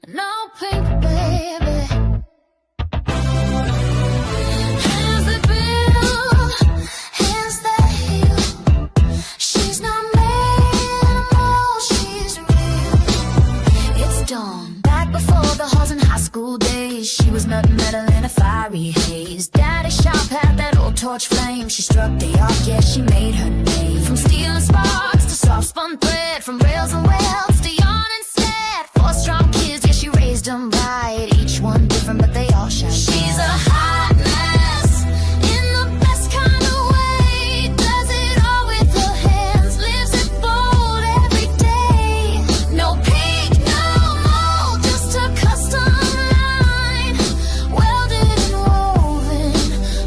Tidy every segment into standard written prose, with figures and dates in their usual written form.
No pink, baby. Hands that build, hands that heal. She's not made, no, she's real. It's dawn, back before the halls in high school days. She was nothing better than a fiery haze. Daddy shop had that old torch flame. She struck the arc, yeah, she made her name. From steel and sparks to soft spun thread, from rails and welds to yarn and stead. Four strong kids, yeah, she raised them right. Each one different, but they all shine. She's a hot mess in the best kind of way. Does it all with her hands, lives it bold every day. No pink, no mold, just a custom line, welded and woven,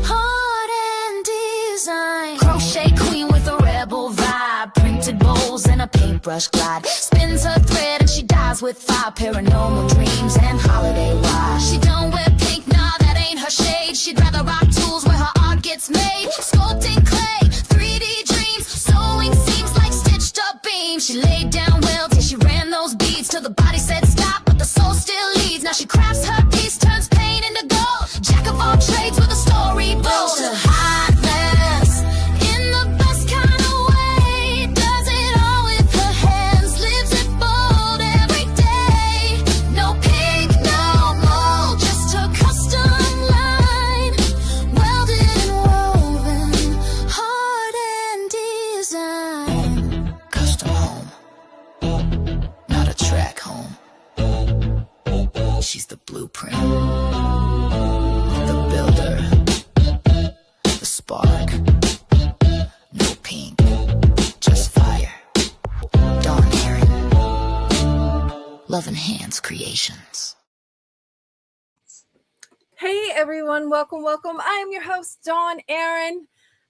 art and design. Crochet queen with a rebel vibe, printed bowls and a paintbrush glide. Spins her thread and she dies with fire, paranormal dreams and holiday wise. She don't wear pink, nah, that ain't her shade. She'd rather rock tools where her art gets made. Sculpting clay, 3D dreams, sewing seams like stitched up beams. She laid down welds, yeah, she ran those beads till the body said stop, but the soul still leads. Now she crafts her piece, turns pain into gold. Jack of all trades with a story bold. She's a hot mess in the best kind of way. Does it all with her hands, lives it bold every day. No pink, no mold, just a custom line, welded and woven, art and design. Custom home, not a track home. She's the blueprint, the builder, the spark. No pink, just fire. Dawn Aaron, Loving Hands Creations. Hey everyone, welcome. I am your host, Dawn Aaron.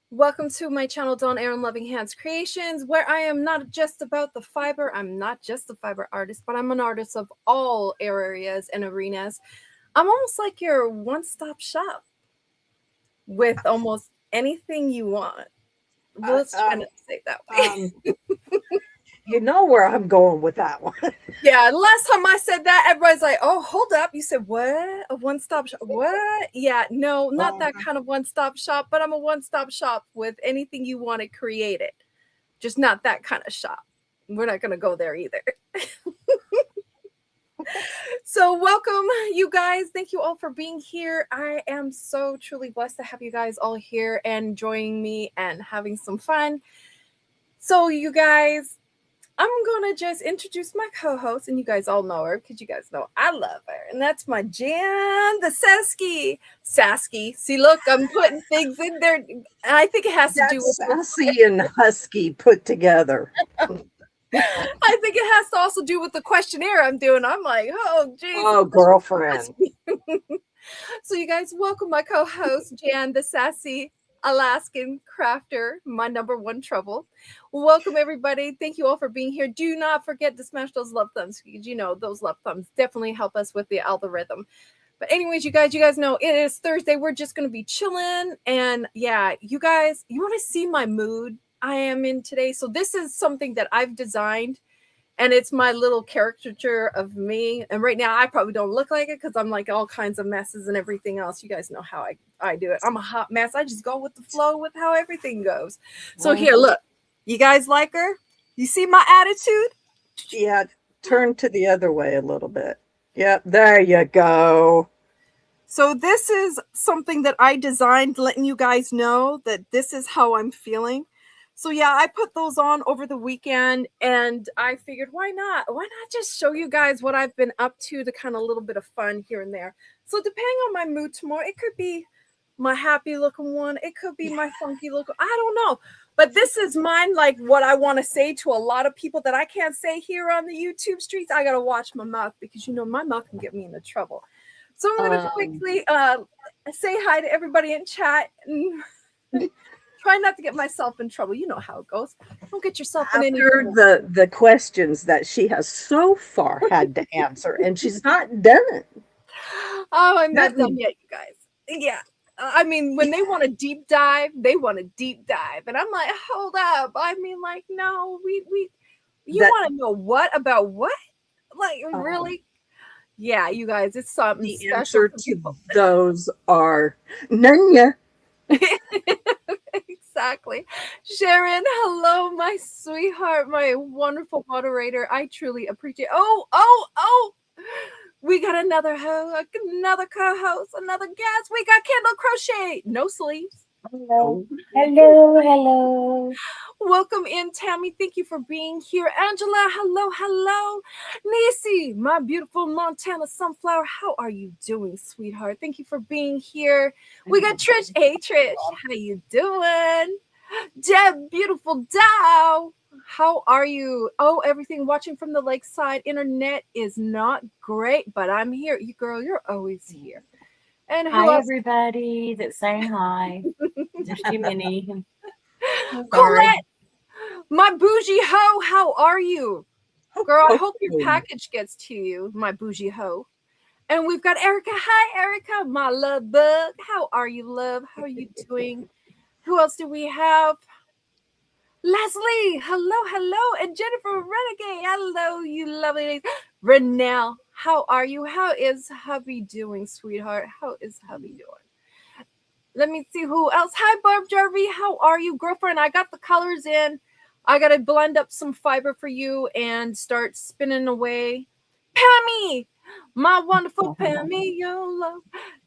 Welcome to my channel, Dawn Aaron Loving Hands Creations, where I am not just about the fiber. I'm not just a fiber artist, but I'm an artist of all areas and arenas. I'm almost like your one-stop shop with almost anything you want. Well, let's try not to say it that way. You know where I'm going with that one. Yeah, last time I said that, everybody's like, oh, hold up. You said, what? A one-stop shop? What? Yeah, no, not that kind of one-stop shop, but I'm a one-stop shop with anything you want to create it. Just not that kind of shop. We're not going to go there either. So welcome, you guys. Thank you all for being here. I am so truly blessed to have you guys all here and joining me and having some fun. So you guys, I'm going to just introduce my co-host, and you guys all know her because you guys know I love her. And that's my Jan, the Sasky. See, look, I'm putting things in there. And I think it has to do with Sassy and Husky put together. I think it has to also do with the questionnaire I'm doing. I'm like, oh, geez. Oh, girlfriend. So you guys, welcome my co-host, Jan, the Sassy Alaskan crafter, my number one trouble. Welcome everybody. Thank you all for being here. Do not forget to smash those love thumbs because you know those love thumbs definitely help us with the algorithm. But anyways, you guys know it is Thursday. We're just going to be chilling. And yeah, you guys, you want to see my mood I am in today? So this is something that I've designed, and it's my little caricature of me. And right now I probably don't look like it because I'm like all kinds of messes and everything else. You guys know how I do it. I'm a hot mess. I just go with the flow with how everything goes. So here, look, you guys like her? You see my attitude? Yeah, turn to the other way a little bit. Yep, there you go. So this is something that I designed, letting you guys know that this is how I'm feeling. So yeah, I put those on over the weekend, and I figured, why not? Why not just show you guys what I've been up to kind of a little bit of fun here and there. So depending on my mood tomorrow, it could be my happy looking one. It could be my funky look. I don't know. But this is mine, like what I want to say to a lot of people that I can't say here on the YouTube streets. I got to watch my mouth because, you know, my mouth can get me into trouble. So I'm going to quickly say hi to everybody in chat and try not to get myself in trouble. You know how it goes. Don't get yourself in any trouble. The questions that she has so far had to answer, and she's not done it. Oh, I'm not done yet, you guys. Yeah. I mean, when they want a deep dive, they want a deep dive. And I'm like, hold up. I mean, like, no, You That- want to know what about what? Like, Um, really? Yeah, you guys, it's something The special answer for to people. those are Nanya. Exactly. Sharon, hello, my sweetheart, my wonderful moderator. I truly appreciate. Oh. We got another another co-host, another guest. We got Kendall Crochet. No sleeves. Hello. Oh, Hello. Welcome in, Tammy. Thank you for being here. Angela, hello. Nisi, my beautiful Montana sunflower. How are you doing, sweetheart? Thank you for being here. We got Trish. Hey, Trish. How you doing? Deb, beautiful Dow. How are you? Oh, everything watching from the lakeside. Internet is not great, but I'm here. You girl, you're always here. And who Hi, else? everybody that's saying hi. There's too many. Sorry. Colette, my bougie hoe. How are you? Girl, I hope your oh. package gets to you, my bougie hoe. And we've got Erica. Hi, Erica, my love bug. How are you, love? How are you doing? Who else do we have? Leslie, hello. And Jennifer Renegade, hello, you lovely ladies. Renelle, how are you? How is hubby doing, sweetheart? How is hubby doing? Let me see who else. Hi, Barb Jarvie. How are you, girlfriend? I got the colors in. I got to blend up some fiber for you and start spinning away. Pammy, my wonderful Pammy, your love.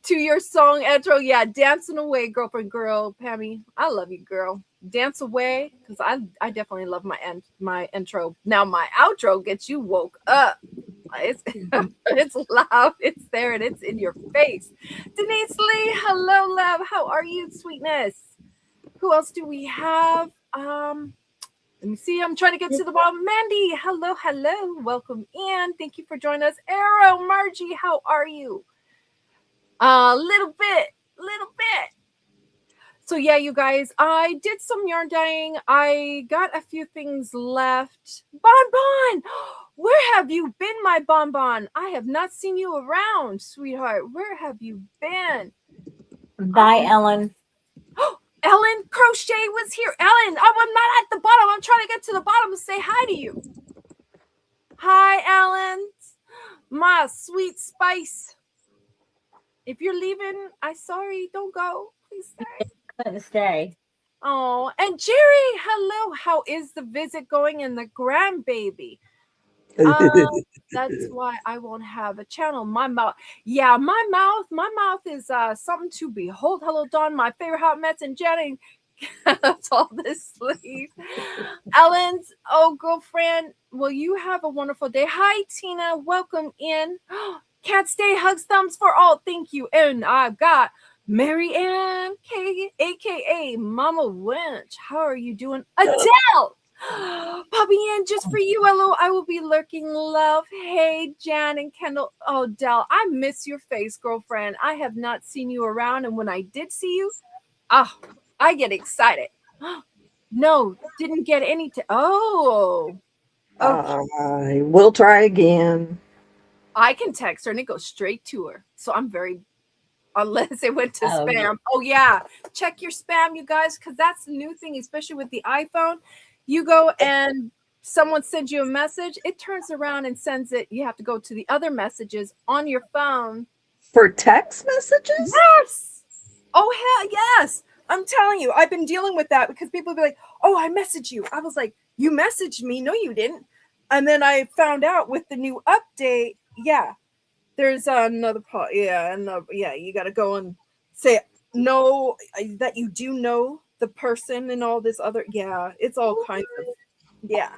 To your song intro. Yeah, dancing away, girlfriend, girl. Pammy, I love you, girl. Dance away, because I definitely love my intro. Now my outro gets you woke up. It's it's loud, it's there, and it's in your face. Denise Lee, hello, love. How are you, sweetness? Who else do we have? Let me see. I'm trying to get to the bottom. Mandy, hello. Welcome in. Thank you for joining us. Arrow, Margie, how are you? Little bit. So yeah, you guys, I did some yarn dyeing. I got a few things left. Bonbon, where have you been, my Bonbon? I have not seen you around, sweetheart. Where have you been? Bye, Ellen. Ellen Crochet was here. Ellen, I'm not at the bottom. I'm trying to get to the bottom and say hi to you. Hi, Ellen, my sweet spice. If you're leaving, I'm sorry. Don't go. Please stay. Couldn't stay. Oh, and Jerry, hello. How is the visit going and the grandbaby? That's why I won't have a channel. My mouth is something to behold. Hello, Dawn, my favorite hot mess, and Jenny. That's all this sleep. Ellen's girlfriend. Well, you have a wonderful day. Hi, Tina. Welcome in. Can't stay. Hugs, thumbs for all. Thank you. And I've got Mary Ann, aka Mama Winch. How are you doing? Adele! Puppy Ann, just for you, hello. I will be lurking, love. Hey, Jan and Kendall. Oh, Del, I miss your face, girlfriend. I have not seen you around, and when I did see you, I get excited. No, didn't get any. Okay. We'll try again. I can text her and it goes straight to her. So I'm very, unless it went to Oh, spam. yeah. Oh, yeah. Check your spam, you guys, because that's the new thing, especially with the iPhone. You go and someone sends you a message, it turns around and sends it. You have to go to the other messages on your phone. For text messages? Yes. Oh, hell yes. I'm telling you, I've been dealing with that because people be like, oh, I messaged you. I was like, you messaged me. No, you didn't. And then I found out with the new update, yeah, there's another part. Yeah, and you got to go and say no, that you do know the person and all this other. Yeah, it's all kinds of, yeah.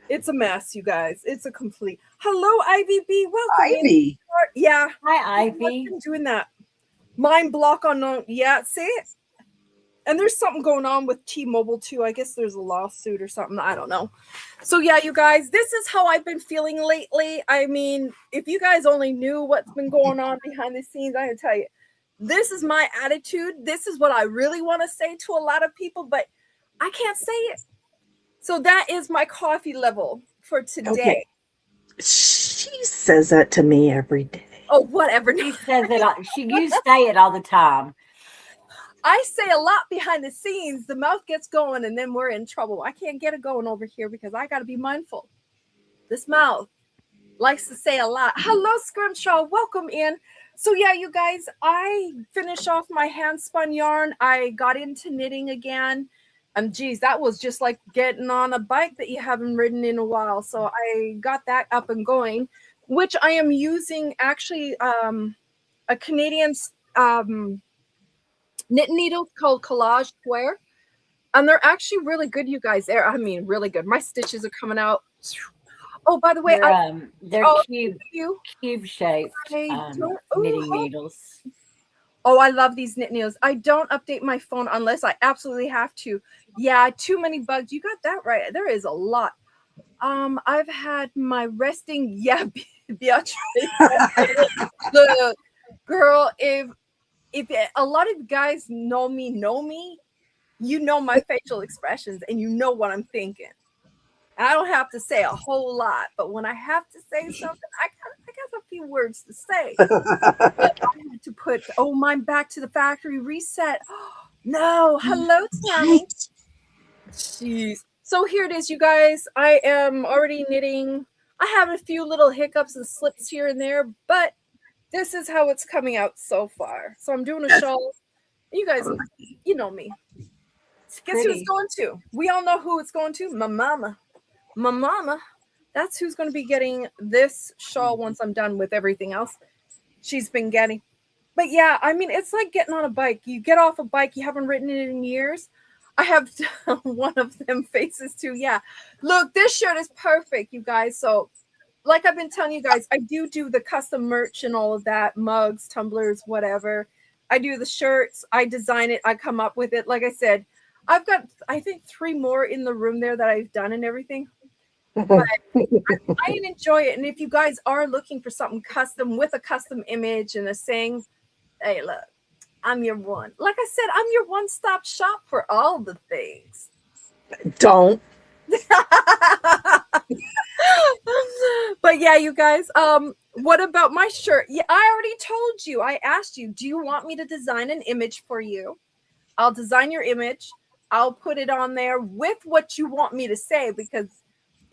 It's a mess, you guys. It's a complete. Hello, Ivy B. Welcome. Ivy. Yeah. Hi, I've Ivy. been doing that. Mind block on. Yeah, see it? And there's something going on with T-Mobile too. I guess there's a lawsuit or something. I don't know. So yeah, you guys, this is how I've been feeling lately. I mean, if you guys only knew what's been going on behind the scenes, I can tell you, this is my attitude. This is what I really want to say to a lot of people, but I can't say it. So that is my coffee level for today. Okay. She says that to me every day. Oh, whatever. She says it. You say it all the time. I say a lot behind the scenes. The mouth gets going, and then we're in trouble. I can't get it going over here because I got to be mindful. This mouth likes to say a lot. Hello, Scrimshaw. Welcome in. So yeah, you guys, I finished off my hand spun yarn. I got into knitting again. Geez, that was just like getting on a bike that you haven't ridden in a while. So I got that up and going, which I am using actually a Canadian knit needle called Collage Square. And they're actually really good, you guys. I mean, really good. My stitches are coming out. Oh, by the way, they're cube shaped knitting needles. Oh, I love these knit needles. I don't update my phone unless I absolutely have to. Yeah, too many bugs. You got that right. There is a lot. I've had my resting. Yeah, Beatrice. The girl. If a lot of guys know me, you know my facial expressions and you know what I'm thinking. I don't have to say a whole lot, but when I have to say something, I got a few words to say. But I had to put, mine back to the factory reset. No, hello, Tammy. Jeez. So here it is, you guys. I am already knitting. I have a few little hiccups and slips here and there, but this is how it's coming out so far. So I'm doing a shawl. You guys, you know me. Guess who it's going to? We all know who it's going to. My mama. My mama. That's who's going to be getting this shawl once I'm done with everything else she's been getting. But yeah, I mean, it's like getting on a bike. You get off a bike, you haven't ridden it in years. I have one of them faces too. Yeah. Look, this shirt is perfect, you guys. So like I've been telling you guys, I do the custom merch and all of that, mugs, tumblers, whatever. I do the shirts. I design it. I come up with it. Like I said, I've got, I think, 3 more in the room there that I've done and everything. But I enjoy it. And if you guys are looking for something custom with a custom image and a saying, hey, look, I'm your one. Like I said, I'm your one-stop shop for all the things. Don't. But yeah, you guys, what about my shirt? Yeah, I already told you. I asked you, do you want me to design an image for you? I'll design your image. I'll put it on there with what you want me to say, because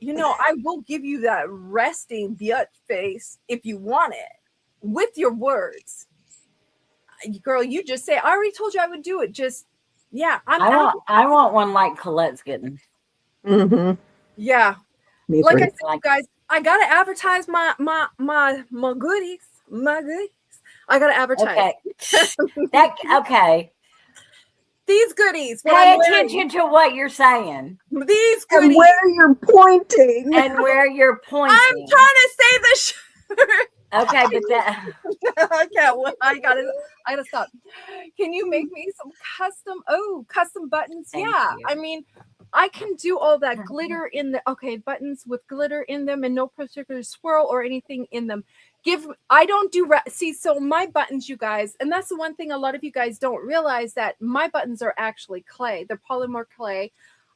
you know, I will give you that resting biatch face if you want it with your words. Girl, you just say, I already told you I would do it. Just, yeah. I want one like Colette's getting. Mm-hmm. Yeah. Me like too. I said, you guys, I got to advertise my goodies. My goodies. I got to advertise. Okay. Okay. These goodies. Pay attention to what you're saying. These goodies. And where you're pointing. And where you're pointing. I'm trying to say the shirt. Okay, but that I can't. I gotta stop. Can you make me some custom buttons? Thank Yeah, you. I mean, I can do all that glitter in the buttons with glitter in them and no particular swirl or anything in them. I don't do so my buttons, you guys, and that's the one thing a lot of you guys don't realize, that my buttons are actually clay. They're polymer clay.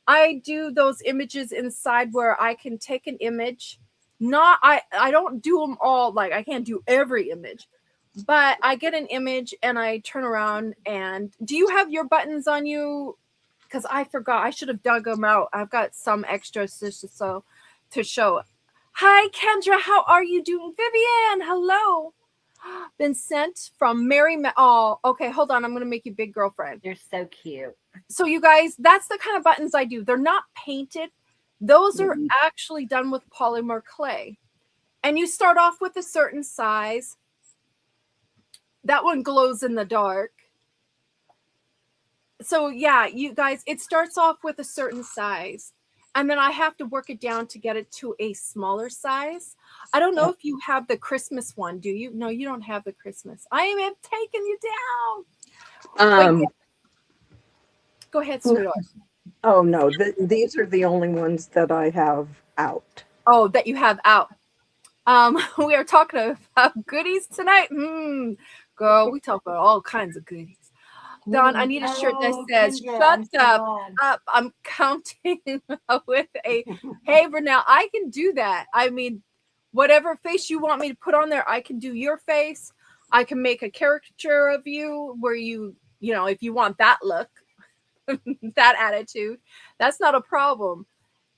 I do those images inside where I can take an image. I don't do them all, like I can't do every image, but I get an image and I turn around. And do you have your buttons on you? Because I forgot, I should have dug them out. I've got some extras to show. Hi Kendra, how are you doing? Vivian, hello. Been sent from Mary. Oh, okay, hold on, I'm gonna make you big girlfriend. you're so cute. So you guys, that's the kind of buttons I do. They're not painted. Those are actually done with polymer clay. And you start off with a certain size. That one glows in the dark. So yeah, you guys, it starts off with a certain size. And then I have to work it down to get it to a smaller size. I don't know if you have the Christmas one, do you? No, you don't have the Christmas. I am taking you down. Go ahead, sweetheart. Oh no, these are the only ones that I have out. Oh, that you have out. We are talking about goodies tonight. Girl, we talk about all kinds of goodies. Don, I need a shirt that says, Kendra, shut up. I'm counting with a haver. Now, I can do that. I mean, whatever face you want me to put on there, I can do your face. I can make a caricature of you where you you know, if you want that look, that attitude, that's not a problem.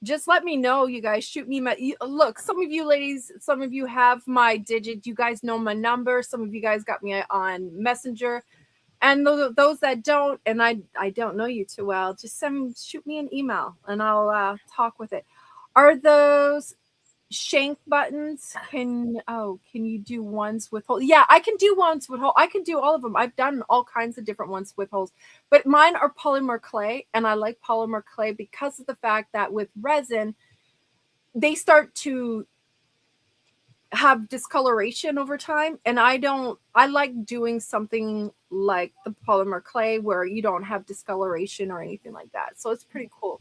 Just let me know, you guys. Shoot me look, some of you ladies, some of you have my digit. You guys know my number. Some of you guys got me on Messenger. And those that don't, and I don't know you too well, just shoot me an email and I'll talk with it. Are those shank buttons? Can you do ones with holes? Yeah, I can do ones with holes. I can do all of them. I've done all kinds of different ones with holes, but mine are polymer clay, and I like polymer clay because of the fact that with resin, they start to have discoloration over time, and I like doing something like the polymer clay where you don't have discoloration or anything like that. So it's pretty cool.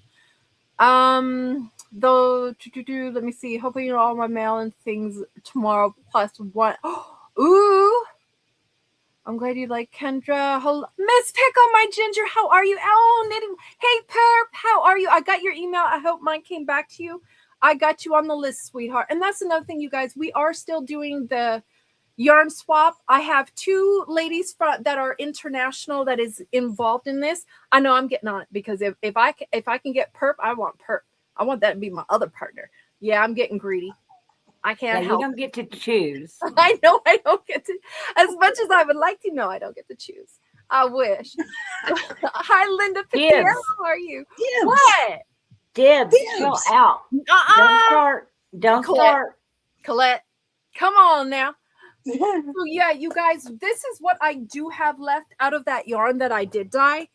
Though let me see. Hopefully you know all my mail and things tomorrow plus one. Ooh, I'm glad you like Kendra. Hello, Miss Pickle, my ginger. How are you? Oh, knitting. Hey, Perp, how are you? I got your email. I hope mine came back to you. I got you on the list, sweetheart. And that's another thing, you guys. We are still doing the yarn swap. I have 2 ladies that are international that is involved in this. I know I'm getting on it because if I can get Perp, I want Perp. I want that to be my other partner. Yeah, I'm getting greedy. I can't help. You don't get to choose. I know I don't get to. As much as I would like to know, I don't get to choose. I wish. Hi, Linda Patel. How are you? Dibs. What? Dibs, chill out. Don't start. Colette, come on now. So yeah, you guys, this is what I do have left out of that yarn that I did dye.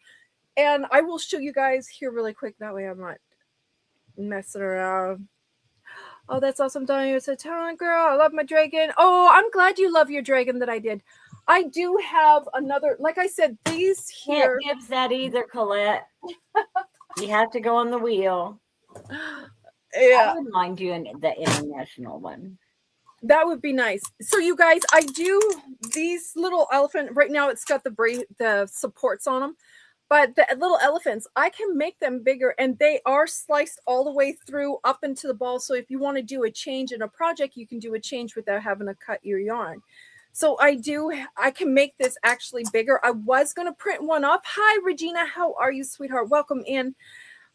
And I will show you guys here really quick. That way I'm not messing around. Oh, that's awesome, Donnie. It's a talent girl. I love my dragon. Oh, I'm glad you love your dragon that I did. I do have another, like I said, these here. Can't give that either, Colette. You have to go on the wheel. Yeah. I wouldn't mind doing the international one. That would be nice. So you guys, I do these little elephant. Right now it's got the supports on them. But the little elephants, I can make them bigger, and they are sliced all the way through up into the ball. So if you want to do a change in a project, you can do a change without having to cut your yarn. So I can make this actually bigger. I was going to print one up. Hi, Regina. How are you, sweetheart? Welcome in.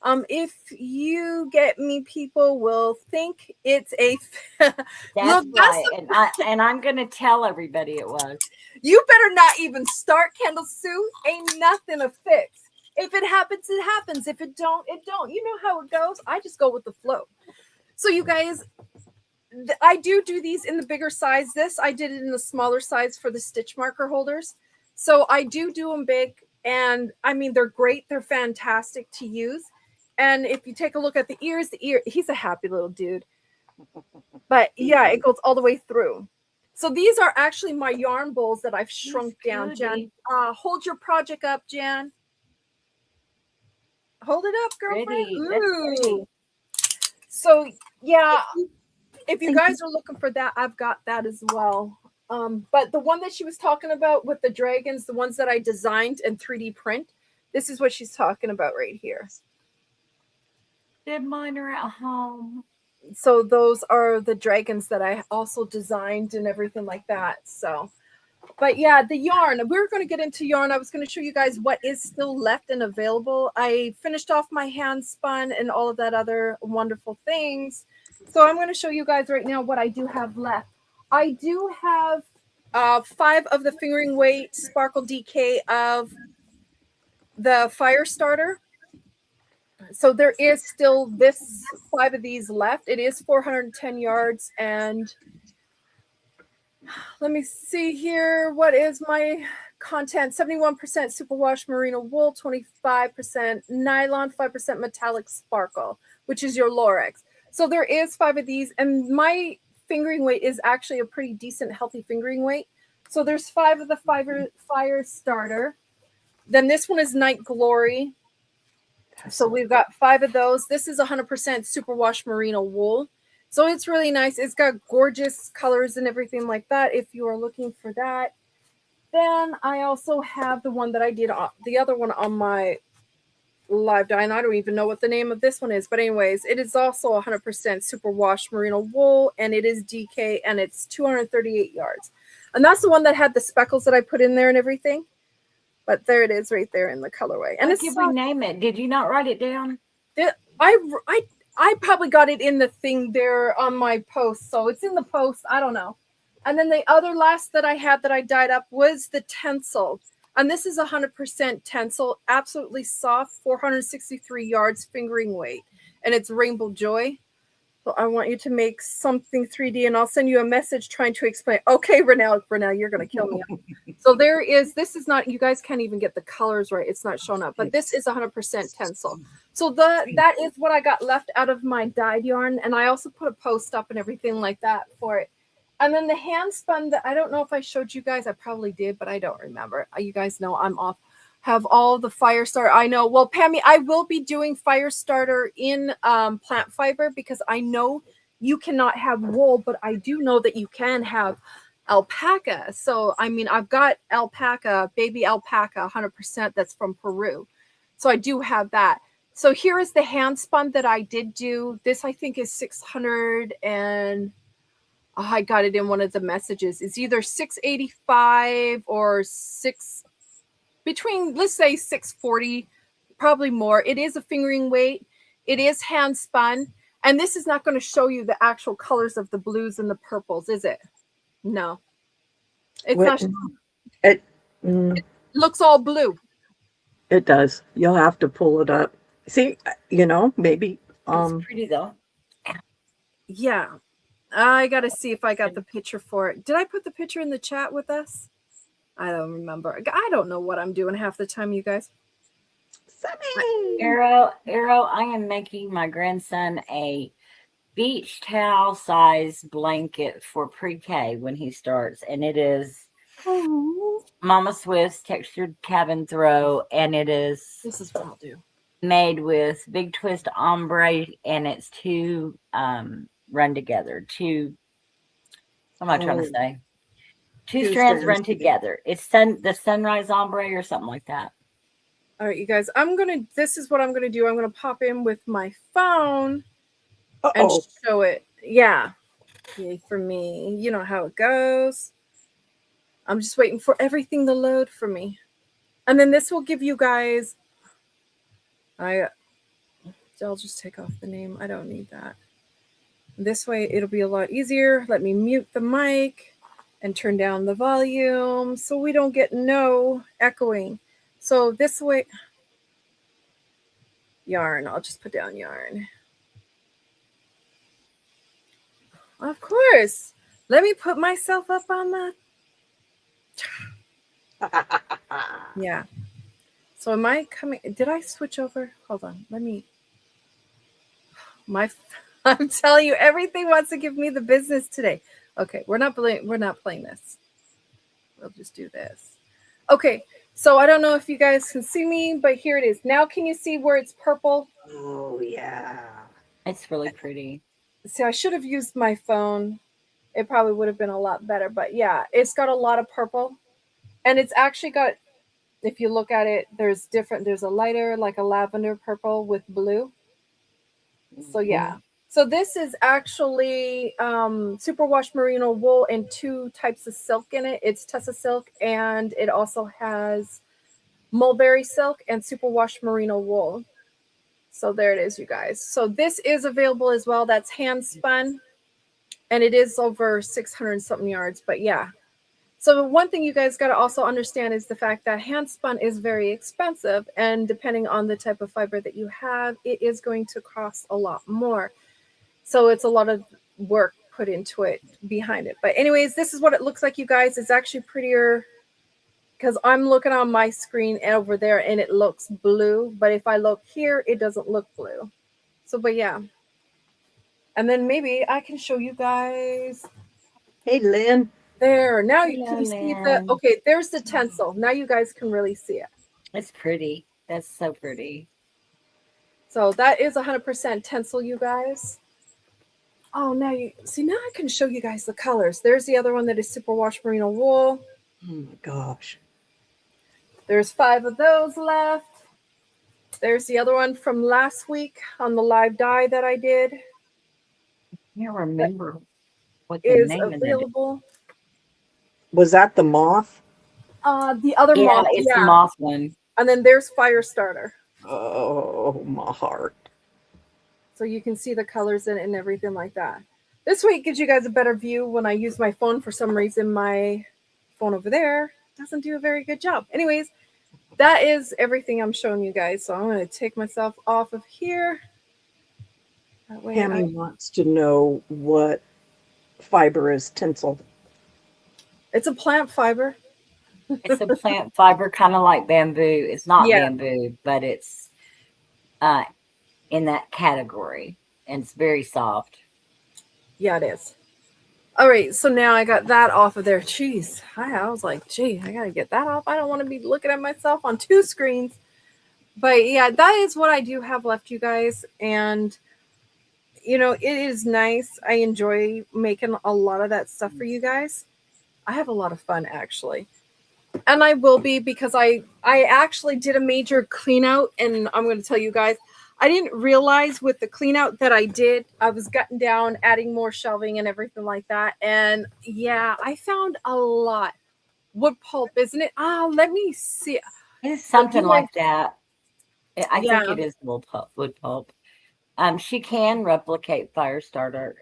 If you get me, people will think it's a. That's right. And I'm going to tell everybody it was. You better not even start, Kendall Sue. Ain't nothing a fix. If it happens, it happens. If it don't, it don't. You know how it goes. I just go with the flow. So you guys, I do these in the bigger size. This, I did it in the smaller size for the stitch marker holders. So I do them big. And I mean, they're great. They're fantastic to use. And if you take a look at the ear, he's a happy little dude. But yeah, it goes all the way through. So these are actually my yarn bowls that I've shrunk down, Jan. Hold your project up, Jan. Hold it up, girlfriend. Ooh. So yeah, if you guys are looking for that, I've got that as well. But the one that she was talking about with the dragons, the ones that I designed and 3D print, this is what she's talking about right here. Did mine are at home. So those are the dragons that I also designed and everything like that. So, but yeah, the yarn, we're going to get into yarn. I was going to show you guys what is still left and available. I finished off my hand spun and all of that other wonderful things. So I'm going to show you guys right now what I do have left. I do have 5 of the fingering weight sparkle DK of the fire starter. So there is still 5 of these left. It is 410 yards. And let me see here. What is my content? 71% superwash merino wool, 25% nylon, 5% metallic sparkle, which is your Lorex. So there is 5 of these. And my fingering weight is actually a pretty decent, healthy fingering weight. So there's 5 of the fire starter. Then this one is Night Glory. So we've got 5 of those. This is 100% superwash merino wool. So it's really nice. It's got gorgeous colors and everything like that if you are looking for that. Then I also have the one that I did, the other one on my live dye. And I don't even know what the name of this one is. But anyways, it is also 100% superwash merino wool. And it is DK and it's 238 yards. And that's the one that had the speckles that I put in there and everything. But there it is right there in the colorway. And What it's did we name it? Did you not write it down? I probably got it in the thing there on my post. So it's in the post. I don't know. And then the other last that I had that I dyed up was the Tencel. And this is 100% Tencel, absolutely soft, 463 yards fingering weight. And it's Rainbow Joy. So I want you to make something 3D, and I'll send you a message trying to explain. Okay, Renelle, you're going to kill me. So this is not, you guys can't even get the colors right. It's not showing up, but this is 100% Tencel. So that is what I got left out of my dyed yarn. And I also put a post up and everything like that for it. And then the hand spun that I don't know if I showed you guys. I probably did, but I don't remember. You guys know I'm off. Have all the Firestarter. I know. Well, Pammy, I will be doing Firestarter in plant fiber because I know you cannot have wool, but I do know that you can have alpaca. So, I mean, I've got alpaca, baby alpaca, 100% that's from Peru. So I do have that. So here is the hand spun that I did do. This I think is 600 and I got it in one of the messages. It's either 685 or between, let's say 640, probably more. It is a fingering weight. It is hand spun. And this is not going to show you the actual colors of the blues and the purples, is it? No. It's not. It looks all blue. It does. You'll have to pull it up. See, maybe. It's pretty though. Yeah. I got to see if I got the picture for it. Did I put the picture in the chat with us? I don't remember. I don't know what I'm doing half the time, you guys. Arrow, I am making my grandson a beach towel size blanket for pre-K when he starts. And it is Mama Swiss textured cabin throw. And it is This is what I'll do. made with big twist ombre. And it's two run together. What am I trying to say? Two strands run together. It's the sunrise ombre or something like that. All right, you guys, this is what I'm going to do. I'm going to pop in with my phone and show it. Yeah. Yay for me. You know how it goes. I'm just waiting for everything to load for me. And then this will give you guys, I'll just take off the name. I don't need that. This way it'll be a lot easier. Let me mute the mic and turn down the volume so we don't get no echoing. So this way, yarn, I'll just put down yarn. Of course. Let me put myself up on the, yeah. So am I coming, did I switch over? Hold on, I'm telling you, everything wants to give me the business today. Okay, we're not playing this. We'll just do this. Okay, so I don't know if you guys can see me, but here it is. Now can you see where it's purple? Oh, yeah. It's really pretty. See, I should have used my phone. It probably would have been a lot better, but yeah, it's got a lot of purple. And it's actually got, if you look at it, there's a lighter, like a lavender purple with blue. So yeah. So this is actually superwash merino wool and two types of silk in it. It's Tessa silk, and it also has mulberry silk and superwash merino wool. So there it is, you guys. So this is available as well. That's hand spun, and it is over 600 something yards. But yeah. So the one thing you guys got to also understand is the fact that hand spun is very expensive, and depending on the type of fiber that you have, it is going to cost a lot more. So it's a lot of work put into it behind it. But anyways, this is what it looks like, you guys. It's actually prettier because I'm looking on my screen over there and it looks blue. But if I look here, it doesn't look blue. So, but yeah. And then maybe I can show you guys. Hey, Lynn. There. Now you Hello, can see Lynn. okay, there's the Tencel. Now you guys can really see it. It's pretty. That's so pretty. So that is 100% Tencel, you guys. Oh, now I can show you guys the colors. There's the other one that is superwash merino wool. Oh my gosh. There's 5 of those left. There's the other one from last week on the live dye that I did. I can't remember what the Is name of it is. available. Was that the moth? The other Yeah, moth, it's the yeah. moth one. And then there's Firestarter. Oh, my heart. So you can see the colors in it and everything like that. This way it gives you guys a better view. When I use my phone, for some reason, my phone over there doesn't do a very good job. Anyways, that is everything I'm showing you guys. So I'm going to take myself off of here. That way Hammy wants to know what fiber is tinsel. it's a plant fiber. It's a plant fiber, kind of like bamboo. It's not Yeah. bamboo, but it's in that category, and it's very soft. Yeah, it is. All right, so now I got that off of there. Jeez, I was like, gee, I got to get that off. I don't want to be looking at myself on two screens. But yeah, that is what I do have left, you guys. And, you know, it is nice. I enjoy making a lot of that stuff for you guys. I have a lot of fun, actually. And I will be, because I actually did a major clean out, and I'm going to tell you guys, I didn't realize with the clean out that I did, I was gutting down, adding more shelving and everything like that. And yeah, I found a lot. Wood pulp, isn't it? Let me see. It's something you like that. I Yeah. think it is wood pulp. She can replicate Firestarter,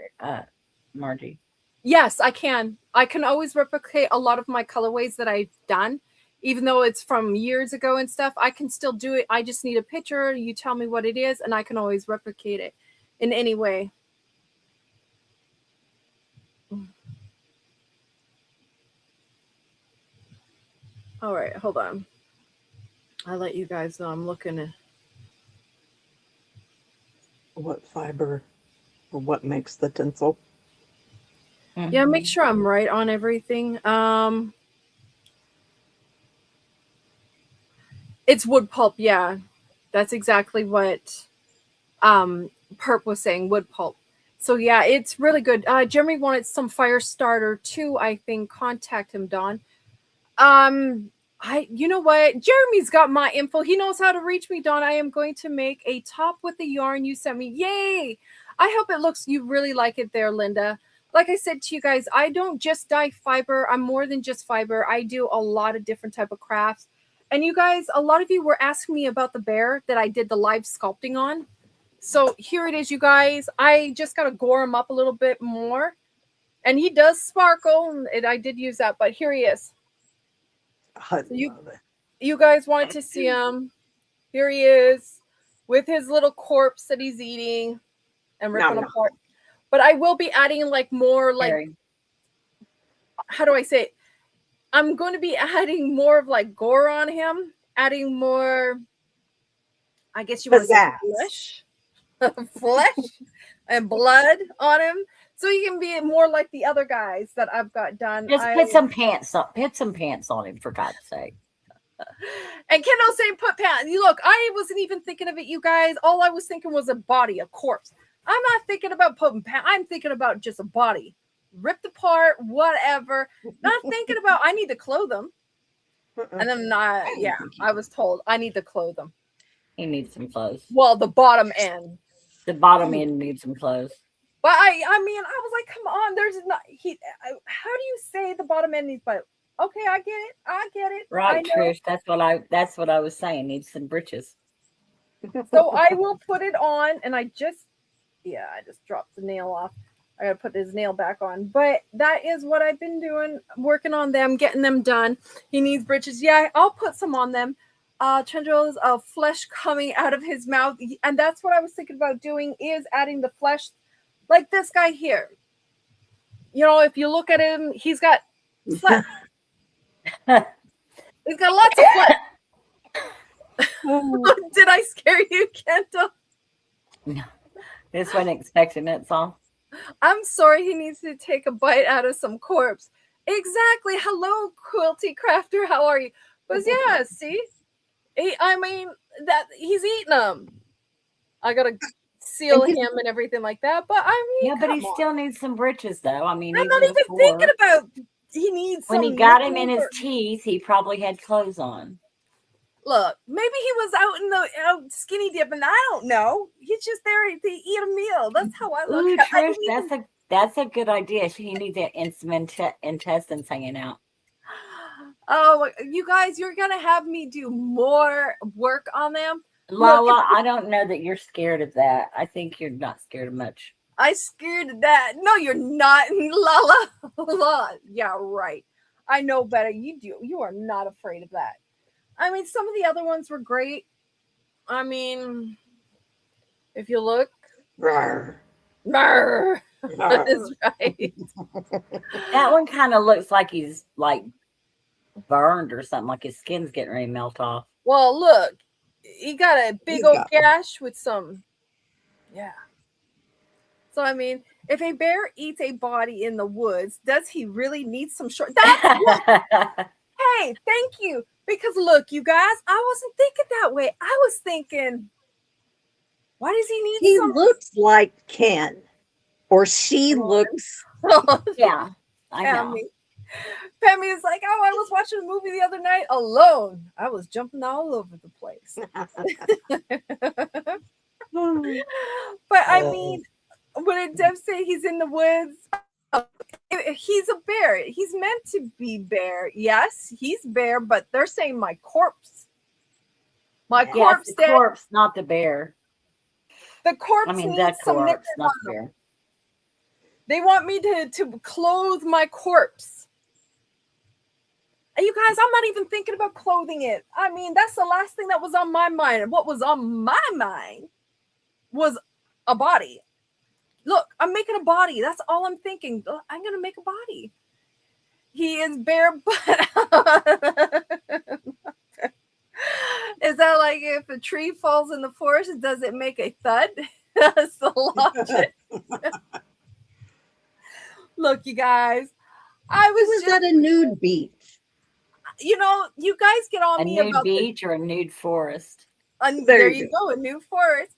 Margie. Yes, I can. I can always replicate a lot of my colorways that I've done, even though it's from years ago and stuff. I can still do it. I just need a picture. You tell me what it is, and I can always replicate it in any way. All right, hold on. I'll let you guys know I'm looking at. What fiber or what makes the tinsel? Yeah, make sure I'm right on everything. It's wood pulp. Yeah, that's exactly what Perp was saying. Wood pulp. So yeah, it's really good. Jeremy wanted some Firestarter too. I think contact him, Don. You know what? Jeremy's got my info. He knows how to reach me, Don. I am going to make a top with the yarn you sent me. Yay! I hope it looks. You really like it there, Linda. Like I said to you guys, I don't just dye fiber. I'm more than just fiber. I do a lot of different type of crafts. And you guys, a lot of you were asking me about the bear that I did the live sculpting on. So here it is, you guys. I just got to gore him up a little bit more. And he does sparkle. And I did use that, but here he is. I love it. You guys wanted to see him. Here he is with his little corpse that he's eating and ripping apart. But I will be adding like more like, how do I say it? I'm going to be adding more of like gore on him, adding more, I guess you want to say flesh and blood on him. So he can be more like the other guys that I've got done. Just put some pants on him, for God's sake. And Kendall saying put pants. Look, I wasn't even thinking of it, you guys. All I was thinking was a body, a corpse. I'm not thinking about putting pants. I'm thinking about just a body. Ripped apart, whatever. Not thinking about I need to clothe them. And then I was told I need to clothe them. He needs some clothes. Well, the bottom end. The bottom end needs some clothes. But I mean, I was like, come on, there's not how do you say the bottom end needs but okay, I get it. Right, Trish. That's what I was saying. Needs some britches. So I will put it on, and I just dropped the nail off. I gotta put his nail back on. But that is what I've been doing, working on them, getting them done. He needs britches. Yeah, I'll put some on them. Tendrils of flesh coming out of his mouth. And that's what I was thinking about doing, is adding the flesh like this guy here. You know, if you look at him, he's got flesh. He's got lots of flesh. Did I scare you, Kendall? No. This wasn't expecting it, so. I'm sorry, he needs to take a bite out of some corpse. Exactly. Hello, Quilty Crafter. How are you? But yeah, see? I mean, that he's eating them. I gotta seal him and everything like that. But I mean, yeah, but he still needs some britches, though. I mean, I'm not even thinking about he needs. When he got him in his teeth, he probably had clothes on. Look, maybe he was out in the skinny dip, and I don't know. He's just there to eat a meal. That's how I look at Trish, that's a good idea. He needs that intestines hanging out. Oh, you guys, you're gonna have me do more work on them. Lala, I don't know that you're scared of that. I think you're not scared of much. I scared of that. No, you're not, Lala. Lala. Yeah, right. I know better. You are not afraid of that. I mean, some of the other ones were great. I mean, if you look, Rawr, that rawr. is right. That one kind of looks like he's like burned or something, like his skin's getting ready to melt off. Well, look, he got a big You old got- gash with some, yeah. So I mean, if a bear eats a body in the woods, does he really need some short? That's hey, thank you. Because look, you guys, I wasn't thinking that way. I was thinking, why does he need He some? looks like Ken, or she looks. Yeah, I know. Pammy. Pammy is like, oh, I was watching a movie the other night alone. I was jumping all over the place. But I mean, when Deb say he's in the woods, he's a bear. He's meant to be bear. Yes, he's bear, but they're saying my corpse. My Yes, corpse, the Dad. corpse, not the bear. The corpse I mean, needs that some corpse, knickers not on the them. bear. They want me to clothe my corpse. And you guys, I'm not even thinking about clothing it. I mean, that's the last thing that was on my mind. And what was on my mind was a body. Look, I'm making a body. That's all I'm thinking. I'm going to make a body. He is bare, but is that like if a tree falls in the forest, does it make a thud? That's the logic. Look, you guys, I was Was just, that a nude beach? you guys get on A me nude about beach or a nude forest? there There you you go, a new forest.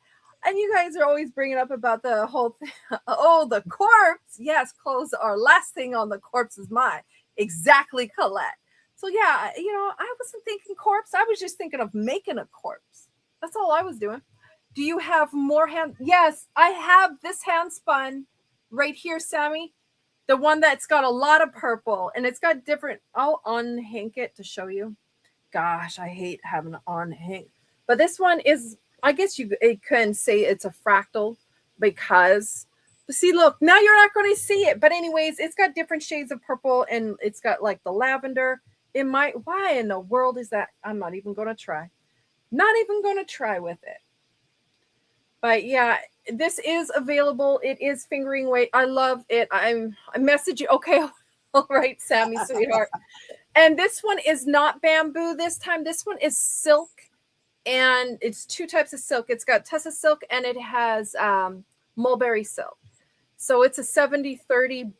And you guys are always bringing up about the whole thing. Oh, the corpse. Yes, clothes are last thing on the corpse's mind. Exactly, Colette. So yeah, I wasn't thinking corpse. I was just thinking of making a corpse. That's all I was doing. Do you have more hand? Yes, I have this hand spun right here, Sammy. The one that's got a lot of purple and it's got different. I'll unhank it to show you. Gosh, I hate having to unhank. But this one is, I guess you can say it's a fractal because, see, look, now you're not going to see it. But anyways, it's got different shades of purple and it's got like the lavender. Why in the world is that? I'm not even going to try. Not even going to try with it. But yeah, this is available. It is fingering weight. I love it. I message you. Okay. All right, Sammy, sweetheart. And this one is not bamboo this time. This one is silk. And it's two types of silk. It's got Tessa silk and it has mulberry silk. So it's a 70-30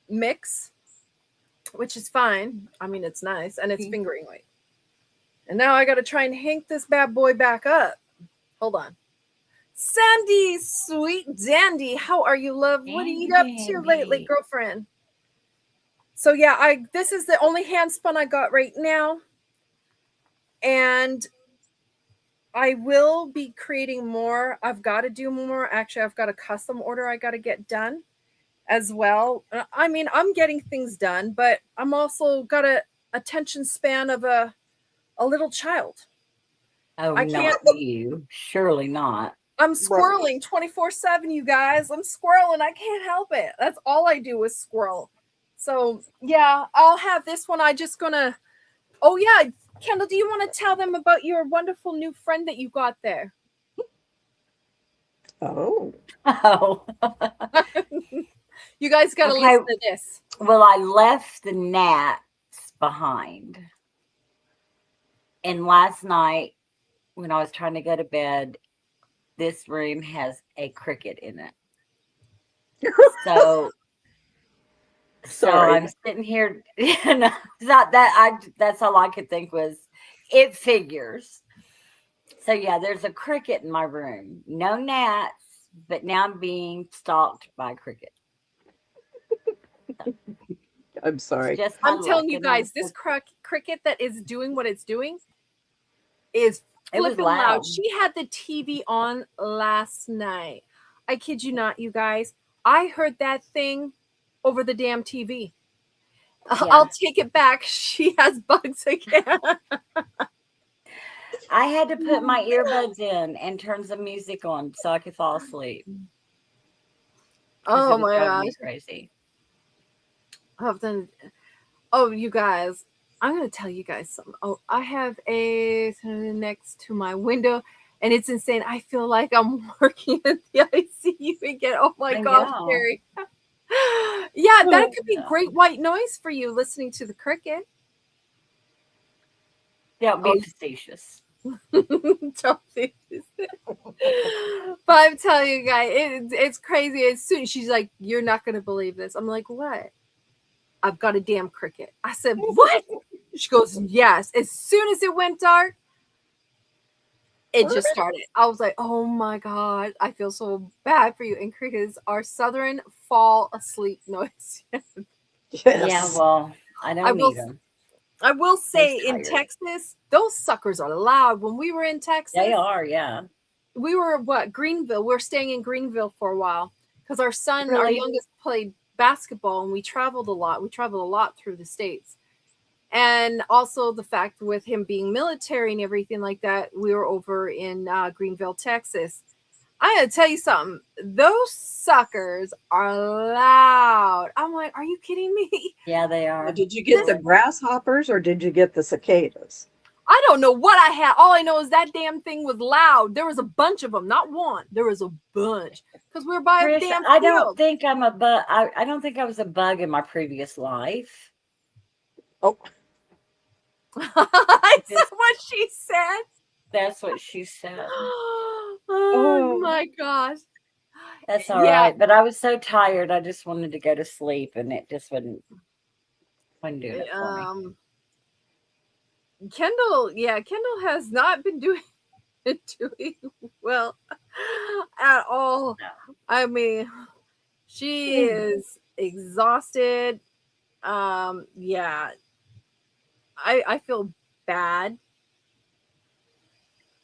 mix, which is fine. I mean, it's nice and it's fingering weight. And now I got to try and hank this bad boy back up. Hold on. Sandy, sweet dandy, how are you, love? What are you up to lately, girlfriend? So yeah, this is the only hand spun I got right now. And I will be creating more. I've got to do more. Actually, I've got a custom order I got to get done as well. I mean, I'm getting things done, but I'm also got a attention span of a little child. Oh, I not can't- you. Surely not. I'm squirreling 24/7, you guys. I'm squirreling. I can't help it. That's all I do is squirrel. So yeah, I'll have this one. I just gonna. Oh yeah, Kendall, do you want to tell them about your wonderful new friend that you got there? Oh, Oh. You guys got to Okay. listen to this. Well, I left the gnats behind. And last night, when I was trying to go to bed, this room has a cricket in it. So sorry. I'm sitting here. No, it's not that. That's all I could think was, it figures. So yeah, there's a cricket in my room. No gnats, but now I'm being stalked by a cricket. I'm sorry. It's just my I'm telling luck, you and guys, this cricket that is doing what it's doing is It was flipping loud. loud. She had the TV on last night. I kid you not, you guys. I heard that thing over the damn TV. I'll take it back. She has bugs again. I had to put my earbuds in and turn some music on so I could fall asleep. 'Cause it Oh was my driving me gosh. crazy. I've done. Oh, you guys, I'm gonna tell you guys something. Oh, I have a next to my window, and it's insane. I feel like I'm working at the ICU again. Oh my I gosh, know. Sherry. Yeah, that could be No. great white noise for you listening to the cricket. Don't be facetious. Don't be- But I'm telling you guys, it's crazy. As soon she's like, "You're not gonna believe this." I'm like, "What?" "I've got a damn cricket." I said, "What?" She goes, "Yes." As soon as it went dark, it just started. I was like, "Oh my god, I feel so bad for you." And crickets are southern fall asleep noise. Yes. Yeah, well, I don't will need them. I will say in tired. Texas, those suckers are loud. When we were in Texas, They are, yeah. we were Greenville. We are staying in Greenville for a while because our son, our Really? youngest, played basketball, and we traveled a lot. We traveled a lot through the states, and also the fact with him being military and everything like that, we were over in Greenville, Texas. I gotta tell you something. Those suckers are loud. I'm like, are you kidding me? Yeah, they Now, are. did you get the grasshoppers or did you get the cicadas? I don't know what I had. All I know is that damn thing was loud. There was a bunch of them, not one. There was a bunch because we were by a Trish, damn I don't field. think I'm a bug. I don't think I was a bug in my previous life. Oh, Is that what she said? That's what she said. Oh my gosh. That's all Yeah. right. But I was so tired. I just wanted to go to sleep, and it just wasn't doing it for me. Kendall has not been doing well at all. No. I mean, she is exhausted. Yeah. I feel bad.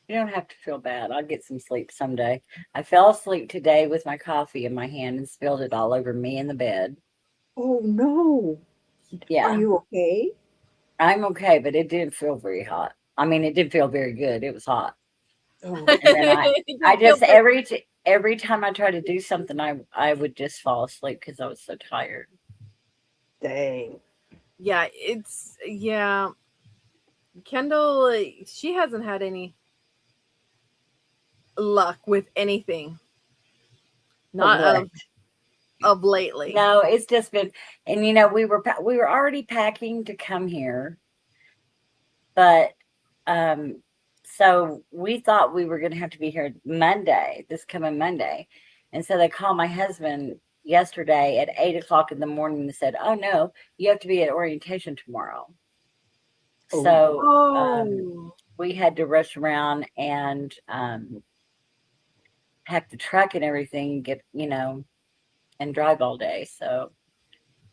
You don't have to feel bad. I'll get some sleep someday. I fell asleep today with my coffee in my hand and spilled it all over me in the bed. oh no. Yeah. Are you okay? I'm okay, but it didn't feel very hot. I mean, it did feel very good. It was hot. Oh, And then I just every time I try to do something, I would just fall asleep because I was so tired. dang. Yeah, Kendall, she hasn't had any luck with anything. Not of lately. No, it's just been, and we were already packing to come here, but so we thought we were going to have to be here this coming Monday, and so they called my husband yesterday at 8:00 in the morning and said, "Oh no, you have to be at orientation tomorrow." Oh. So we had to rush around and pack the truck and everything, get and drive all day. So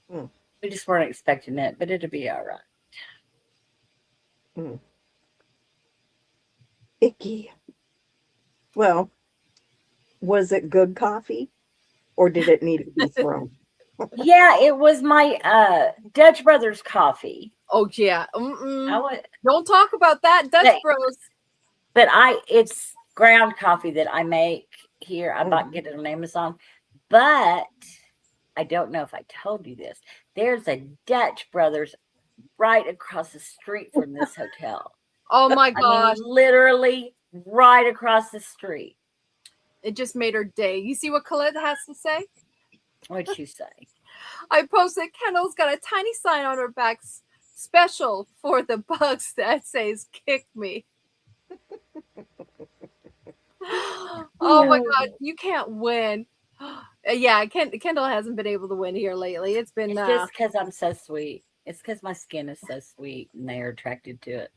we just weren't expecting it, but it'll be all right. Icky. Well, was it good coffee or did it need to be thrown? Yeah, it was my Dutch Brothers coffee. Oh yeah. Don't talk about that, Dutch Hey. Bros. But it's ground coffee that I make here. I get it on Amazon. But I don't know if I told you this. There's a Dutch Brothers right across the street from this hotel. Oh my gosh. I mean, literally right across the street. It just made her day. You see what Colette has to say? What'd you say? I posted Kendall's got a tiny sign on her back special for the bugs that says kick me. Oh my god, you can't win. Yeah, Kendall hasn't been able to win here lately. It's been just because I'm so sweet. It's because my skin is so sweet and they are attracted to it.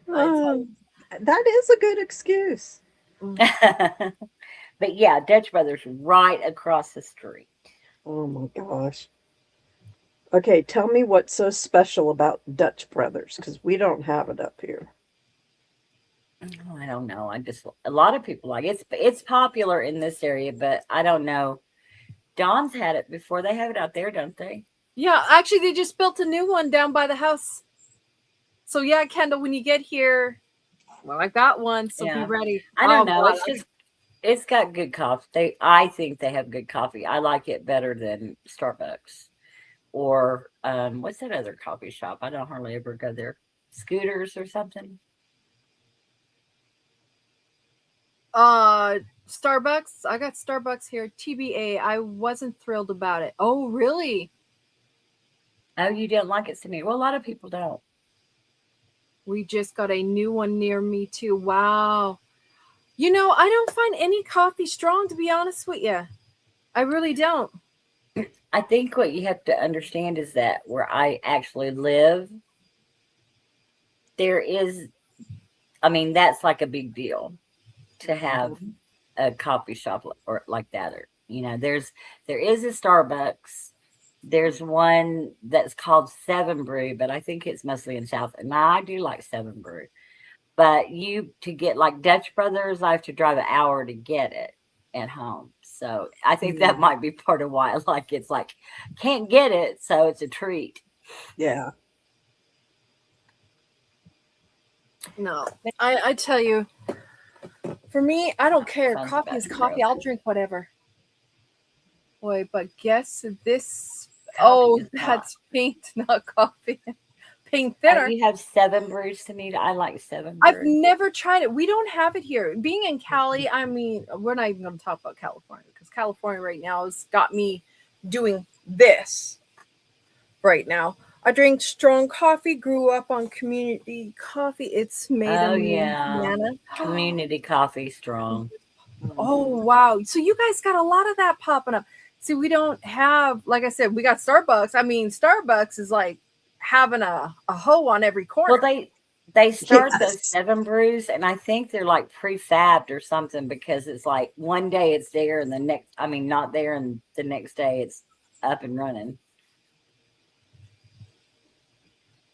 That is a good excuse. But yeah, Dutch Brothers right across the street. Oh my gosh. Okay, tell me what's so special about Dutch Brothers, because we don't have it up here. Oh, I don't know. A lot of people like it. It's popular in this area, but I don't know. Don's had it before. They have it out there, don't they? Yeah, actually, they just built a new one down by the house. So yeah, Kendall, when you get here, well, I got one, so Yeah. be ready. I don't Oh, know. God, It's just it's got good coffee. I think they have good coffee. I like it better than Starbucks or what's that other coffee shop? I don't hardly ever go there. Scooters or something. Starbucks. I got Starbucks here. TBA. I wasn't thrilled about it. Oh, really? Oh, you didn't like it, Cindy? Well, a lot of people don't. We just got a new one near me too. Wow. You know, I don't find any coffee strong, to be honest with you. I really don't. I think what you have to understand is that where I actually live, there is, I mean, that's like a big deal to have a coffee shop or like that. Or, you know, there is a Starbucks. There's one that's called Seven Brew, but I think it's mostly in South. And I do like Seven Brew. But to get like Dutch Brothers, I have to drive an hour to get it at home. So I think that might be part of why I like it's like can't get it, so it's a treat. Yeah. No, I tell you, for me, I don't care. Sounds Coffee about is to coffee. go. I'll drink whatever. Boy, but guess this. Coffee is not. That's pink, not coffee. Pink Oh, thinner. you have Seven Brews to me. I like Seven I've Brews. never tried it. We don't have it here. Being in Cali, I mean, we're not even going to talk about California because California right now has got me doing this right now. I drink strong coffee, grew up on community coffee. It's made Oh, of yeah. banana. Community coffee strong. Oh, wow. So you guys got a lot of that popping up. See, we don't have, like I said, we got Starbucks. I mean, Starbucks is like having a hoe on every corner. Well, they start those Yes. Seven Brews, and I think they're like prefabbed or something because it's like one day it's there and the next, I mean, not there, and the next day it's up and running.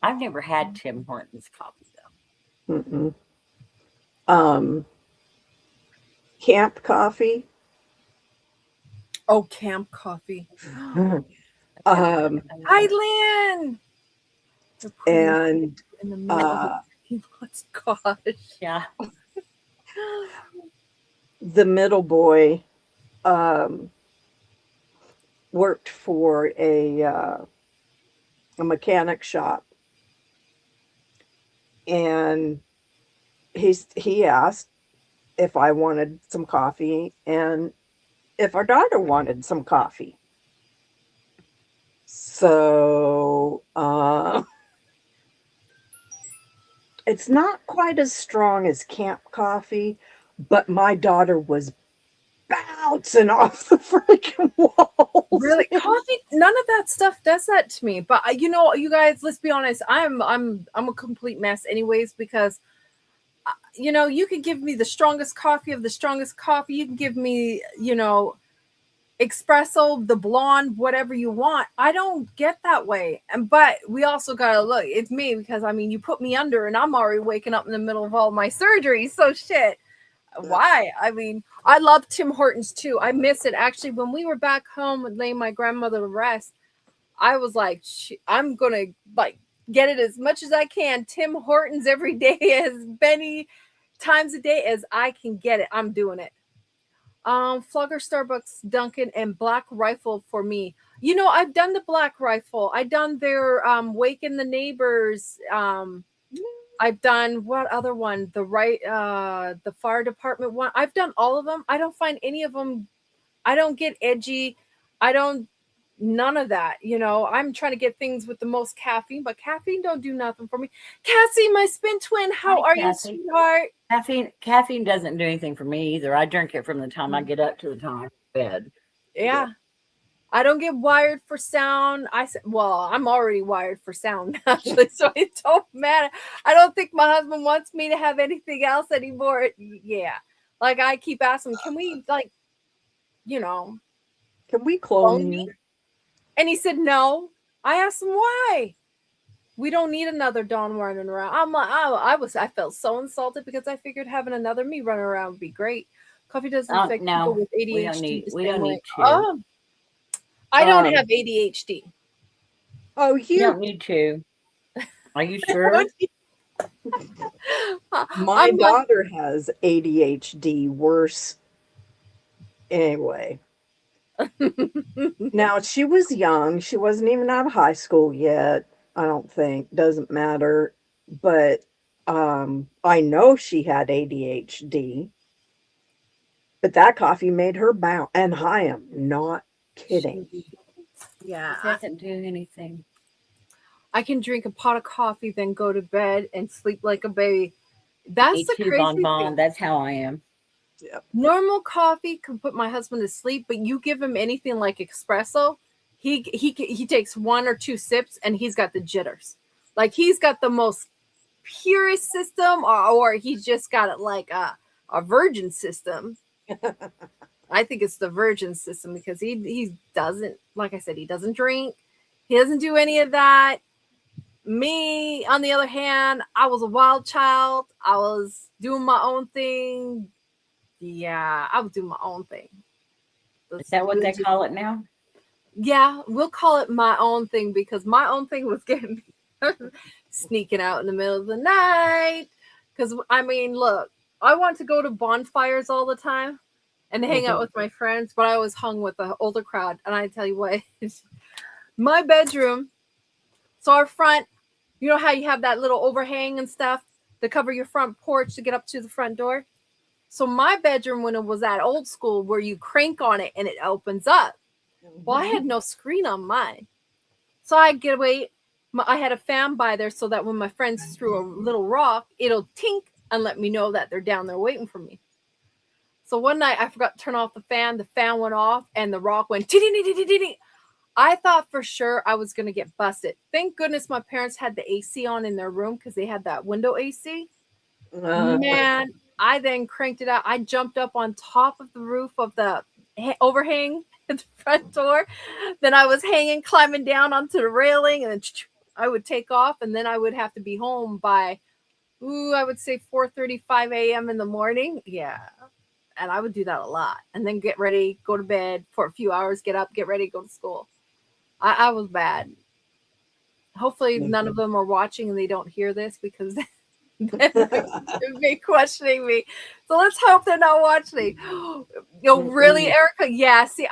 I've never had Tim Hortons coffee though. Mm-mm. Camp coffee. Oh, Camp Coffee. Um, Hi, Lynn. They're putting and in the middle of uh, the gosh. Yeah. the middle boy worked for a mechanic shop, and he asked if I wanted some coffee and if our daughter wanted some coffee. So it's not quite as strong as camp coffee, but my daughter was bouncing off the freaking walls. Really, coffee? None of that stuff does that to me. But you know, you guys, let's be honest. I'm a complete mess, anyways, because you know, you can give me the strongest coffee of the strongest coffee. You can give me, you know, espresso, the blonde, whatever you want. I don't get that way. But we also gotta look. It's me because I mean, you put me under, and I'm already waking up in the middle of all my surgery. So shit. Why? I mean, I love Tim Hortons too. I miss it. Actually, when we were back home and laying my grandmother to rest, I was like, I'm gonna like get it as much as I can. Tim Hortons every day, as many times a day as I can get it. I'm doing it. Flogger, Starbucks, Dunkin', and Black Rifle for me. You know, I've done the Black Rifle. I've done their Waken the Neighbors. I've done what other one? The fire department one. I've done all of them. I don't find any of them. I don't get edgy. None of that. You know, I'm trying to get things with the most caffeine, but caffeine don't do nothing for me. Cassie, my spin twin, how Hi, are Cassie. you, sweetheart? Caffeine doesn't do anything for me either. I drink it from the time I get up to the time I go to bed. Yeah. I don't get wired for sound. I'm already wired for sound, actually, so it don't matter. I don't think my husband wants me to have anything else anymore. Yeah. Like, I keep asking, can we, like, you know, Can we clone you? and he said no. I asked him why. We don't need another Dawn running around. I'm like, I felt so insulted because I figured having another me running around would be great. Coffee doesn't affect no, people with ADHD. we don't need the we same don't way. need two. Oh, I don't Um, have ADHD. Oh, You don't need to. Are you sure? my I'm like, daughter has ADHD worse anyway. Now, she was young. She wasn't even out of high school yet. I don't think. Doesn't matter. But I know she had ADHD. But that coffee made her bounce. And I am not kidding. yeah, It doesn't do anything. I can drink a pot of coffee, then go to bed and sleep like a baby. That's Eat the two crazy bonbon. thing. That's how I am. Normal coffee can put my husband to sleep, but you give him anything like espresso, he takes 1 or 2 sips and he's got the jitters. Like he's got the most purest system, or he's just got it like a virgin system. I think it's the virgin system because he doesn't, like I said, he doesn't drink, he doesn't do any of that. Me, on the other hand, I was a wild child. I was doing my own thing. Yeah, I was doing my own thing. Is that what they call it now? Yeah, we'll call it my own thing because my own thing was getting sneaking out in the middle of the night. Because, I mean, look, I want to go to bonfires all the time and hang out with my friends, but I always hung with the older crowd. And I tell you what, my bedroom, so our front, you know how you have that little overhang and stuff to cover your front porch to get up to the front door? So my bedroom, when it was that old school where you crank on it and it opens up, well, I had no screen on mine. So I get away. I had a fan by there so that when my friends threw a little rock, it'll tink and let me know that they're down there waiting for me. So one night I forgot to turn off the fan. The fan went off and the rock went ting. I thought for sure I was going to get busted. Thank goodness my parents had the AC on in their room because they had that window AC. Man, I then cranked it out. I jumped up on top of the roof of the overhang at the front door. Then I was climbing down onto the railing, and then I would take off, and then I would have to be home by, I would say 4:35 a.m. in the morning. Yeah. And I would do that a lot. And then get ready, go to bed for a few hours, get up, get ready, go to school. I was bad. Hopefully none of them are watching and they don't hear this because they'd be questioning me. So let's hope they're not watching. Really, Erica? Yeah. See,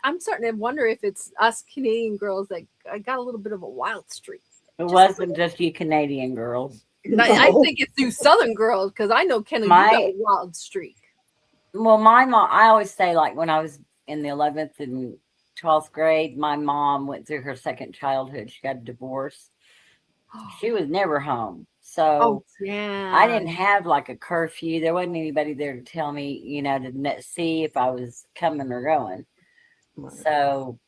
I'm starting to wonder if it's us Canadian girls that I got a little bit of a wild streak. It wasn't just you Canadian girls. I think it's you Southern girls because I know Kenny, you got a wild streak. Well, my mom, I always say, like when I was in the 11th and 12th grade, my mom went through her second childhood. She got a divorce. She was never home. So I didn't have like a curfew. There wasn't anybody there to tell me, to see if I was coming or going. So,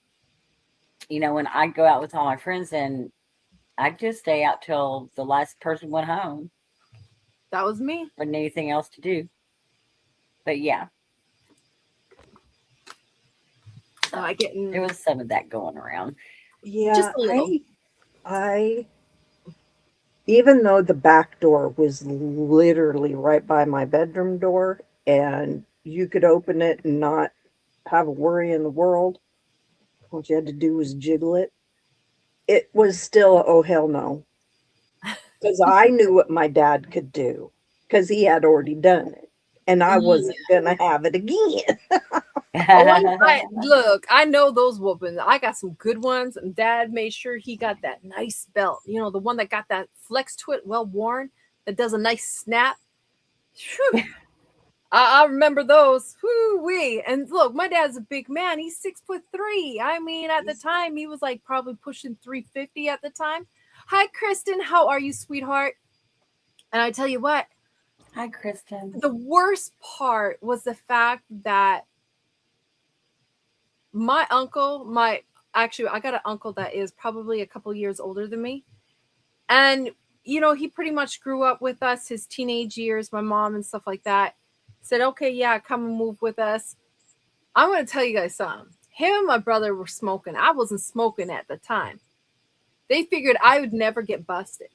when I go out with all my friends, and I'd just stay out till the last person went home. That was me. Wasn't anything else to do. But yeah. There was some of that going around. Yeah, just a little. I even though the back door was literally right by my bedroom door and you could open it and not have a worry in the world, what you had to do was jiggle it. It was still, oh hell no. Because I knew what my dad could do because he had already done it. And I wasn't going to have it again. Look, I know those whoopings. I got some good ones, and Dad made sure he got that nice belt. The one that got that flex to it, well worn, that does a nice snap. I remember those. Whoo-wee. And look, my dad's a big man. He's 6'3". I mean, at the time, he was like probably pushing 350 at the time. Hi, Kristen. How are you, sweetheart? And I tell you what. Hi, Kristen. The worst part was the fact that my uncle, I got an uncle that is probably a couple years older than me. And, he pretty much grew up with us, his teenage years, my mom and stuff like that. Said, okay, yeah, come and move with us. I'm going to tell you guys something. Him and my brother were smoking. I wasn't smoking at the time. They figured I would never get busted.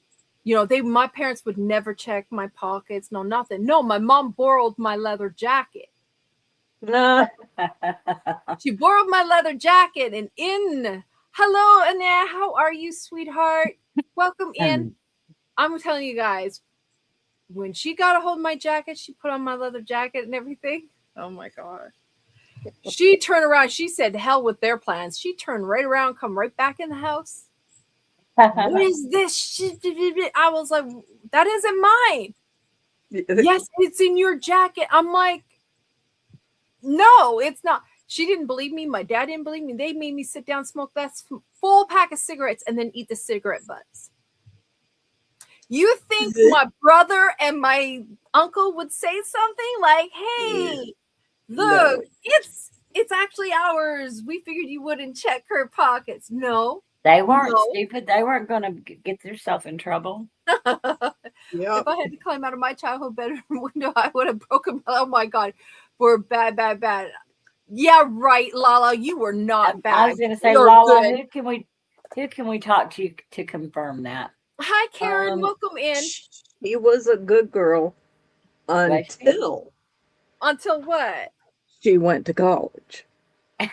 My parents would never check my pockets, no nothing. No, my mom borrowed my leather jacket. She borrowed my leather jacket and in. Hello, Annette. How are you, sweetheart? Welcome in. I'm telling you guys, when she got a hold of my jacket, she put on my leather jacket and everything. Oh my God. She turned around. She said, hell with their plans. She turned right around, come right back in the house. What is this shit? I was like, that isn't mine. Yes, it's in your jacket. I'm like, no, it's not. She didn't believe me. My dad didn't believe me. They made me sit down, smoke that full pack of cigarettes, and then eat the cigarette butts. You think my brother and my uncle would say something like, hey, look, No. it's actually ours. We figured you wouldn't check her pockets. No. They weren't No. stupid. They weren't going to get themselves in trouble. If I had to climb out of my childhood bedroom window, I would have broken. Oh my God, we're bad. Yeah, right, Lala. You were not bad. I was going to say, You're Lala, good. who can we talk to confirm that? Hi, Karen. Welcome in. She was a good girl until what? she went to college.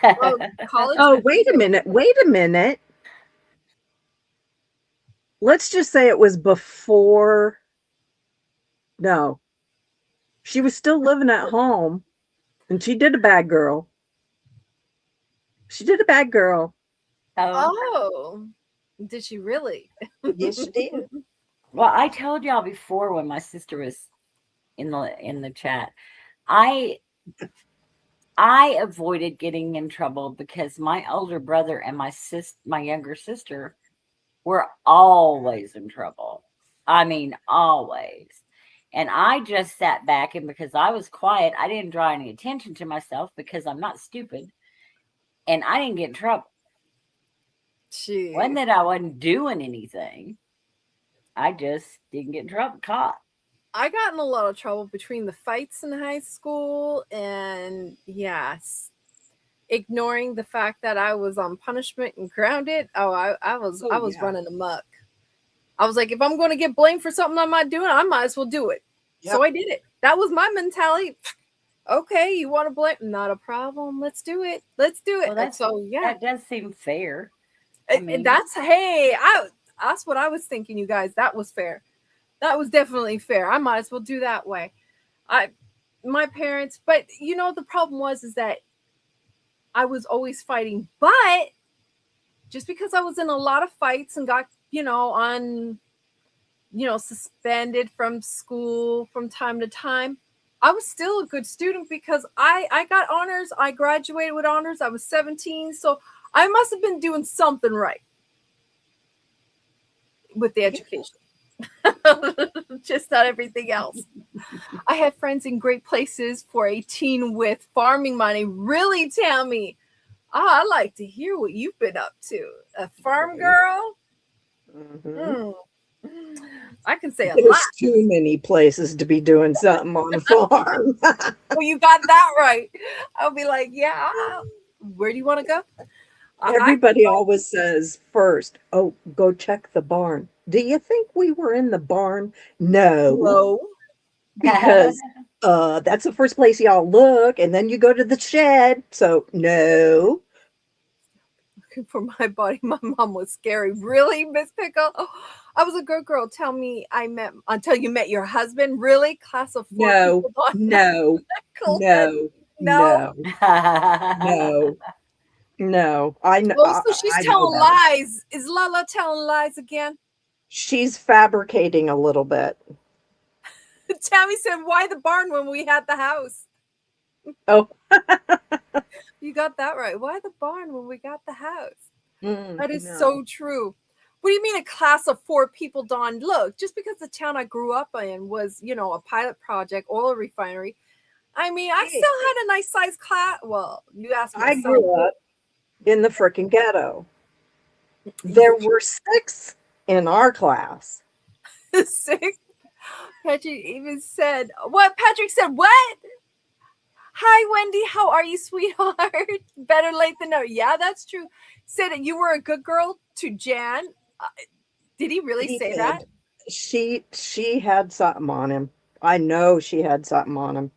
Oh, college. Oh, wait a minute. Let's just say it was before. No, she was still living at home, and she did a bad girl. Oh, did she really? Yes, she did. Well, I told y'all before when my sister was in the chat, I avoided getting in trouble because my older brother and my younger sister were always in trouble. I mean, always. And I just sat back, and because I was quiet, I didn't draw any attention to myself because I'm not stupid, and I didn't get in trouble. Jeez. Wasn't that I wasn't doing anything. I just didn't get in trouble, caught. I got in a lot of trouble between the fights in high school and yes, ignoring the fact that I was on punishment and grounded. Oh, I was running amok. I was like, if I'm going to get blamed for something I'm not doing, I might as well do it. Yep. So I did it. That was my mentality. Okay, you want to blame? Not a problem. Let's do it. Well, that does seem fair. That's what I was thinking, you guys. That was fair. That was definitely fair. I might as well do that way. My parents, but the problem is that I was always fighting. But just because I was in a lot of fights and got, suspended from school from time to time, I was still a good student because I got honors. I graduated with honors. I was 17. So I must have been doing something right with the education. Just not everything else. I had friends in great places for a teen with farming money. Really, Tammy? I like to hear what you've been up to. A farm girl? Mm-hmm. I can say There's too many places to be doing something on a farm. Well, you got that right. I'll be like, yeah, where do you want to go? Everybody always says first, oh, go check the barn. Do you think we were in the barn? No. Because that's the first place y'all look, and then you go to the shed. So, no. Looking for my body. My mom was scary. Really, Miss Pickle? Oh, I was a good girl. Tell me until you met your husband. Really? Class of 4 people? No. I know. Well, so she's telling lies. Is Lala telling lies again? She's fabricating a little bit. Tammy said, why the barn when we had the house? Oh. You got that right. Why the barn when we got the house? That is no. so true. What do you mean a class of 4 people, Dawn? Look, just because the town I grew up in was, a pilot project, oil refinery. I mean, I still had a nice sized class. Well, you asked me. I grew up in the frickin' ghetto. There were 6 in our class. 6? Patrick even said, what? Patrick said, what? Hi, Wendy. How are you, sweetheart? Better late than never. Yeah, that's true. Said that you were a good girl to Jan. Did he really say that? She had something on him. I know she had something on him.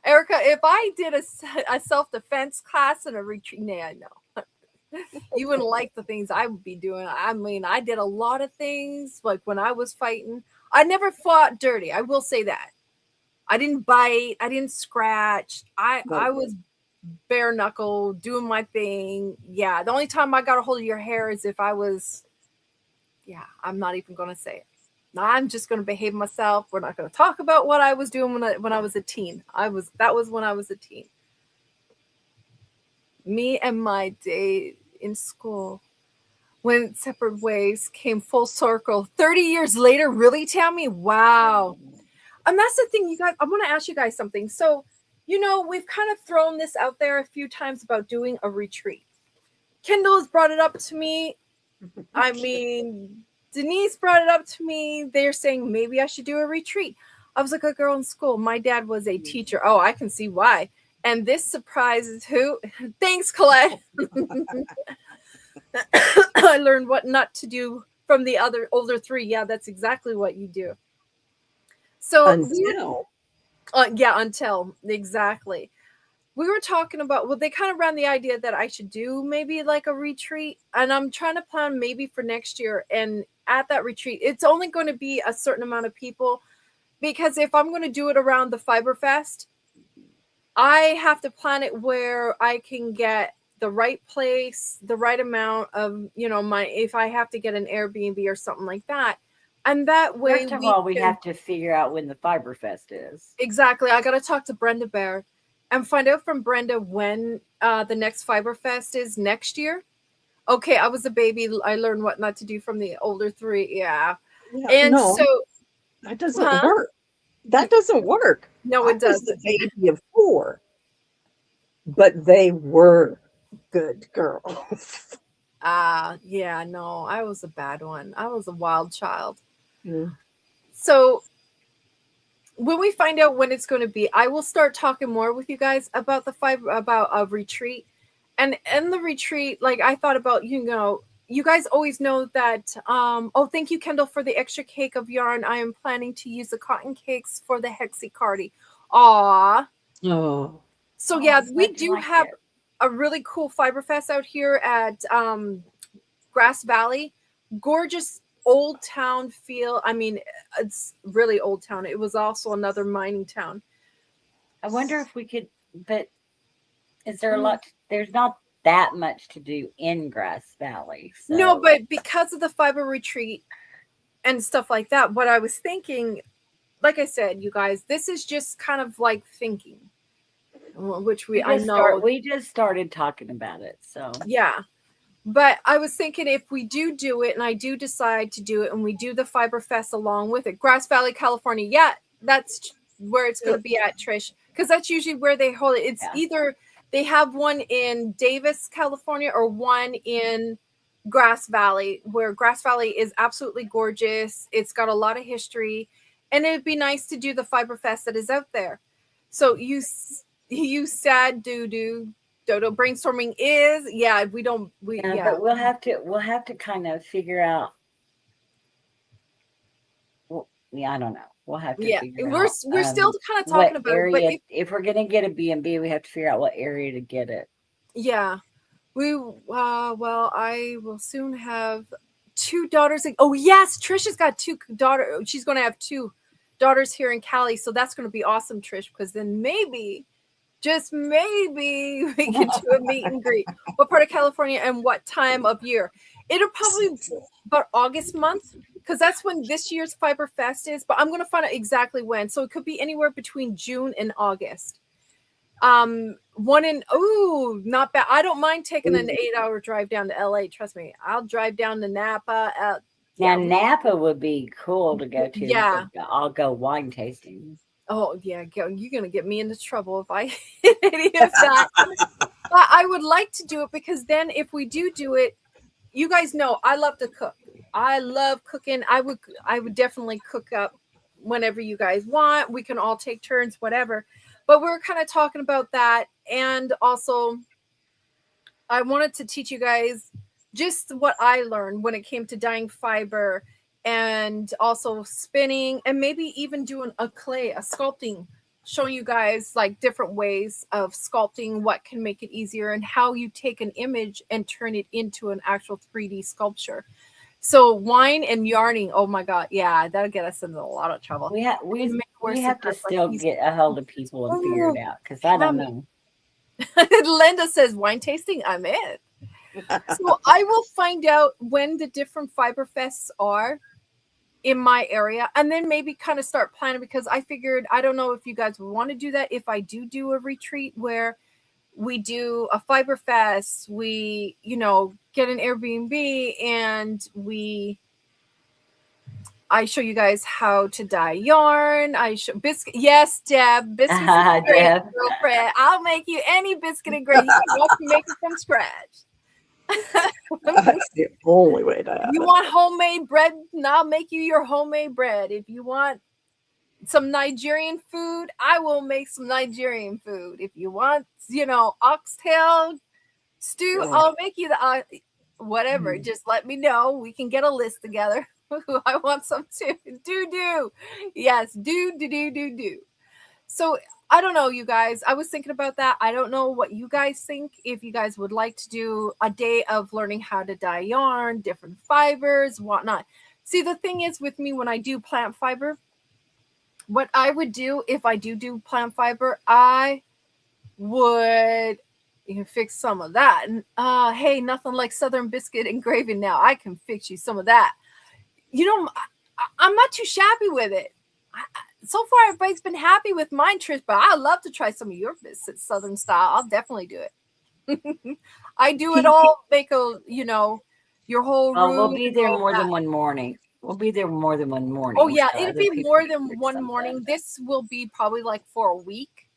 Erica, if I did a self-defense class and a retreat, nah, no. You wouldn't like the things I would be doing. I mean, I did a lot of things like when I was fighting. I never fought dirty. I will say that. I didn't bite. I didn't scratch. I was bare knuckle doing my thing. Yeah, the only time I got a hold of your hair is if I was. Yeah, I'm not even gonna say it. I'm just gonna behave myself. We're not gonna talk about what I was doing when I was a teen. That was when I was a teen. Me and my day in school went separate ways, came full circle. 30 years later, really, Tammy? Wow. And that's the thing, you guys. I want to ask you guys something. So, we've kind of thrown this out there a few times about doing a retreat. Kendall has brought it up to me. I mean, Denise brought it up to me. They're saying maybe I should do a retreat. I was like a girl in school. My dad was a teacher. Oh, I can see why. And this surprises who? Thanks, Colette. I learned what not to do from the older three. Yeah, that's exactly what you do. So until exactly. We were talking about, well, they kind of ran the idea that I should do maybe like a retreat, and I'm trying to plan maybe for next year. And at that retreat, it's only going to be a certain amount of people, because if I'm going to do it around the Fiber Fest, I have to plan it where I can get the right place, the right amount of, if I have to get an Airbnb or something like that. And that way, first of all, we have to figure out when the Fiber Fest is. Exactly. I got to talk to Brenda Bear and find out from Brenda when the next Fiber Fest is next year. Okay, I was a baby. I learned what not to do from the older three. Yeah. And so that doesn't work. That doesn't work. No, it doesn't. I was the baby of 4, but they were good girls. Yeah, no, I was a bad one. I was a wild child. Mm. So when we find out when it's going to be, I will start talking more with you guys about about a retreat. And in the retreat, like I thought about, you guys always know that, thank you, Kendall, for the extra cake of yarn. I am planning to use the cotton cakes for the Hexicardi. Aw. Oh. So yeah, we do have a really cool Fiber Fest out here at Grass Valley. Gorgeous old town feel. I mean, it's really old town. It was also another mining town. I wonder if we could, but is there a lot? There's not that much to do in Grass Valley. So. No, but because of the Fiber Retreat and stuff like that, what I was thinking, like I said, you guys, this is just kind of like thinking, which we just started talking about it. So yeah. But I was thinking if we do it, and I do decide to do it, and we do the Fiber Fest along with it, Grass Valley, California, yeah, that's where it's going to be at, Trish, because that's usually where they hold it. It's either they have one in Davis, California, or one in Grass Valley, where Grass Valley is absolutely gorgeous. It's got a lot of history, and it'd be nice to do the Fiber Fest that is out there. So you sad Dodo brainstorming is but we'll have to kind of figure out. Well, I don't know. We'll have to figure out. We're still kind of talking about area, but if we're gonna get a B&B, we have to figure out what area to get it. Yeah. I will soon have 2 daughters. Oh yes, Trisha's got 2 daughters. She's gonna have 2 daughters here in Cali, so that's gonna be awesome, Trish, because then maybe just maybe we can do a meet and greet. What part of California and what time of year? It'll probably be about August month, because that's when this year's Fiber Fest is. But I'm going to find out exactly when. So it could be anywhere between June and August. Not bad. I don't mind taking an 8-hour drive down to LA. Trust me, I'll drive down to Napa. Napa would be cool to go to. Yeah, I'll go wine tasting. Oh, yeah, you're going to get me into trouble if I hit any of that. But I would like to do it, because then if we do it, you guys know I love to cook. I love cooking. I would definitely cook up whenever you guys want. We can all take turns, whatever. But we're kind of talking about that. And also, I wanted to teach you guys just what I learned when it came to dyeing fiber, and also spinning, and maybe even doing a sculpting showing you guys like different ways of sculpting, what can make it easier, and how you take an image and turn it into an actual 3D sculpture. So wine and yarning, oh my god, yeah, that'll get us into a lot of trouble. We have And make we worse have to like still these- get a hold of people and figure it out because I don't know. Linda says wine tasting, I'm in. So I will find out when the different fiber fests are in my area, and then maybe kind of start planning, because I figured, I don't know if you guys would want to do that. If I do a retreat where we do a fiber fest, we, get an Airbnb and I show you guys how to dye yarn. I show biscuit. Yes, Deb, biscuits and gravy, Deb. girlfriend. I'll make you any biscuit and gravy. You want to make it from scratch. That's the only way to have You it. want homemade bread? And I'll make you your homemade bread. If you want some Nigerian food, I will make some Nigerian food. If you want, oxtail stew, Yeah. I'll make you the whatever. Mm. Just let me know. We can get a list together. I want some too. Do. Yes, do. So I don't know, you guys. I was thinking about that. I don't know what you guys think. If you guys would like to do a day of learning how to dye yarn, different fibers, whatnot. See, the thing is with me, when I do plant fiber, what I would do if I do plant fiber, I would fix some of that. And hey, nothing like Southern biscuit and gravy now. I can fix you some of that. I'm not too shabby with it. So far, everybody's been happy with mine, Trish, but I'd love to try some of your biscuits, Southern style. I'll definitely do it. I do it all, make your whole room. Oh, we'll be there all more that. than one morning. We'll be there more than one morning. Oh yeah, so it'll other be people more can than fix one something. morning. This will be probably like for a week.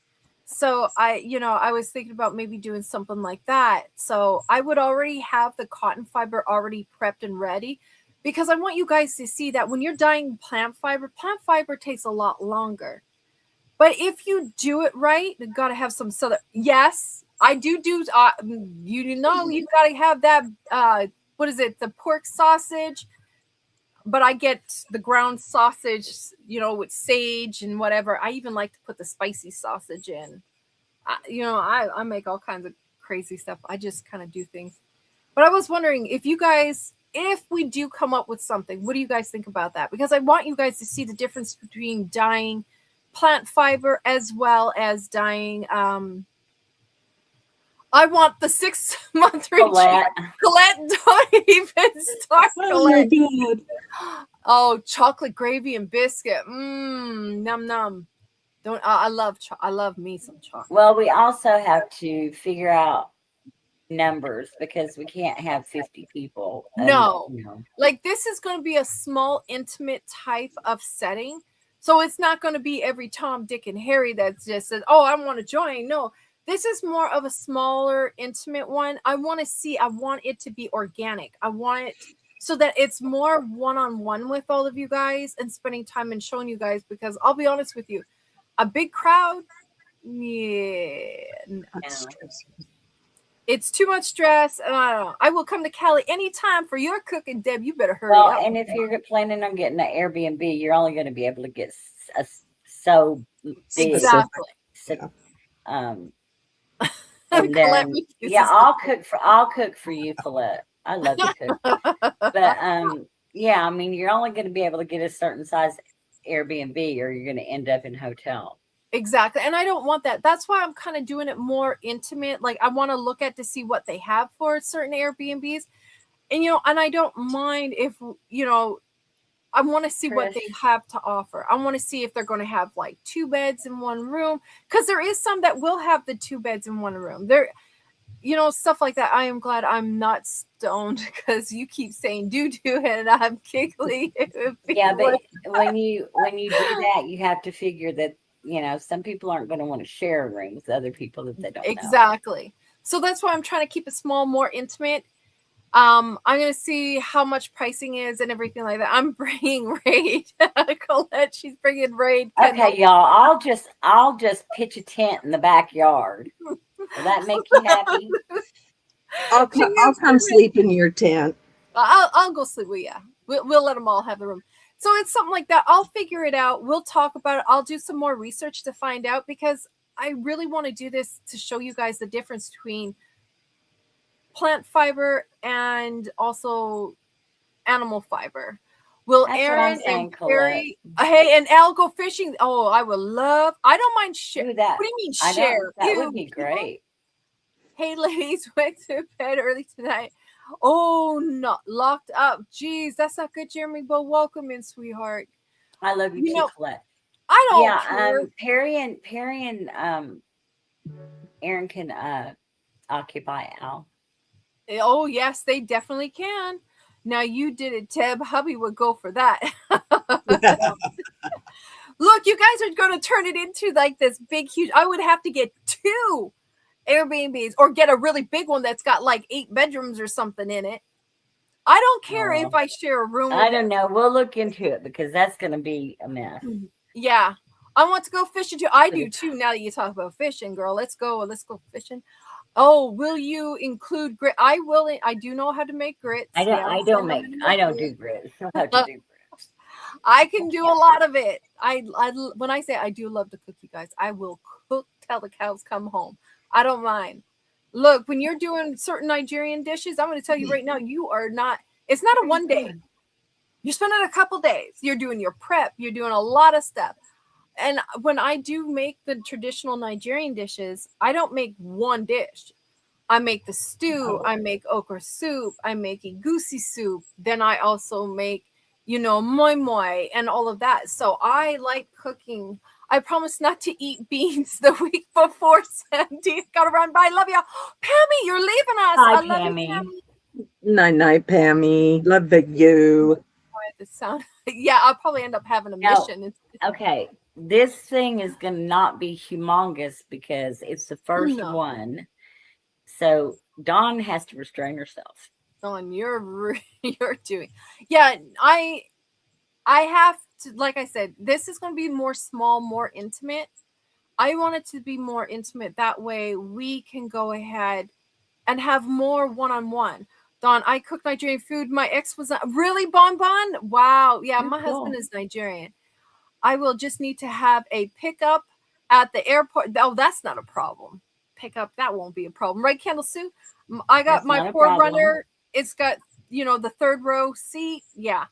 So I was thinking about maybe doing something like that. So I would already have the cotton fiber already prepped and ready, because I want you guys to see that when you're dyeing plant fiber takes a lot longer. But if you do it right, you got to have some southern. Yes, I do. You got to have that. What is it? The pork sausage. But I get the ground sausage, with sage and whatever. I even like to put the spicy sausage in. I make all kinds of crazy stuff. I just kind of do things. But I was wondering if we do come up with something, what do you guys think about that? Because I want you guys to see the difference between dyeing plant fiber as well as dyeing. I want the 6-month retreat. Colette, don't even start. Colette. Oh, chocolate gravy and biscuit. Num num. I love me some chocolate. Well, we also have to figure out numbers because we can't have 50 people. No. Like this is going to be a small, intimate type of setting. So it's not going to be every Tom, Dick, and Harry that just says, "Oh, I want to join." No, this is more of a smaller, intimate one. I want it to be organic. I want it so that it's more one-on-one with all of you guys and spending time and showing you guys, because I'll be honest with you, a big crowd, it's too much stress. And I don't know. I will come to Cali anytime for your cooking, Deb. You better hurry up. And if you're planning on getting an Airbnb, you're only going to be able to get so big. Exactly. And then, I'll cook for you, Colette. I love to cook. But yeah, I mean, you're only going to be able to get a certain size Airbnb, or you're going to end up in hotel. Exactly. And I don't want that. That's why I'm kind of doing it more intimate. Like I want to look at to see what they have for certain Airbnbs. And and I don't mind if I want to see what they have to offer. I want to see if they're going to have like 2 beds in one room, because there is some that will have the 2 beds in one room. There, stuff like that. I am glad I'm not stoned, because you keep saying do it and I'm giggling. Yeah, but when you do that, you have to figure that some people aren't going to want to share a room with other people that they don't know. Exactly. So that's why I'm trying to keep it small, more intimate. I'm going to see how much pricing is and everything like that. I'm bringing Raid. Colette, she's bringing Raid. Okay, y'all. I'll just pitch a tent in the backyard. Will that make you happy? I'll come sleep in your tent. I'll go sleep with you. We'll let them all have the room. So it's something like that. I'll figure it out. We'll talk about it. I'll do some more research to find out because I really want to do this to show you guys the difference between plant fiber and also animal fiber. Will That's what I'm Aaron saying, and Colette. Carrie, hey, and Al go fishing? Oh, I would love. I don't mind share. Do that. What do you mean I share? know that Ew, would be great. Hey, ladies, went to bed early tonight. Oh, not locked up. Jeez, that's not good, Jeremy. But welcome in, sweetheart. I love you You too, know, Colette. I don't Yeah, care. Perry and Aaron can occupy Al. Oh, yes, they definitely can. Now you did it, Teb. Hubby would go for that. Look, you guys are going to turn it into like this big, huge. I would have to get 2 Airbnbs or get a really big one that's got like 8 bedrooms or something in it. I don't care if I share a room. I don't know. We'll look into it because that's going to be a mess. Yeah. I want to go fishing too. I do too. Now that you talk about fishing, girl, let's go fishing. Oh, will you include grit? I will. I do know how to make grits. I don't. Yes, I don't do grits. I don't have to do grits. I can do a lot of it. I when I say I do love to cook, you guys, I will cook till the cows come home. I don't mind. Look, when you're doing certain Nigerian dishes, I'm going to tell you right now, you are not. It's not a one day. You're spending a couple days. You're doing your prep. You're doing a lot of stuff. And when I do make the traditional Nigerian dishes, I don't make one dish. I make the stew. I make okra soup. I make egusi soup. Then I also make, moi moi and all of that. So I like cooking. I promise not to eat beans the week before Sandy's gotta run by. Love y'all. Pammy, you're leaving us. Hi, I love Pammy. you, Pammy. Night, Pammy. Love you. The sound. Yeah, I'll probably end up having a mission. Okay. This thing is going to not be humongous because it's the first one. So Dawn has to restrain herself. Dawn, you're doing. Yeah, I have to, like I said, this is going to be more small, more intimate. I want it to be more intimate. That way we can go ahead and have more one-on-one. Dawn, I cook Nigerian food. My ex was really Bonbon. Wow. Yeah, my husband is Nigerian. I will just need to have a pickup at the airport. Oh, that's not a problem. Pickup, that won't be a problem. Right, Candle Sue? I got my Forerunner. It's got, the 3rd row seat. Yeah.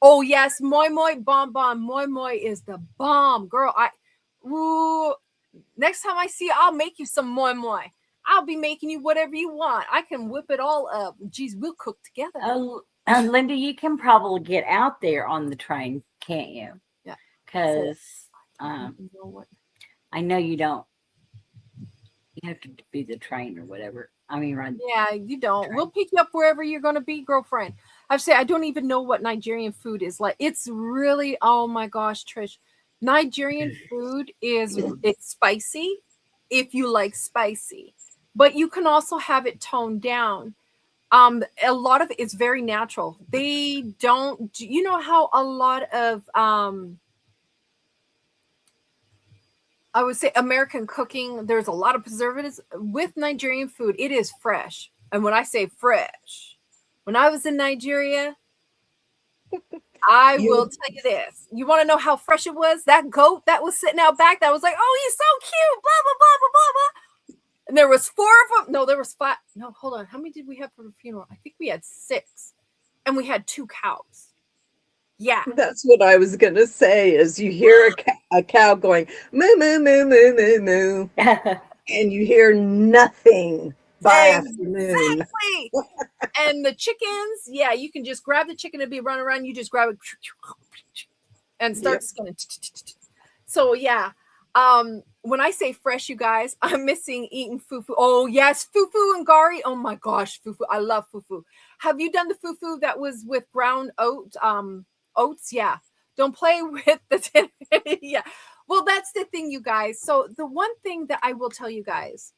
Oh, yes. Moi Moi Bonbon. Moi Moi is the bomb. Girl, next time I see you, I'll make you some Moi Moi. I'll be making you whatever you want. I can whip it all up. Geez, we'll cook together. Oh, Linda, you can probably get out there on the train, can't you? Yeah. Because I know you don't. You have to be the train or whatever. I mean, right? Yeah, you don't. We'll pick you up wherever you're going to be, girlfriend. I don't even know what Nigerian food is like. It's really, oh my gosh, Trish. Nigerian food it's spicy if you like spicy, but you can also have it toned down. A lot of it's very natural. They don't, how a lot of, I would say American cooking, there's a lot of preservatives. With Nigerian food, it is fresh. And when I say fresh, when I was in Nigeria, I will tell you this. You want to know how fresh it was? That goat that was sitting out back, that was like, oh, he's so cute, blah, blah, blah, blah, blah, blah. And there was 4 of them. No, there was 5. No, hold on. How many did we have for the funeral? I think we had 6. And we had 2 cows. Yeah. That's what I was going to say is you hear a cow going, moo, moo, moo, moo, moo, moo. And you hear nothing by afternoon. Exactly. And the chickens, yeah, you can just grab the chicken and be running around. You just grab it and start skinning. So, yeah. When I say fresh, you guys, I'm missing eating fufu. Oh, yes, fufu and gari. Oh, my gosh, fufu. I love fufu. Have you done the fufu that was with brown oats? Yeah. Don't play with the yeah. Well, that's the thing, you guys. So the one thing that I will tell you guys,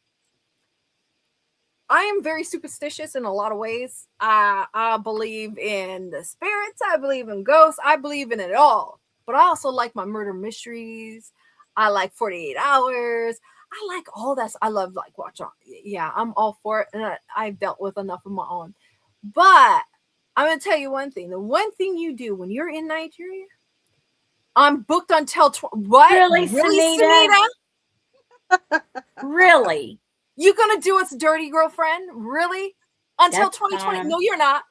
I am very superstitious in a lot of ways. I believe in the spirits. I believe in ghosts. I believe in it all. But I also like my murder mysteries. I like 48 Hours. I like all that. I love watch on. Yeah, I'm all for it. And I've dealt with enough of my own. But I'm going to tell you one thing. The one thing you do when you're in Nigeria, I'm booked until what? Really, Sunita? Really? You gonna do us dirty, girlfriend? Really? Until That's 2020? fine. No, you're not.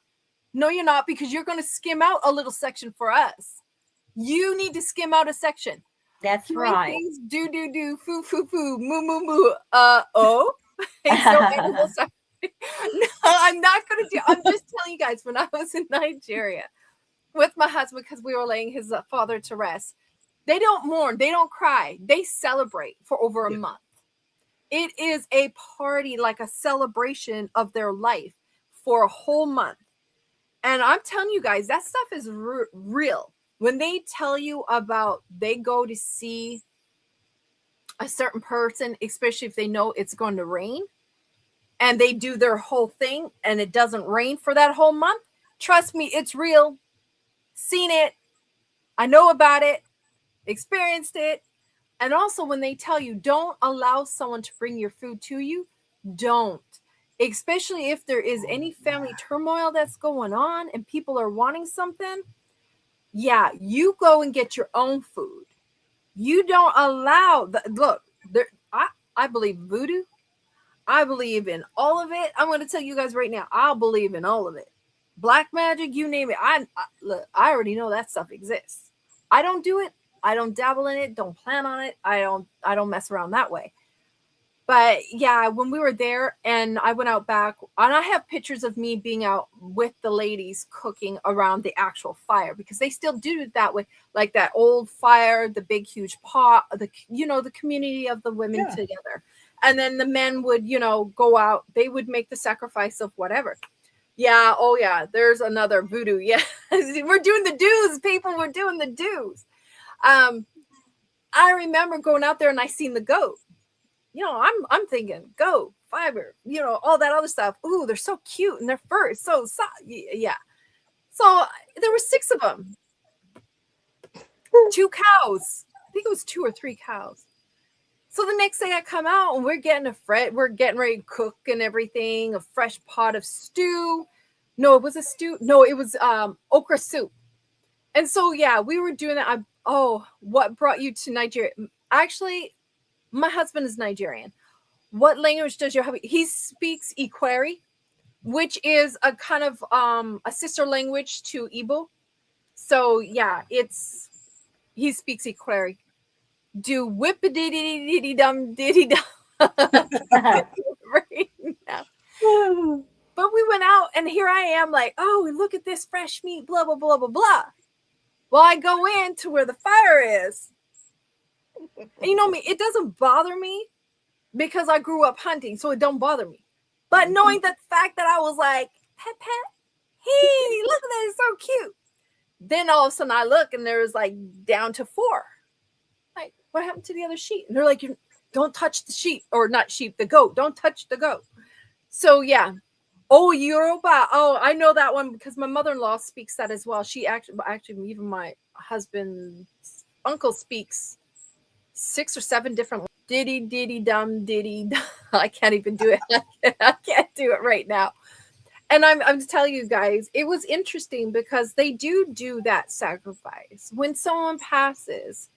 No, you're not, because you're gonna skim out a little section for us. You need to skim out a section. That's Three right. things, do, foo, foo, foo, moo, moo, moo. Oh. Hey, so animal, sorry. No, I'm not gonna do. I'm just telling you guys. When I was in Nigeria with my husband, because we were laying his father to rest, they don't mourn, they don't cry, they celebrate for over a month. It is a party, like a celebration of their life for a whole month. And I'm telling you guys, that stuff is real. When they tell you about, they go to see a certain person, especially if they know it's going to rain, and they do their whole thing and it doesn't rain for that whole month, trust me, it's real. Seen it. I know about it. Experienced it. And also, when they tell you don't allow someone to bring your food to you, don't. Especially if there is any family turmoil that's going on and people are wanting something. Yeah, you go and get your own food. You don't allow look, I believe voodoo. I believe in all of it. I'm going to tell you guys right now, I'll believe in all of it. Black magic, you name it. Look, I already know that stuff exists. I don't do it. I don't dabble in it. Don't plan on it. I don't mess around that way. But yeah, when we were there and I went out back, and I have pictures of me being out with the ladies cooking around the actual fire, because they still do it that way, like that old fire, the big huge pot, the community of the women together. And then the men would, go out, they would make the sacrifice of whatever. Yeah, oh yeah, there's another voodoo. Yeah, we're doing the do's, people, we're doing the do's. I remember going out there and I seen the goat. I'm thinking goat, fiber, all that other stuff. Ooh, they're so cute and their fur is so soft. Yeah. So there were 6 of them. 2 cows. I think it was 2 or 3 cows. So the next day I come out and we're getting ready to cook and everything, a fresh pot of stew. No, it was a stew. No, it was okra soup. And so yeah, we were doing that. What brought you to Nigeria? Actually, my husband is Nigerian. What language does your hubby? He speaks Ikweri, which is a kind of a sister language to Igbo. So yeah, he speaks Ikweri. Do whip-a-diddy dum diddy dum right now. But we went out and here I am like, oh, look at this fresh meat, blah, blah, blah, blah, blah. Well, I go in to where the fire is. And you know me, it doesn't bother me because I grew up hunting, so it don't bother me. But knowing the fact that I was like, pet, hey, look at that, it's so cute. Then all of a sudden I look and there's like down to 4. Like, what happened to the other sheep? And they're like, don't touch the sheep, or not sheep, the goat. Don't touch the goat. So yeah. Oh, Yoruba. Oh, I know that one because my mother-in-law speaks that as well. She actually, even my husband's uncle speaks 6 or 7 different. Diddy dum diddy. I can't even do it. I can't do it right now. And I'm telling you guys, it was interesting because they do that sacrifice when someone passes.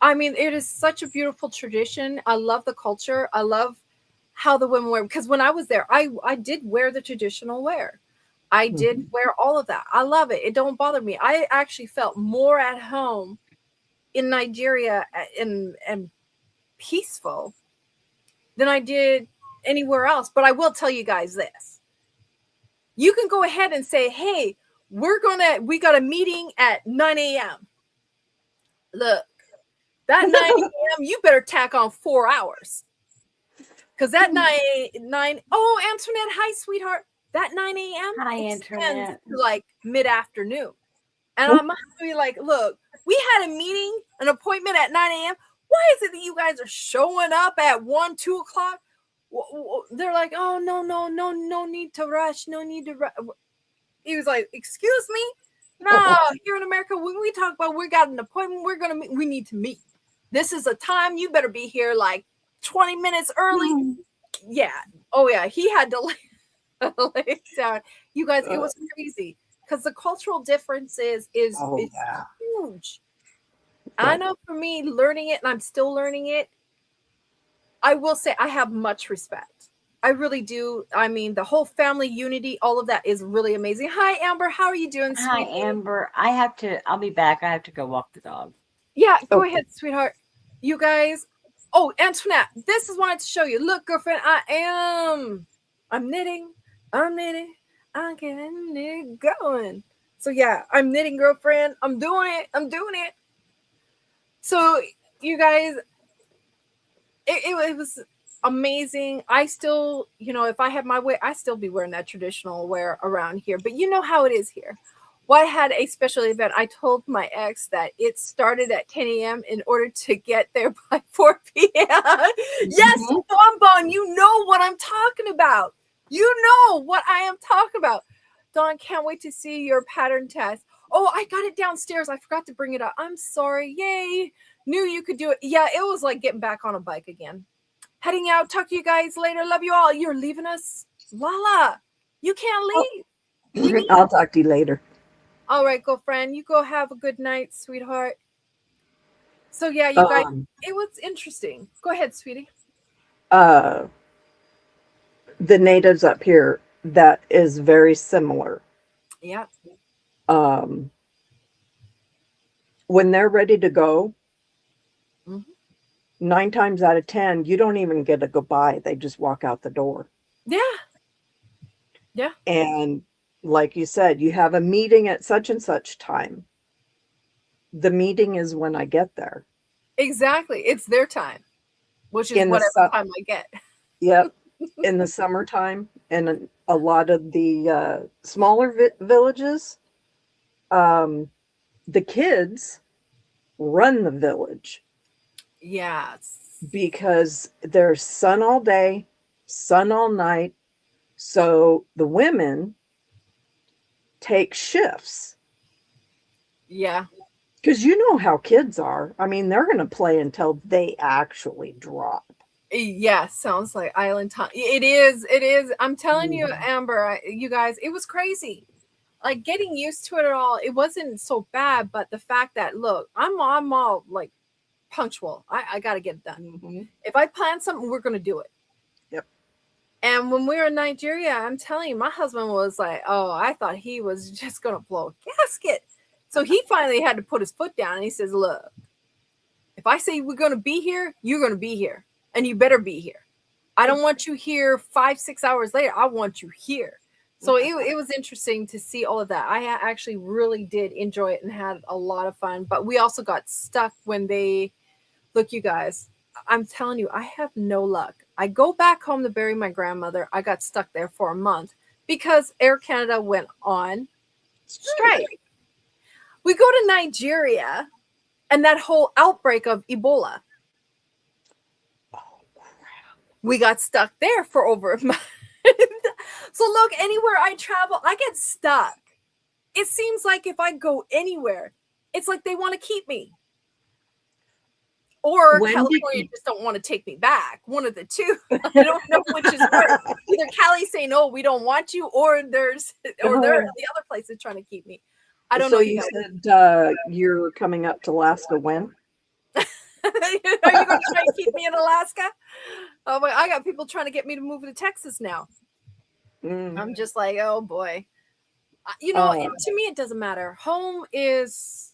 I mean, it is such a beautiful tradition. I love the culture. I love how the women wear, because when I was there, I did wear the traditional wear. I did wear all of that. I love it. It don't bother me. I actually felt more at home in Nigeria and peaceful than I did anywhere else. But I will tell you guys this. You can go ahead and say, hey, we got a meeting at 9 a.m. Look, that 9 a.m., you better tack on 4 hours. Because that 9, Antoinette, hi, sweetheart. That 9 a.m. Hi, Antoinette. To like mid-afternoon. And I'm going to be like, look, we had a meeting, an appointment at 9 a.m. Why is it that you guys are showing up at 1, 2 o'clock? They're like, oh, no need to rush. No need to rush. He was like, excuse me? No, here in America, when we talk about we got an appointment, we need to meet. This is a time, you better be here like 20 minutes early. Yeah. Oh yeah. He had to lay down. You guys, it was crazy because the cultural differences is huge. I know for me, learning it, and I'm still learning it, I will say I have much respect. I really do. I mean, the whole family unity, all of that is really amazing. Hi, Amber. How are you doing, Hi, sweetie? Amber. I'll be back. I have to go walk the dog. Yeah, go Okay. ahead, sweetheart. You guys. Oh, Antoinette, this is wanted to show you. Look, girlfriend, I'm knitting. I'm knitting. I'm getting it going. So yeah, I'm knitting, girlfriend. I'm doing it. I'm doing it. So you guys, it was amazing. I still, if I had my way, I still be wearing that traditional wear around here. But you know how it is here. Well, I had a special event. I told my ex that it started at 10 a.m. in order to get there by 4 p.m. Yes, Mhm. Bonbon, you know what I'm talking about. You know what I am talking about. Dawn, can't wait to see your pattern test. Oh, I got it downstairs. I forgot to bring it up. I'm sorry. Yay. Knew you could do it. Yeah, it was like getting back on a bike again. Heading out. Talk to you guys later. Love you all. You're leaving us? Lala, you can't leave. I'll talk to you later. All right, girlfriend. You go have a good night, sweetheart. So yeah, you guys, it was interesting. Go ahead, sweetie. The natives up here, that is very similar. Yeah. When they're ready to go, Mhm. 9 times out of 10, you don't even get a goodbye. They just walk out the door. Yeah. Yeah. And like you said, you have a meeting at such and such time. The meeting is when I get there. Exactly. It's their time, which is In the whatever time I get. Yep. In the summertime, and a lot of the smaller villages, the kids run the village Yes. because there's sun all day, sun all night. So the women take shifts. Yeah. Because you know how kids are. I mean, they're going to play until they actually drop. Yeah, sounds like Island Time. It is. It is. I'm telling you, Mhm. Amber, you guys, it was crazy. Like getting used to it all. It wasn't so bad, but the fact that look, I'm all like punctual. I got to get it done. Mhm. If I plan something, we're gonna do it. Yep. And when we were in Nigeria, I'm telling you, my husband was like, "Oh, I thought he was just gonna blow a gasket." So he finally had to put his foot down, and he says, "Look, if I say we're gonna be here, you're gonna be here, and you better be here. I don't want you here 5-6 hours later. I want you here." So it was interesting to see all of that. I actually really did enjoy it and had a lot of fun. But we also got stuck when they look, you guys. I'm telling you, I have no luck. I go back home to bury my grandmother. I got stuck there for a month because Air Canada went on strike. We go to Nigeria and that whole outbreak of Ebola. Oh, crap. We got stuck there for over a month. So look, anywhere I travel, I get stuck. It seems like if I go anywhere, it's like they want to keep me. Or When did California you- just don't want to take me back. One of the two. I don't know which is worse. Either Cali saying, "No, we don't want you," or they're the other place is trying to keep me. I don't So know. you guys. said you're coming up to Alaska when? Are you going to try to keep me in Alaska? Oh my! I got people trying to get me to move to Texas now. Mm. I'm just like, oh boy. To me, it doesn't matter. Home is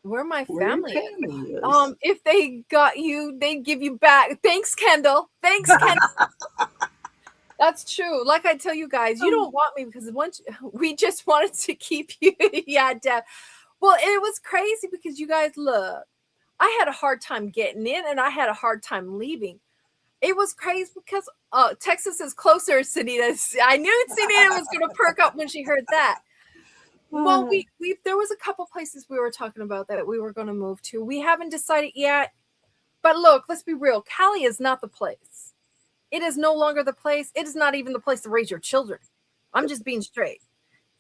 where my Where your family is. family is. If they got you, they give you back. Thanks, Kendall. Thanks, Kendall. That's true. Like I tell you guys, you don't want me because once we just wanted to keep you. Yeah, Deb. Well, it was crazy because you guys look. I had a hard time getting in, and I had a hard time leaving. It was crazy because Texas is closer, Sunita. I knew Sunita was going to perk up when she heard that. Well, we there was a couple places we were talking about that we were going to move to. We haven't decided yet. But look, let's be real. Cali is not the place. It is no longer the place. It is not even the place to raise your children. I'm just being straight.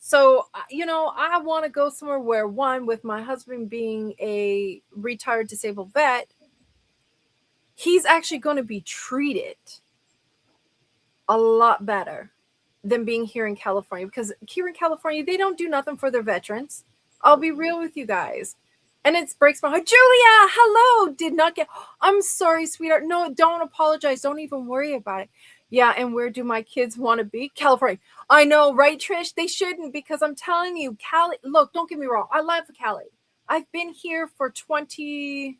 So, I want to go somewhere where, one, with my husband being a retired disabled vet, he's actually going to be treated a lot better than being here in California. Because here in California, they don't do nothing for their veterans. I'll be real with you guys. And it breaks my heart. Julia, hello. Did not get. I'm sorry, sweetheart. No, don't apologize. Don't even worry about it. Yeah, and where do my kids want to be? California. I know, right, Trish? They shouldn't, because I'm telling you, Cali. Look, don't get me wrong. I love Cali. I've been here for 24.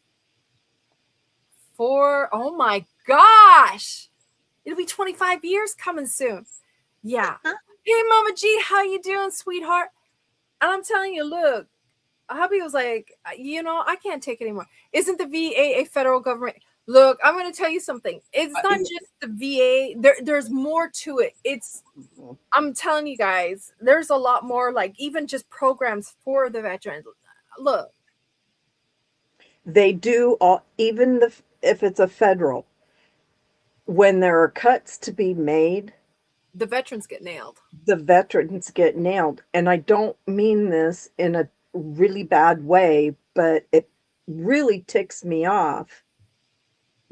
Oh my gosh. It'll be 25 years coming soon. Yeah. Hey, Mama G, how you doing, sweetheart? And I'm telling you, look, hubby was like, I can't take it anymore. Isn't the VA a federal government? Look, I'm going to tell you something. It's not just the VA. There's more to it. I'm telling you guys, there's a lot more, like even just programs for the veterans. Look. They do all, even if it's a federal, when there are cuts to be made, the veterans get nailed. The veterans get nailed. And I don't mean this in a really bad way, but it really ticks me off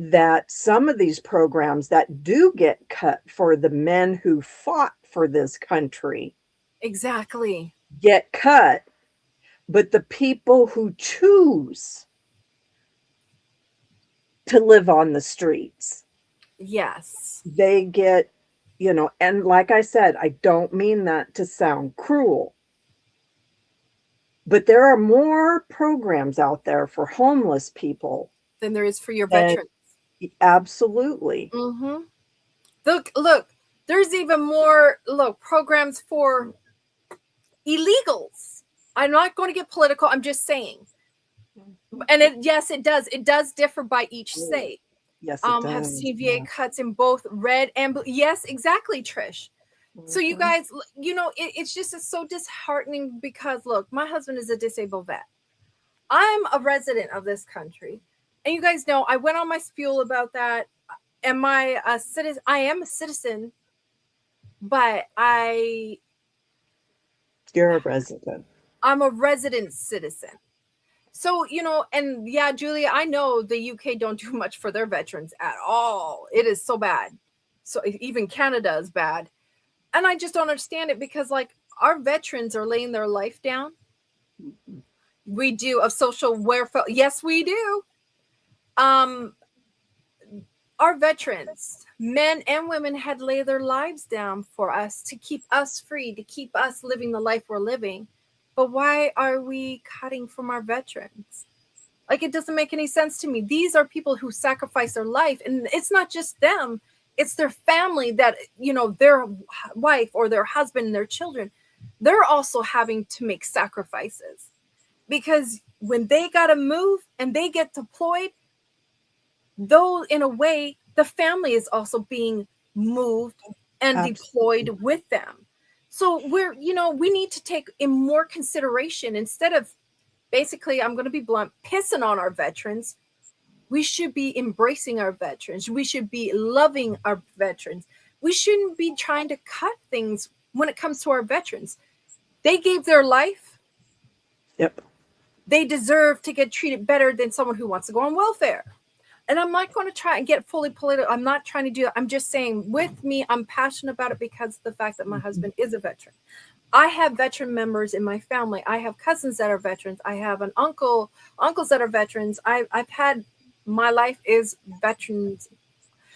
that some of these programs that do get cut for the men who fought for this country exactly get cut, but the people who choose to live on the streets, yes, they get, and like I said, I don't mean that to sound cruel, but there are more programs out there for homeless people than there is for your veterans. Absolutely. Mm-hmm. Look, there's even more programs for illegals. I'm not going to get political. I'm just saying. And it does differ by each state. Yes, it does. Have seen VA cuts in both red and blue. Yes, exactly, Trish. So you guys, it's just so disheartening because look, my husband is a disabled vet. I'm a resident of this country. And you guys know I went on my spiel about that. Am I a citizen? I am a citizen, but you're a resident. I'm a resident citizen. So, and yeah, Julia, I know the UK don't do much for their veterans at all. It is so bad. So even Canada is bad. And I just don't understand it because our veterans are laying their life down. We do of social welfare. Yes, we do. Our veterans, men and women, had laid their lives down for us to keep us free, to keep us living the life we're living. But why are we cutting from our veterans? It doesn't make any sense to me. These are people who sacrifice their life, and it's not just them. It's their family that, their wife or their husband and their children, they're also having to make sacrifices because when they got to move and they get deployed, though in a way, the family is also being moved and deployed with them. So we need to take in more consideration instead of basically, I'm going to be blunt, pissing on our veterans. We should be embracing our veterans. We should be loving our veterans. We shouldn't be trying to cut things when it comes to our veterans. They gave their life. Yep. They deserve to get treated better than someone who wants to go on welfare. And I'm not going to try and get fully political. I'm not trying to do that. I'm just saying with me, I'm passionate about it because of the fact that my husband is a veteran. I have veteran members in my family. I have cousins that are veterans. I have an uncles that are veterans. I've had, my life is veterans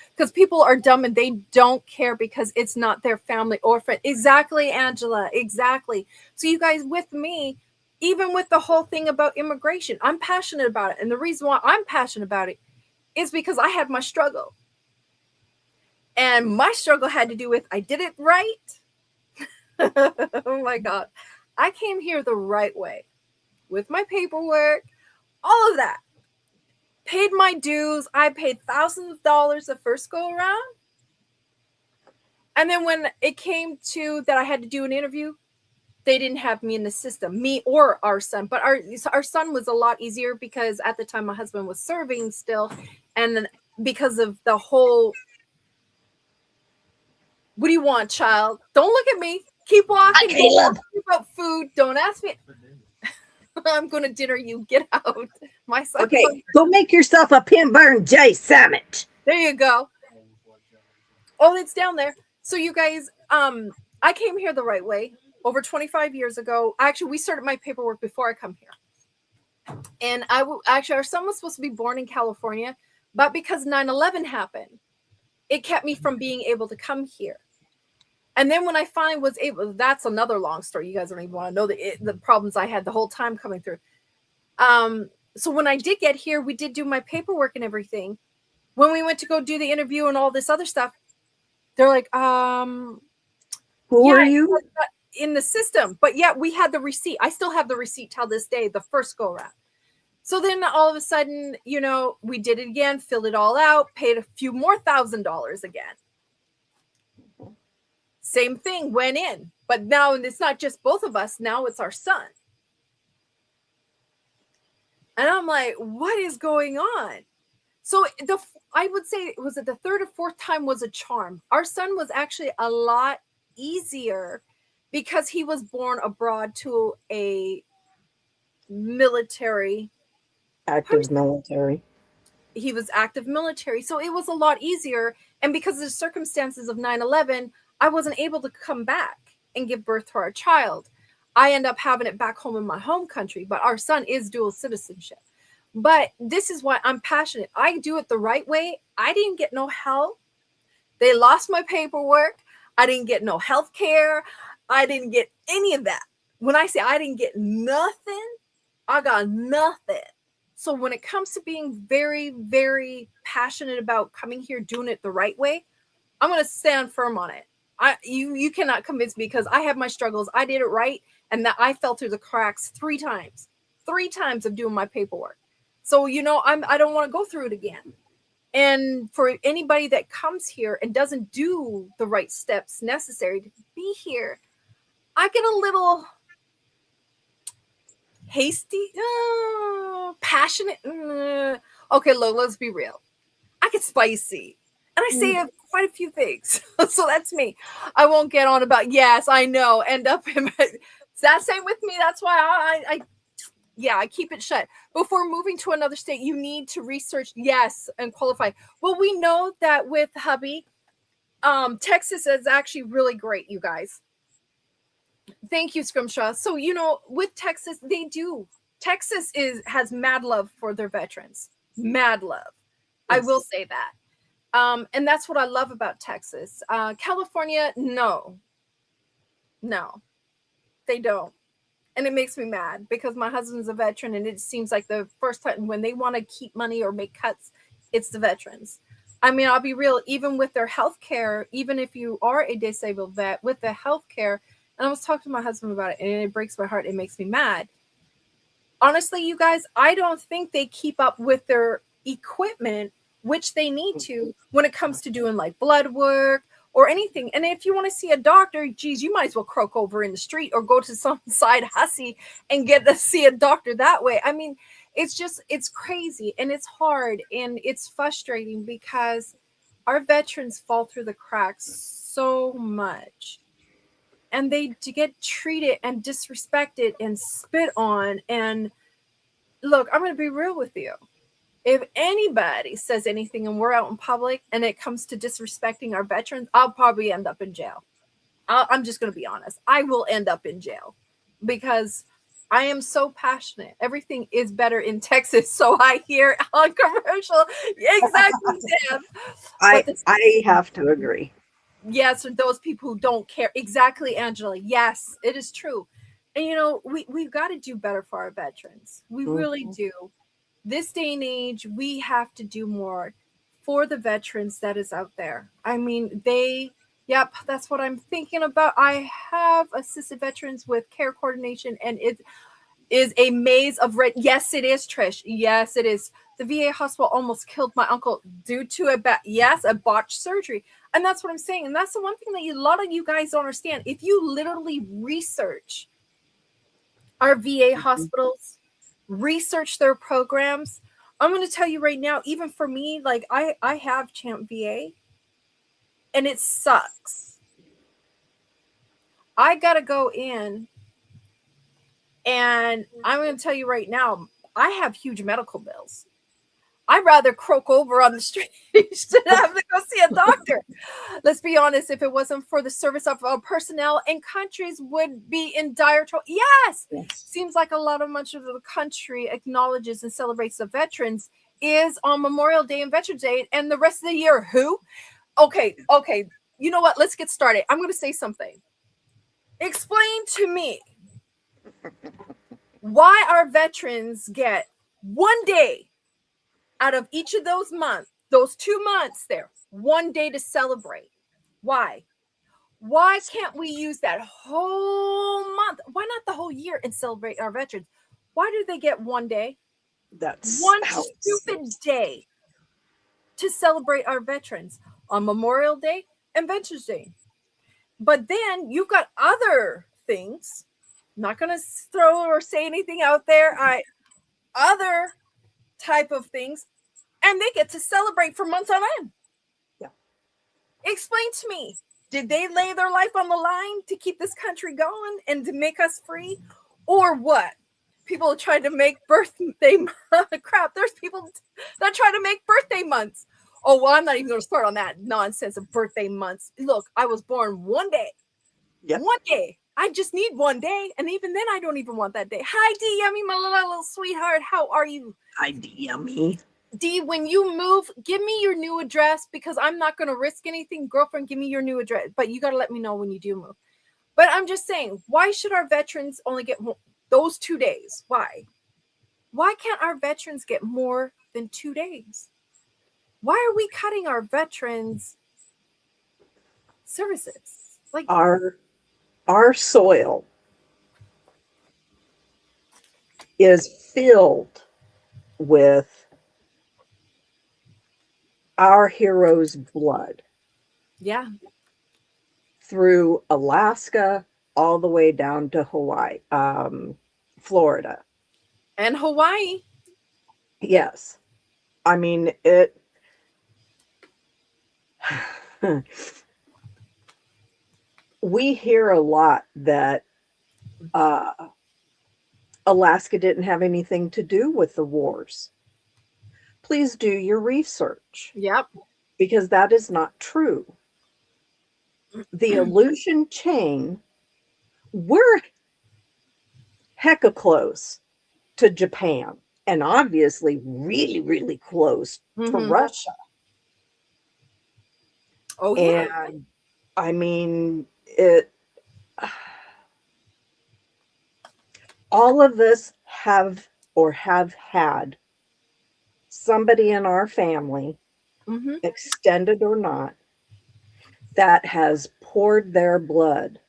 because people are dumb and they don't care because it's not their family or friend. Exactly, Angela. Exactly. So you guys with me, even with the whole thing about immigration, I'm passionate about it. And the reason why I'm passionate about it is because I had my struggle. And my struggle had to do with, I did it right. Oh my God. I came here the right way with my paperwork, all of that. Paid my dues. I paid thousands of dollars the first go around. And then when it came to that I had to do an interview, they didn't have me in the system, me or our son. But our son was a lot easier because at the time my husband was serving still. And then because of the whole, what do you want, child? Don't look at me. Keep walking. Don't ask me about food. Don't ask me. I'm going to dinner you. Get out. My son. Okay, go make yourself a Pinburn J sandwich. There you go. Oh, it's down there. So you guys, I came here the right way over 25 years ago. Actually, we started my paperwork before I come here. And actually, our son was supposed to be born in California, but because 9/11 happened, it kept me from being able to come here. And then when I finally was able, that's another long story. You guys don't even want to know the problems I had the whole time coming through. So when I did get here, we did do my paperwork and everything. When we went to go do the interview and all this other stuff, they're like, Who yeah, are you? in the system. But yeah, we had the receipt. I still have the receipt till this day, the first go around. So then all of a sudden, you know, we did it again, filled it all out, paid a few more $1,000 again. Same thing, went in. But now it's not just both of us. Now it's our son. And I'm like, what is going on? So I would say, was it the third or fourth time was a charm. Our son was actually a lot easier because he was born abroad to a military Active military. He was active military. So it was a lot easier. And because of the circumstances of 9/11, I wasn't able to come back and give birth to our child. I end up having it back home in my home country, but our son is dual citizenship. But this is why I'm passionate. I do it the right way. I didn't get no help. They lost my paperwork. I didn't get no health care. I didn't get any of that. When I say I didn't get nothing, I got nothing. So when it comes to being very, very passionate about coming here, doing it the right way, I'm going to stand firm on it. You cannot convince me because I have my struggles. I did it right. And that I fell through the cracks 3 times of doing my paperwork. So, you know, I don't want to go through it again. And for anybody that comes here and doesn't do the right steps necessary to be here, I get a little hasty, passionate. Okay, look, let's be real. I get spicy. And I say quite a few things. So that's me. I won't get on about, yes, I know, end up in that same with me. That's why I keep it shut. Before moving to another state, you need to research, yes, and qualify. Well, we know that with hubby, Texas is actually really great, you guys. Thank you, Scrimshaw. So, you know, with Texas, Texas has mad love for their veterans. Mad love. Yes. I will say that. And that's what I love about Texas. California, no, they don't. And it makes me mad because my husband's a veteran and it seems like the first time when they want to keep money or make cuts, it's the veterans. I mean, I'll be real, even with their health care, even if you are a disabled vet, with the health care, and I was talking to my husband about it and it breaks my heart. It makes me mad. Honestly, you guys, I don't think they keep up with their equipment, which they need to when it comes to doing like blood work or anything. And if you want to see a doctor, geez, you might as well croak over in the street or go to some side hussy and get to see a doctor that way. I mean, it's crazy and it's hard and it's frustrating because our veterans fall through the cracks so much. And they get treated and disrespected and spit on. And look, I'm going to be real with you. If anybody says anything and we're out in public and it comes to disrespecting our veterans, I'll probably end up in jail. I'm just going to be honest. I will end up in jail because I am so passionate. Everything is better in Texas. So I hear on commercial. Exactly, Deb. I have to agree. Yes, those people who don't care. Exactly, Angela. Yes, it is true. And, you know, we've got to do better for our veterans. We really do. This day and age, we have to do more for the veterans that is out there. I mean, yep, that's what I'm thinking about. I have assisted veterans with care coordination, and it is a maze of red. Yes, it is, Trish. Yes, it is. The VA hospital almost killed my uncle due to a botched surgery. And that's what I'm saying. And that's the one thing that a lot of you guys don't understand. If you literally research our VA hospitals, research their programs, I'm going to tell you right now, even for me, like I have Champ VA and it sucks. I got to go in and I'm going to tell you right now, I have huge medical bills. I'd rather croak over on the street than have to go see a doctor. Let's be honest, if it wasn't for the service of our personnel, and countries would be in dire trouble. Yes, Yes. seems like much of the country acknowledges and celebrates the veterans is on Memorial Day and Veterans Day, and the rest of the year, who? Okay, you know what? Let's get started. I'm going to say something. Explain to me why our veterans get 1 day out of each of those months, those 2 months there, 1 day to celebrate. Why? Why can't we use that whole month? Why not the whole year and celebrate our veterans? Why do they get 1 day? That's One how stupid day to celebrate our veterans on Memorial Day and Veterans Day. But then you've got other things. Not going to throw or say anything out there. Other type of things, and they get to celebrate for months on end. Yeah. Explain to me, did they lay their life on the line to keep this country going and to make us free, or what? People are trying to make birthday crap. There's people that try to make birthday months. Oh, well, I'm not even going to start on that nonsense of birthday months. Look, I was born 1 day. Yep. 1 day. I just need 1 day, and even then, I don't even want that day. Hi, D, Yummy, my little sweetheart. How are you? Hi, Yummy. D, when you move, give me your new address, because I'm not going to risk anything. Girlfriend, give me your new address, but you got to let me know when you do move. But I'm just saying, why should our veterans only get those 2 days? Why? Why can't our veterans get more than 2 days? Why are we cutting our veterans' services? Like our soil is filled with our heroes' blood. Yeah. Through Alaska all the way down to Hawaii, Florida. And Hawaii. Yes. I mean, it we hear a lot that Alaska didn't have anything to do with the wars. Please do your research. Yep. Because that is not true. The Aleutian chain, we're hecka close to Japan, and obviously really, really close to Russia. Oh, yeah. And I mean, all of us have had somebody in our family, extended or not, that has poured their blood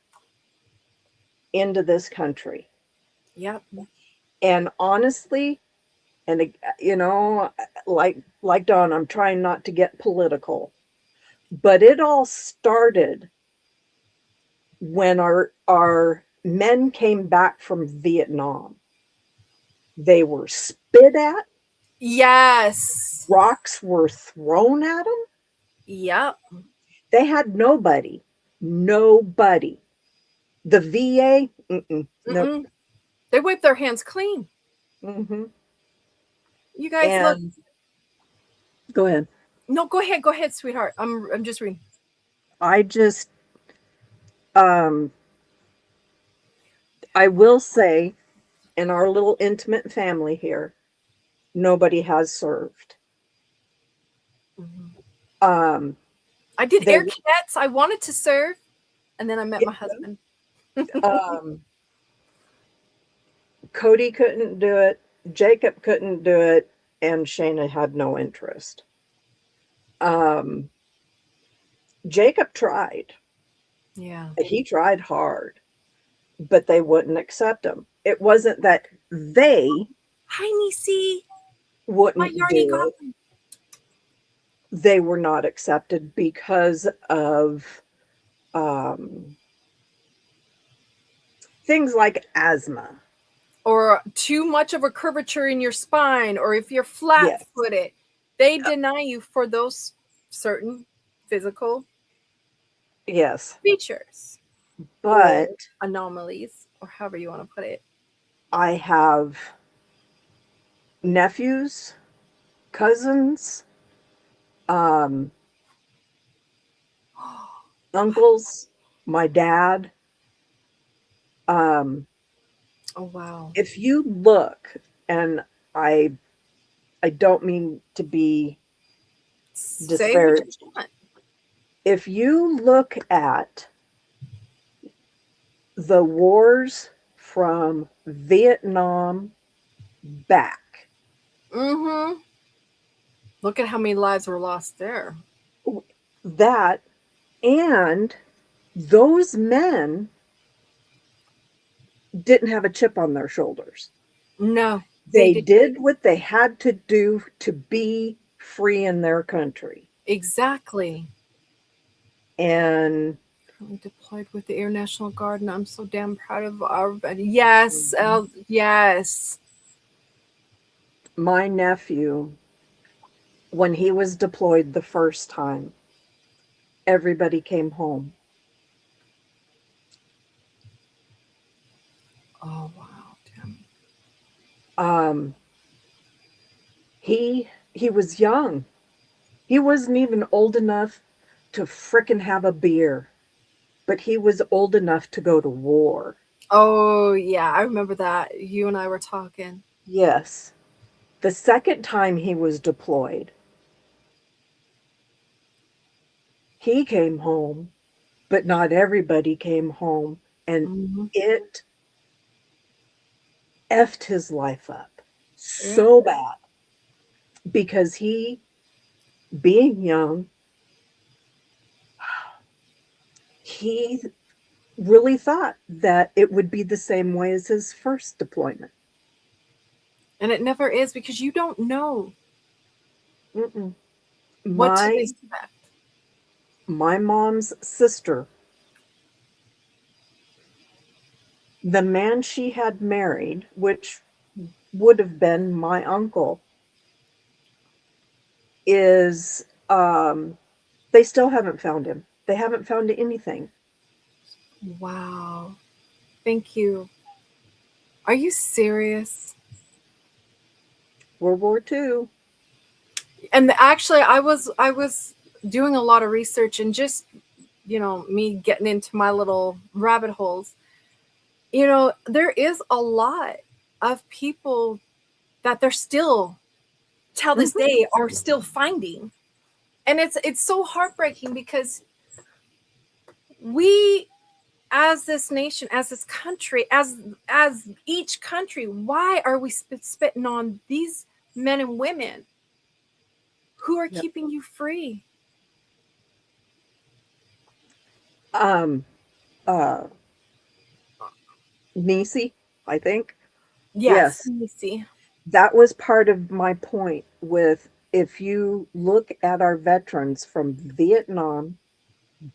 into this country. Yep. And honestly, and you know, like Dawn, I'm trying not to get political, but it all started when our men came back from Vietnam. They were spit at. Yes. Rocks were thrown at them. Yep. They had nobody. The VA, nope. They wipe their hands clean. You guys look. Go ahead. No, go ahead, sweetheart. I'm just reading. I will say, in our little intimate family here, nobody has served. I did Air Cadets. I wanted to serve, and then I met my husband. Cody couldn't do it. Jacob couldn't do it, and Shayna had no interest. Jacob tried. Yeah. He tried hard, but they wouldn't accept him. It wasn't that they Hi, Nisi. wouldn't do it. They were not accepted because of things like asthma. Or too much of a curvature in your spine, or if you're flat-footed, they deny you for those certain physical features. But anomalies, or however you want to put it. I have nephews, cousins, um, uncles, my dad. Um, Oh wow. if you look, and I I don't mean to be Say what disparaged. you want. If you look at the wars from Vietnam back, Mm-hmm. Look at how many lives were lost there. that and those men didn't have a chip on their shoulders. No, they They did did what they had to do to be free in their country. exactly. And Currently deployed with the Air National Guard, and I'm so damn proud of our. Yes, yes. my nephew, when he was deployed the first time, everybody came home. Oh wow, damn. Um, he was young. He wasn't even old enough to frickin' have a beer, but he was old enough to go to war. Oh yeah, I remember that. You and I were talking. Yes. The second time he was deployed, he came home, but not everybody came home, and Mm-hmm. it effed his life up Yeah. so bad because he, being young, he really thought that it would be the same way as his first deployment. And it never is because you don't know Mm-mm. what to My expect. my mom's sister, the man she had married, which would have been my uncle, is they still haven't found him. They haven't found anything. Wow. Thank you. Are you serious? World War II. And actually I was doing a lot of research and just me getting into my little rabbit holes. There is a lot of people that they're still till this Mhm. day are still finding. And it's so heartbreaking because we as this nation, as this country, as each country, why are we spitting on these men and women who are Yep. keeping you free? Um, uh, Nisi, I think. Yes, Yes, let me see. that was part of my point with if you look at our veterans from Vietnam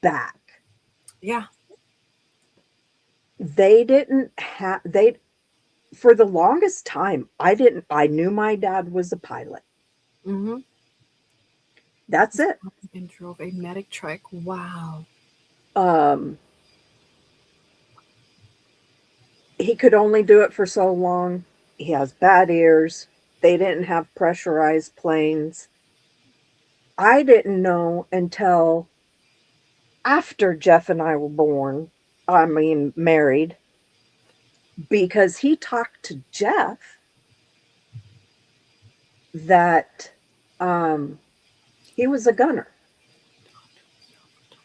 back, Yeah. they didn't have they for the longest time I knew my dad was a pilot. Mm-hmm. That's it. And drove a medic truck. Wow. Um, he could only do it for so long. He has bad ears. They didn't have pressurized planes. I didn't know until after Jeff and I were born, I mean, married, because he talked to Jeff that um, he was a gunner.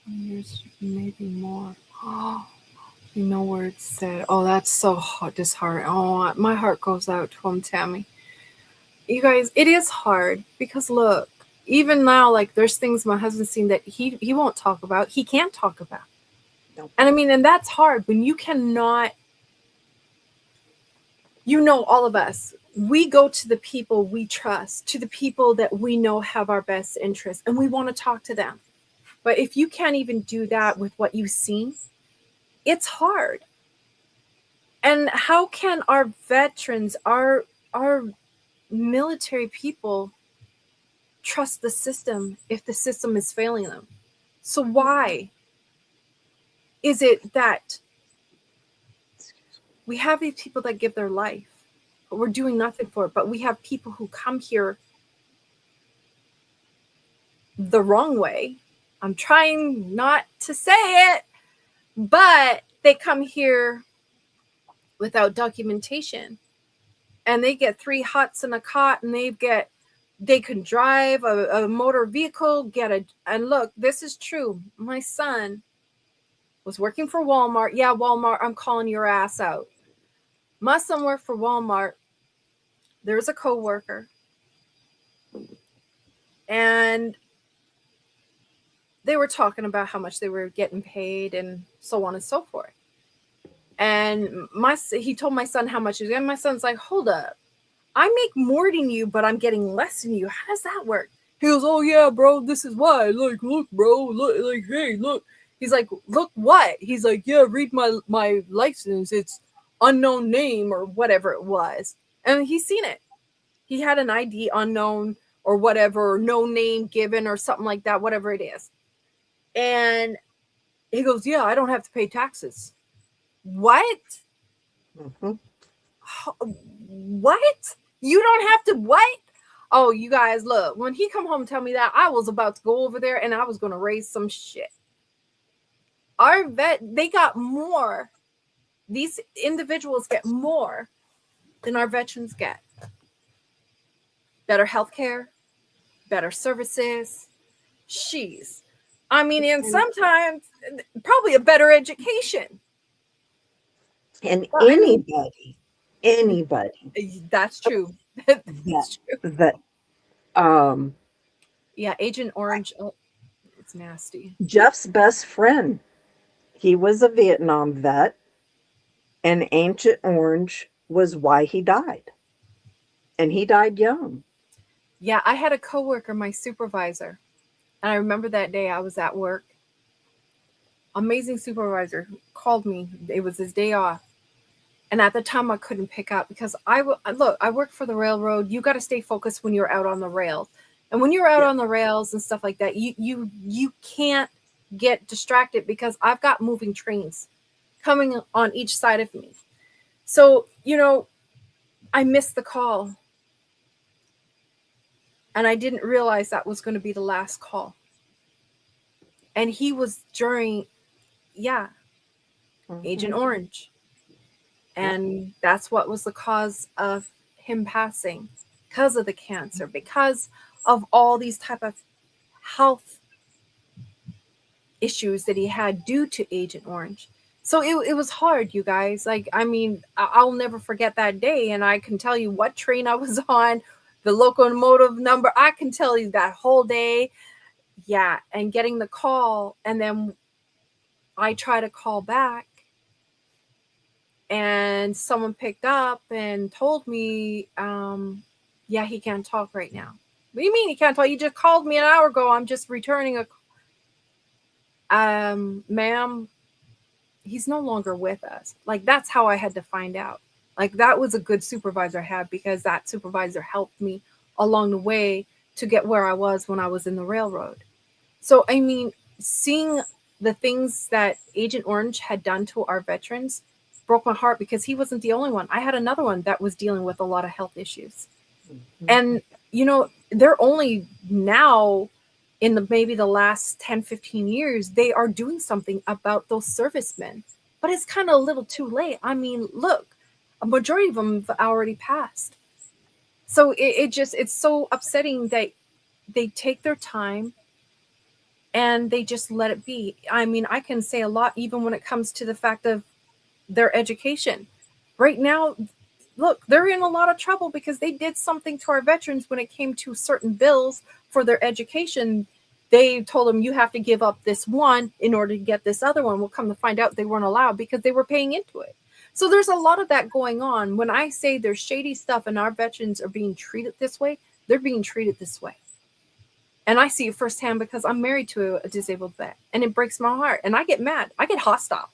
20 years, maybe more. Oh, you know where it's said. Oh, that's so disheartening. Oh, my heart goes out to him, Tammy. You guys, it is hard because look, even now, like there's things my husband's seen that he won't talk about. He can't talk about. No. And I mean, and that's hard when you cannot. All of us. We go to the people we trust, to the people that we know have our best interests, and we want to talk to them. But if you can't even do that with what you've seen, it's hard. And how can our veterans, our military people trust the system if the system is failing them? So why is it that we have these people that give their life, but we're doing nothing for it, but we have people who come here the wrong way. I'm trying not to say it, but they come here without documentation, and they get 3 huts and a cot, and they can drive a motor vehicle, and look, this is true. My son was working for Walmart. Yeah, Walmart, I'm calling your ass out. My son worked for Walmart. There was a coworker, and they were talking about how much they were getting paid and so on and so forth. And he told my son how much he was getting. My son's like, hold up. I make more than you, but I'm getting less than you. How does that work? He goes, oh yeah, bro, this is why. Like, look, bro, look, like, hey, look. He's like, look what? He's like, yeah, read my license. It's unknown name or whatever it was. And he's seen it. He had an ID unknown or whatever, or no name given or something like that, whatever it is. And he goes, yeah, I don't have to pay taxes. What? Mm-hmm. What? You don't have to what? Oh, you guys, look, when he come home and tell me that, I was about to go over there and I was going to raise some shit. They got more. These individuals get more than our veterans get. Better healthcare, better services. Jeez. I mean, and sometimes probably a better education. And Well, anybody that's true. that Yeah, Agent Orange. Oh, it's nasty. Jeff's best friend, he was a Vietnam vet, and Agent Orange was why he died. And he died young. Yeah, I had a coworker, my supervisor, and I remember that day I was at work. Amazing supervisor called me. It was his day off. And at the time I couldn't pick up because I work for the railroad. You got to stay focused when you're out on the rails. And when you're out on the rails and stuff like that, you can't get distracted because I've got moving trains coming on each side of me. So, I missed the call. And I didn't realize that was going to be the last call. And he was during, Agent Orange. And that's what was the cause of him passing, because of the cancer, because of all these type of health issues that he had due to Agent Orange. So it was hard, you guys. Like, I mean, I'll never forget that day. And I can tell you what train I was on, the locomotive number. I can tell you that whole day. Yeah. And getting the call. And then I try to call back. And someone picked up and told me, he can't talk right now. What do you mean he can't talk? You just called me an hour ago. I'm just returning a ma'am, he's no longer with us. Like, that's how I had to find out. Like, that was a good supervisor I had because that supervisor helped me along the way to get where I was when I was in the railroad. So, I mean, seeing the things that Agent Orange had done to our veterans broke my heart because he wasn't the only one. I had another one that was dealing with a lot of health issues. Mm-hmm. And, they're only now in maybe the last 10, 15 years, they are doing something about those servicemen. But it's kind of a little too late. I mean, look, a majority of them have already passed. So it's so upsetting that they take their time and they just let it be. I mean, I can say a lot even when it comes to the fact of their education. Right now, look, they're in a lot of trouble because they did something to our veterans when it came to certain bills for their education. They told them you have to give up this one in order to get this other one. We'll come to find out they weren't allowed because they were paying into it. So there's a lot of that going on. When I say there's shady stuff and our veterans are being treated this way, they're being treated this way. And I see it firsthand because I'm married to a disabled vet, and it breaks my heart. And I get mad. I get hostile.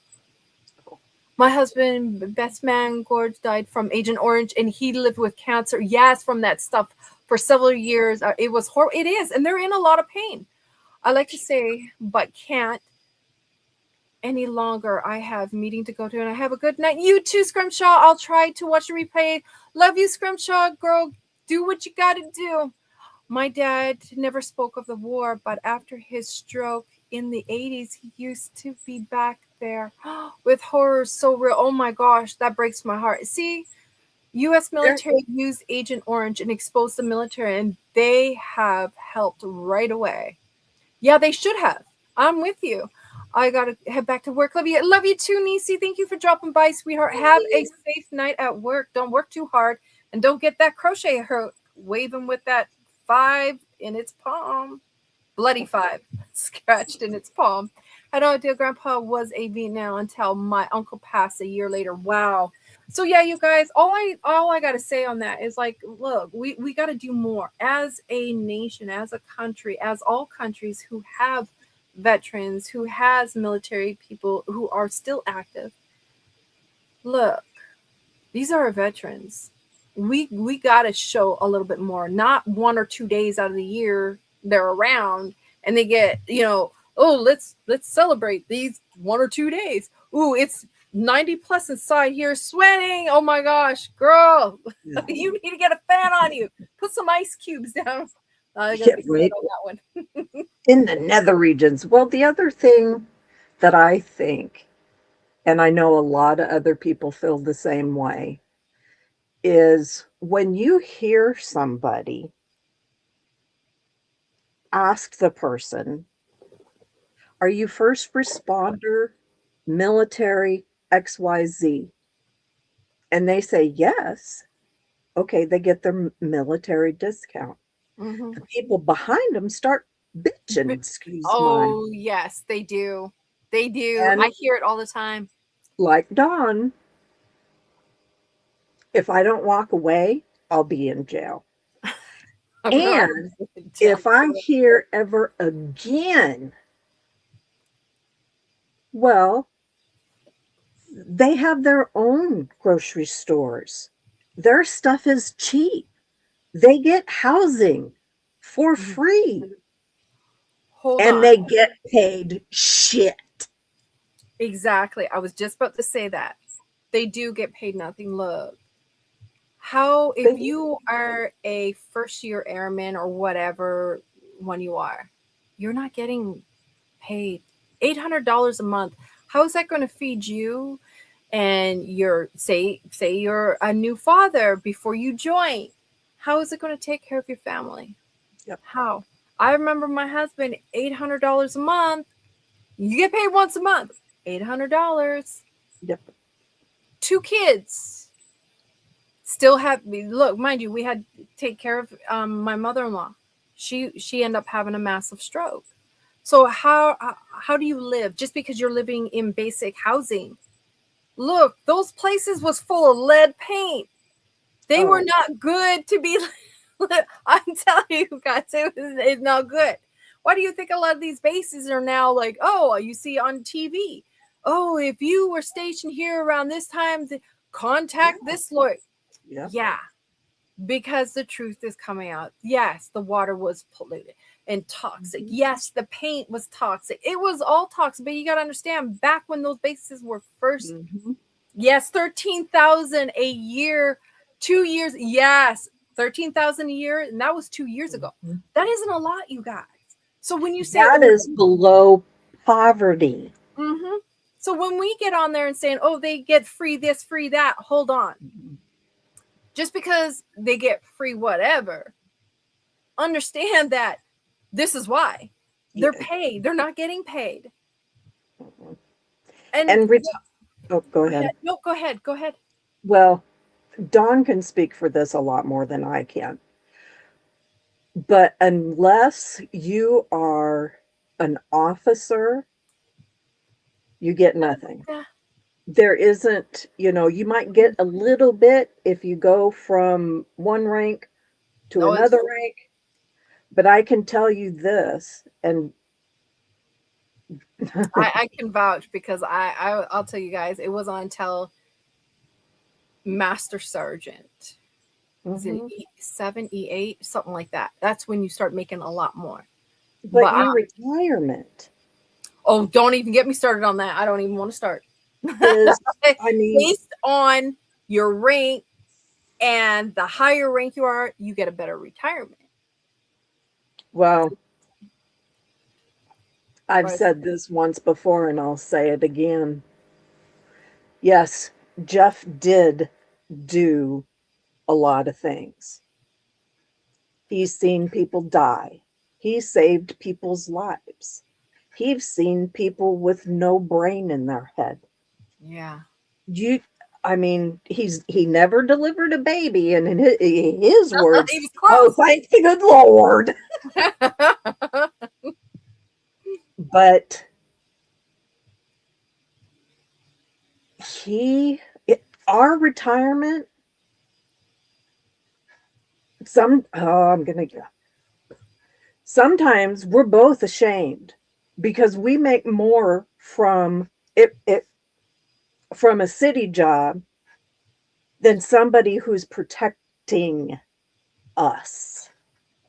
My husband, best man, Gorge, died from Agent Orange, and he lived with cancer. Yes, from that stuff for several years. It was horrible. It is, and they're in a lot of pain. I like to say, but can't any longer. I have meeting to go to, and I have a good night. You too, Scrimshaw. I'll try to watch the replay. Love you, Scrimshaw. Girl, do what you got to do. My dad never spoke of the war, but after his stroke in the 80s, he used to be back there with horrors so real. Oh my gosh, that breaks my heart. See, U.S. military used Agent Orange and exposed the military, and they have helped right away. Yeah, they should have. I'm with you. I gotta head back to work. Love you too, Nisi. Thank you for dropping by, sweetheart. Have a safe night at work. Don't work too hard, and don't get that crochet hook waving with that 5 in its palm, bloody 5 scratched in its palm. I had no idea Grandpa was a Vietnam until my uncle passed a year later. Wow. So yeah, you guys, all I gotta say on that is like, look, we gotta do more as a nation, as a country, as all countries who have veterans, who has military people who are still active. Look, these are our veterans. We gotta show a little bit more, not 1 or 2 days out of the year they're around and they get, oh, let's celebrate these 1 or 2 days. Ooh, it's 90 plus inside here sweating. Oh my gosh, girl, you need to get a fan on you. Put some ice cubes down. I gotta be right. on that one. In the nether regions. Well, the other thing that I think, and I know a lot of other people feel the same way, is when you hear somebody, ask the person, are you first responder, military, XYZ? And they say yes. Okay, they get their military discount. Mhm. The people behind them start bitching, excuse Oh, yes, they do. They do. And- I hear it all the time. like Dawn, if I don't walk away, I'll be in jail. And if I'm here ever again, well, they have their own grocery stores. Their stuff is cheap. They get housing for free. Hold And on. they get paid shit. Exactly. I was just about to say that. They do get paid nothing. Look, how if you are a first year airman or whatever one you are, you're not getting paid $800 a month. How is that going to feed you and your say you're a new father before you join? How is it going to take care of your family? Yep. How? I remember my husband, $800 a month. You get paid once a month, $800. Yep. 2 kids. Still have, look, mind you, we had to take care of my mother-in-law. She ended up having a massive stroke. So how do you live just because you're living in basic housing? Look, those places was full of lead paint. They were not good to be. I'm telling you guys, it's not good. Why do you think a lot of these bases are now like, oh, you see on TV? Oh, if you were stationed here around this time, contact this lawyer. Yeah, because the truth is coming out. Yes, the water was polluted and toxic. Yes, the paint was toxic. It was all toxic. But you got to understand, back when those bases were first, yes, 13,000 a year, 2 years. Yes, 13,000 a year, and that was 2 years ago. That isn't a lot, you guys. So when you say that is below poverty. So when we get on there and saying, oh, they get free this, free that, hold on. Just because they get free whatever, understand that this is why. They're paid. They're not getting paid. Go ahead. No, go ahead. Go ahead. Well, Dawn can speak for this a lot more than I can. But unless you are an officer, you get nothing. Yeah. There isn't, you might get a little bit if you go from one rank to another rank. But I can tell you this, and I can vouch because I'll tell you guys, it was on until Master Sergeant. Is it E7, E8, something like that? That's when you start making a lot more. But in retirement. Oh, don't even get me started on that. I don't even want to start. Based on your rank and the higher rank you are, you get a better retirement. Well, I've Right. said this once before and I'll say it again. Yes, Jeff did do a lot of things. He's seen people die. He saved people's lives. He's seen people with no brain in their head. Yeah. You, I mean, he never delivered a baby, and in his words, He was oh, close. thank the good Lord. But our retirement, sometimes we're both ashamed because we make more from it from a city job than somebody who's protecting us.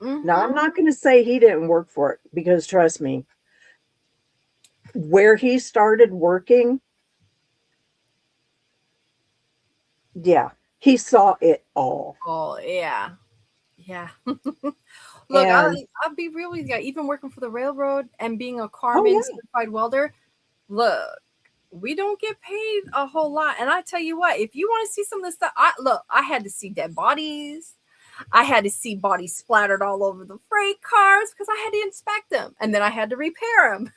Now, I'm Mhm. not going to say he didn't work for it because trust me, where he started working, yeah, he saw it all. Oh yeah. Yeah. Look, And I'll be real with you. Even working for the railroad and being a oh carman yeah, certified welder, look, we don't get paid a whole lot. And I tell you what, if you want to see some of this stuff, I had to see dead bodies. I had to see bodies splattered all over the freight cars because I had to inspect them and then I had to repair them.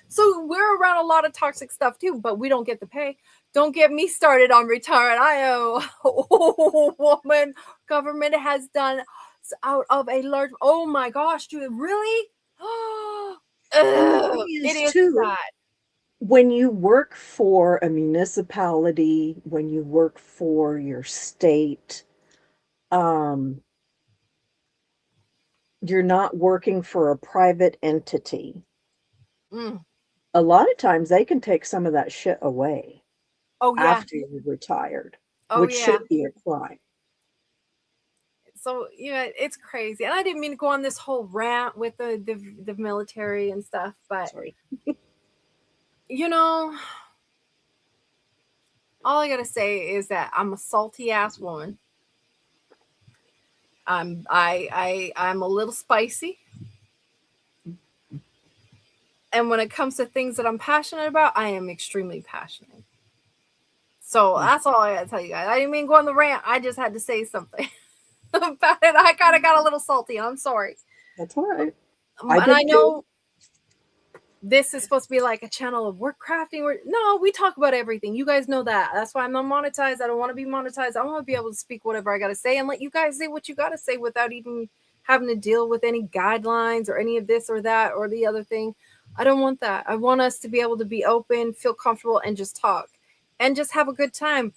So we're around a lot of toxic stuff too, but we don't get the pay. Don't get me started on retirement. I am a woman. Government has done out of a large. Oh my gosh, dude, really? and the thing It is is too, sad. when you work for a municipality, when you work for your state, um, you're not working for a private entity. Mm. A lot of times they can take some of that shit away Oh yeah. after you're retired, Oh which yeah. should be a crime. So yeah, it's crazy. And I didn't mean to go on this whole rant with the military and stuff, but Sorry. you know, all I gotta say is that I'm a salty ass woman. I'm a little spicy. And when it comes to things that I'm passionate about, I am extremely passionate. So that's all I gotta tell you guys. I didn't mean to go on the rant. I just had to say something about it. I kind of got a little salty. I'm sorry. That's all right. I And I did too. know this is supposed to be like a channel of work crafting. No, we talk about everything. You guys know that. That's why I'm not monetized. I don't want to be monetized. I want to be able to speak whatever I got to say and let you guys say what you got to say without even having to deal with any guidelines or any of this or that or the other thing. I don't want that. I want us to be able to be open, feel comfortable, and just talk and just have a good time.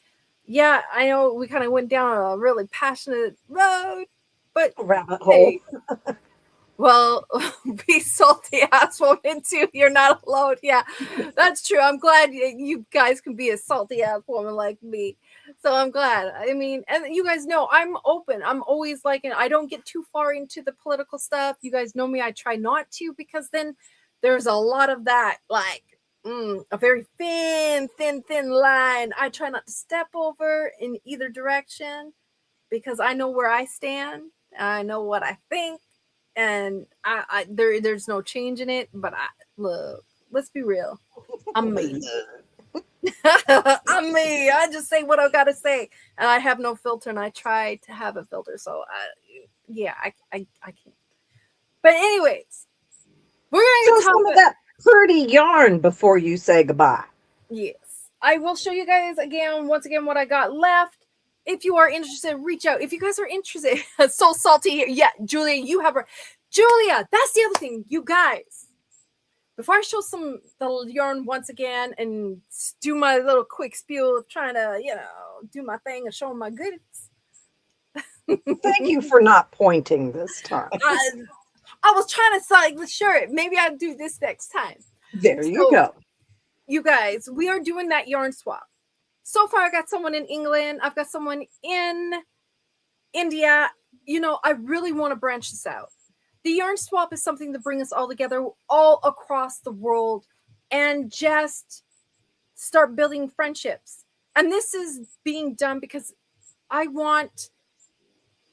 Yeah, I know we kind of went down a really passionate road, but Rabbit hole. hey, well, be salty ass woman too. You're not alone. Yeah, that's true. I'm glad you guys can be a salty ass woman like me. So I'm glad. I mean, and you guys know I'm open. I'm always like, and I don't get too far into the political stuff. You guys know me. I try not to because then there's a lot of that, like a very thin line. I try not to step over in either direction because I know where I stand. I know what I think and there's no change in it. But look, let's be real. I'm me. I'm me. I just say what I gotta say, and I have no filter, and I try to have a filter. So, I can't. But anyways, we're So gonna talk some of about that pretty yarn before you say goodbye. yes. I will show you guys once again, what I got left. If you are interested, reach out. If you guys are interested, so salty here. Yeah, Julia, you have her. Julia, that's the other thing, you guys. Before I show the yarn once again and do my little quick spiel of trying to, do my thing and show my goodies. Thank you for not pointing this time. I was trying to say, sure, maybe I'll do this next time. There you So, go. you guys, we are doing that yarn swap. So far, I got someone in England. I've got someone in India. I really want to branch this out. The yarn swap is something to bring us all together, all across the world, and just start building friendships. And this is being done because I want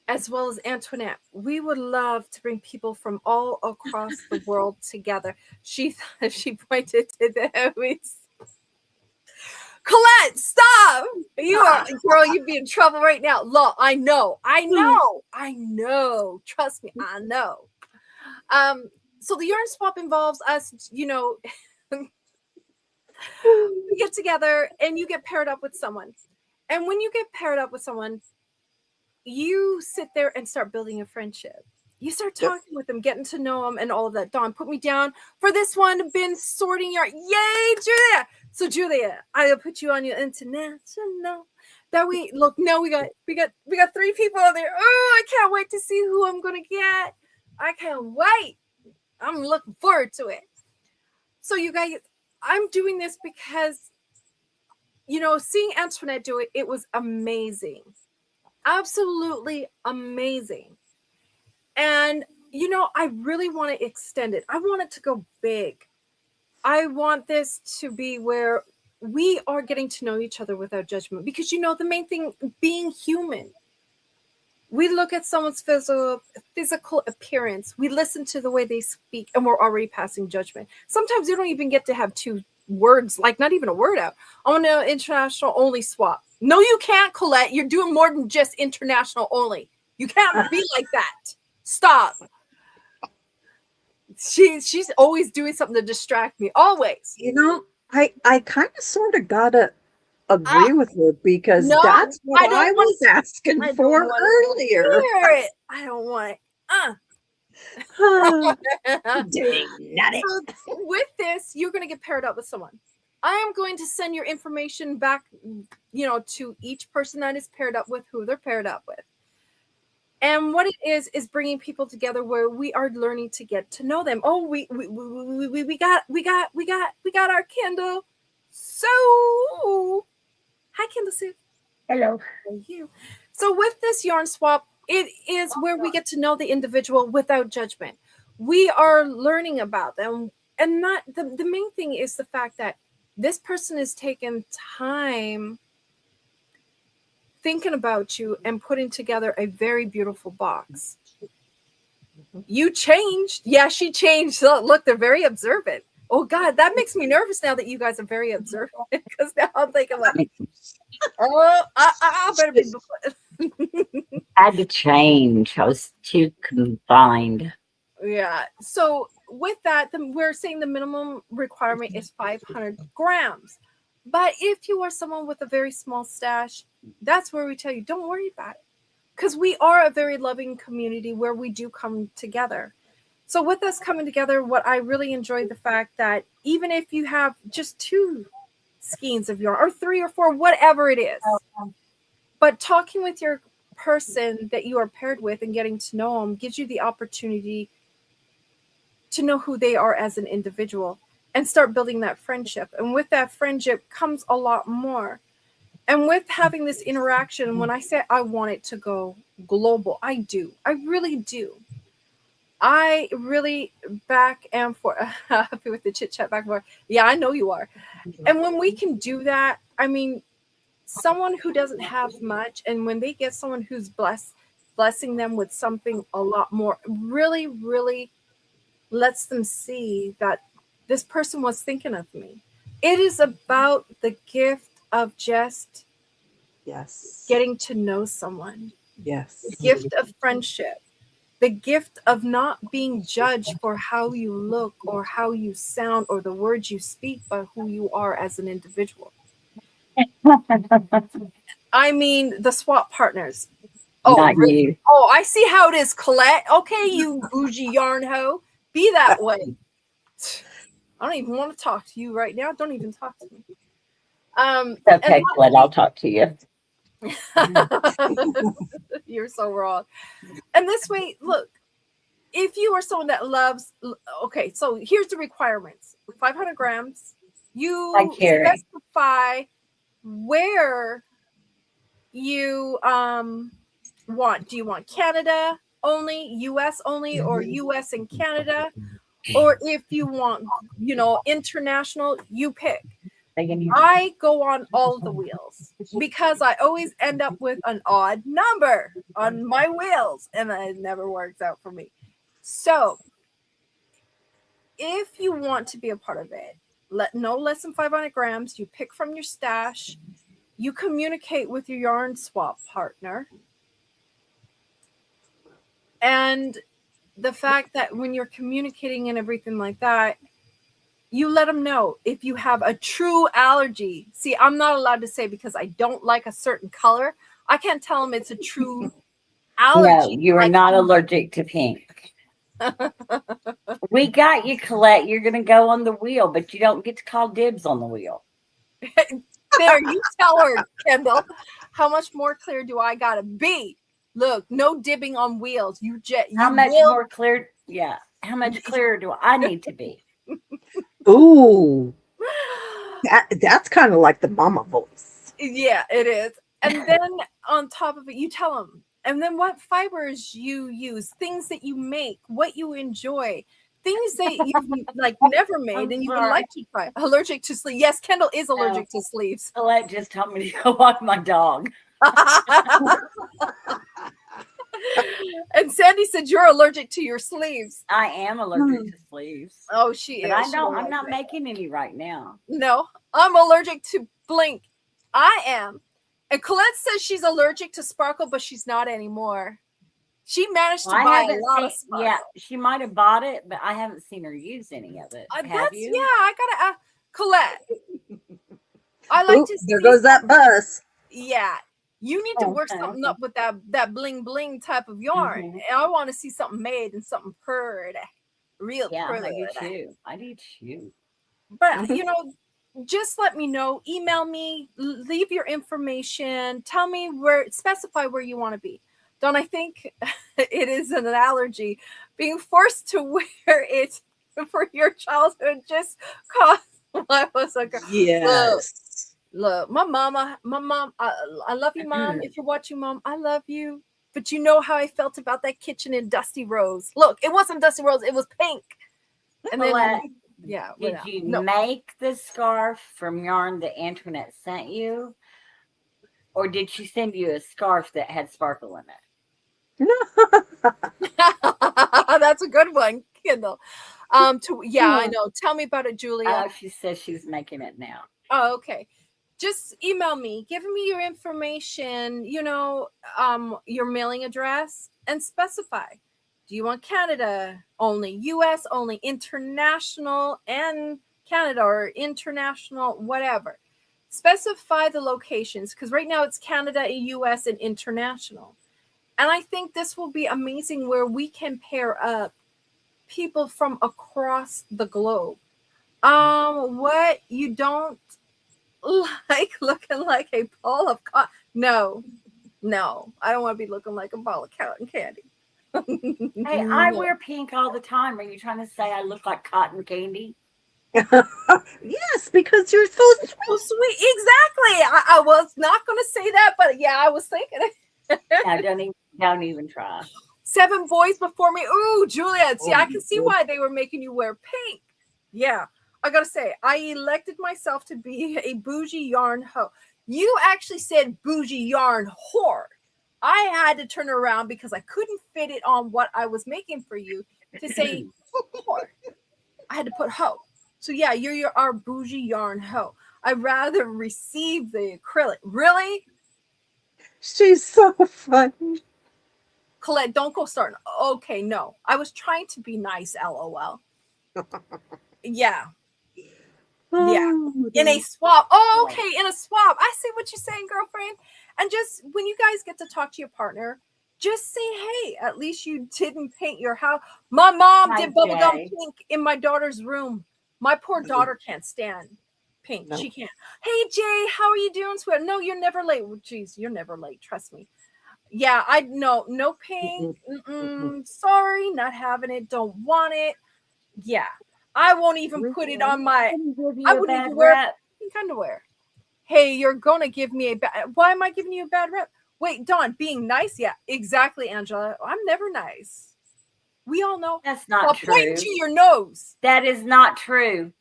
as well as Antoinette. We would love to bring people from all across the world together. She pointed to the heavens. Colette, stop! You are, girl, you'd be in trouble right now. Look, I know. Trust me, I know. So the yarn swap involves us, we get together and you get paired up with someone. And when you get paired up with someone, you sit there and start building a friendship. You start talking with them, getting to know them and all of that. Dawn, put me down for this one. Been sorting yarn. Yay, Julia. So Julia, I'll put you on your international. That we look, now we got 3 people on there. Oh, I can't wait to see who I'm gonna get. I can't wait. I'm looking forward to it. So you guys, I'm doing this because seeing Antoinette do it, it was amazing. Absolutely amazing. And I really want to extend it. I want it to go big. I want this to be where we are getting to know each other without judgment, because the main thing, being human. We look at someone's physical appearance. We listen to the way they speak, and we're already passing judgment. Sometimes you don't even get to have 2 words, like not even a word out. I want to international only swap. No, you can't, Colette. You're doing more than just international only. You can't be like that. Stop. She's always doing something to distract me. Always. I kind of sort of gotta agree with her, because that's what I was asking for earlier. I don't want it. So with this, you're going to get paired up with someone. I am going to send your information back, to each person that is paired up with, who they're paired up with. And what it is bringing people together where we are learning to get to know them. Oh, we got our Kendall. So, hi, Kendall Sue. Hello. Thank you. So with this yarn swap, it is where we get to know the individual without judgment. We are learning about them, and not the main thing is the fact that this person is taking time thinking about you and putting together a very beautiful box. You changed. Yeah, she changed. Look, they're very observant. Oh God, that makes me nervous now that you guys are very observant, because now I'm thinking like, oh, I better be. I had to change. I was too confined. Yeah. So with that, we're saying the minimum requirement is 500 grams. But if you are someone with a very small stash, that's where we tell you, don't worry about it. Because we are a very loving community where we do come together. So with us coming together, what I really enjoy the fact that even if you have just 2 skeins of yarn, or 3 or 4, whatever it is, but talking with your person that you are paired with and getting to know them gives you the opportunity to know who they are as an individual and start building that friendship. And with that friendship comes a lot more. And with having this interaction, when I say I want it to go global, I do. I really do. I really back and forth, happy with the chit chat back and forth. Yeah, I know you are. And when we can do that, I mean, someone who doesn't have much, and when they get someone who's blessing them with something a lot more, really, really lets them see that this person was thinking of me. It is about the gift of just getting to know someone. Yes. The gift of friendship. The gift of not being judged for how you look or how you sound or the words you speak, but who you are as an individual. I mean, the swap partners. Oh, Not really? you. Oh, I see how it is, Colette. Okay, you bougie yarn hoe. Be that way. I don't even want to talk to you right now. Don't even talk to me. Okay, Colette, I'll talk to you. You're so wrong. And this way, look, if you are someone that loves, okay, so here's the requirements: 500 grams. You specify where you want. Do you want Canada only, US only, or US and Canada? Or if you want, international, you pick. I go on all the wheels because I always end up with an odd number on my wheels, and it never works out for me. So, if you want to be a part of it, no less than 500 grams. You pick from your stash. You communicate with your yarn swap partner, and the fact that when you're communicating and everything like that, you let them know if you have a true allergy. See, I'm not allowed to say because I don't like a certain color. I can't tell them it's a true allergy. No, you are Like, not allergic to pink. We got you, Colette. You're going to go on the wheel, but you don't get to call dibs on the wheel. there, you tell her, Kendall. How much more clear do I gotta be? Look, no dibbing on wheels. How much more clear? Yeah. How much clearer do I need to be? Ooh, that's kind of like the mama voice. Yeah, it is. And then on top of it, you tell them. And then what fibers you use, things that you make, what you enjoy, things that you've like never made and you would like to try. Allergic to sleeves. Yes, Kendall is allergic to sleeves. Colette just told me to go walk my dog. And Sandy said you're allergic to your sleeves. I am allergic to sleeves. Oh, she But is. I'm not making any right now. No, I'm allergic to Blink. I am. And Colette says she's allergic to Sparkle, but she's not anymore. She managed to buy a lot of Sparkle. Yeah, she might have bought it, but I haven't seen her use any of it. Have you? Yeah, I gotta ask Colette. I like to see. There goes that bus. Yeah, you need to work something up with that bling bling type of yarn. And I want to see something made and something pretty, real pretty. I do too. But just let me know. Email me. Leave your information. Tell me specify where you want to be. Don't I think it is an allergy? Being forced to wear it for your childhood just caused I was like, yes. Look, my mom, I love you, Mom. If you're watching, Mom, I love you. But you know how I felt about that kitchen in Dusty Rose. Look, it wasn't Dusty Rose, it was pink. And then, did you make the scarf from yarn that Antoinette sent you? Or did she send you a scarf that had sparkle in it? That's a good one, Kendall. I know. Tell me about it, Julia. She says she's making it now. Oh, okay. Just email me, give me your information, your mailing address, and specify. Do you want Canada only, US only, international and Canada, or international, whatever. Specify the locations, because right now it's Canada, US, and international. And I think this will be amazing where we can pair up people from across the globe. What you don't like looking like a ball of cotton? No, I don't want to be looking like a ball of cotton candy. Hey, I wear pink all the time. Are you trying to say I look like cotton candy? Yes, because you're so sweet. So sweet. Exactly. I was not going to say that, but yeah, I was thinking it. No, don't even try. 7 boys before me. Ooh, Julia. See, I can see why they were making you wear pink. Yeah. I got to say, I elected myself to be a bougie yarn hoe. You actually said bougie yarn whore. I had to turn around because I couldn't fit it on what I was making for you to say whore. I had to put hoe. So yeah, you're our bougie yarn hoe. I'd rather receive the acrylic. Really? She's so funny. Colette, don't go starting. Okay, no. I was trying to be nice, LOL. Yeah. In a swap. Oh, okay, in a swap. I see what you're saying, girlfriend. And just when you guys get to talk to your partner, just say, hey, at least you didn't paint your house. My mom did bubblegum pink in my daughter's room. My poor daughter can't stand pink. No. She can't. Hey, Jay, how are you doing, sweetheart? No, you're never late. Jeez, you're never late. Trust me. Yeah, no pink. Sorry, not having it. Don't want it. Yeah, I won't even put it on my. I wouldn't even wear pink underwear. Hey, you're gonna give me a bad. Why am I giving you a bad rep? Wait, Dawn, being nice? Yeah, exactly, Angela. I'm never nice. We all know that's not true. Point to your nose. That is not true.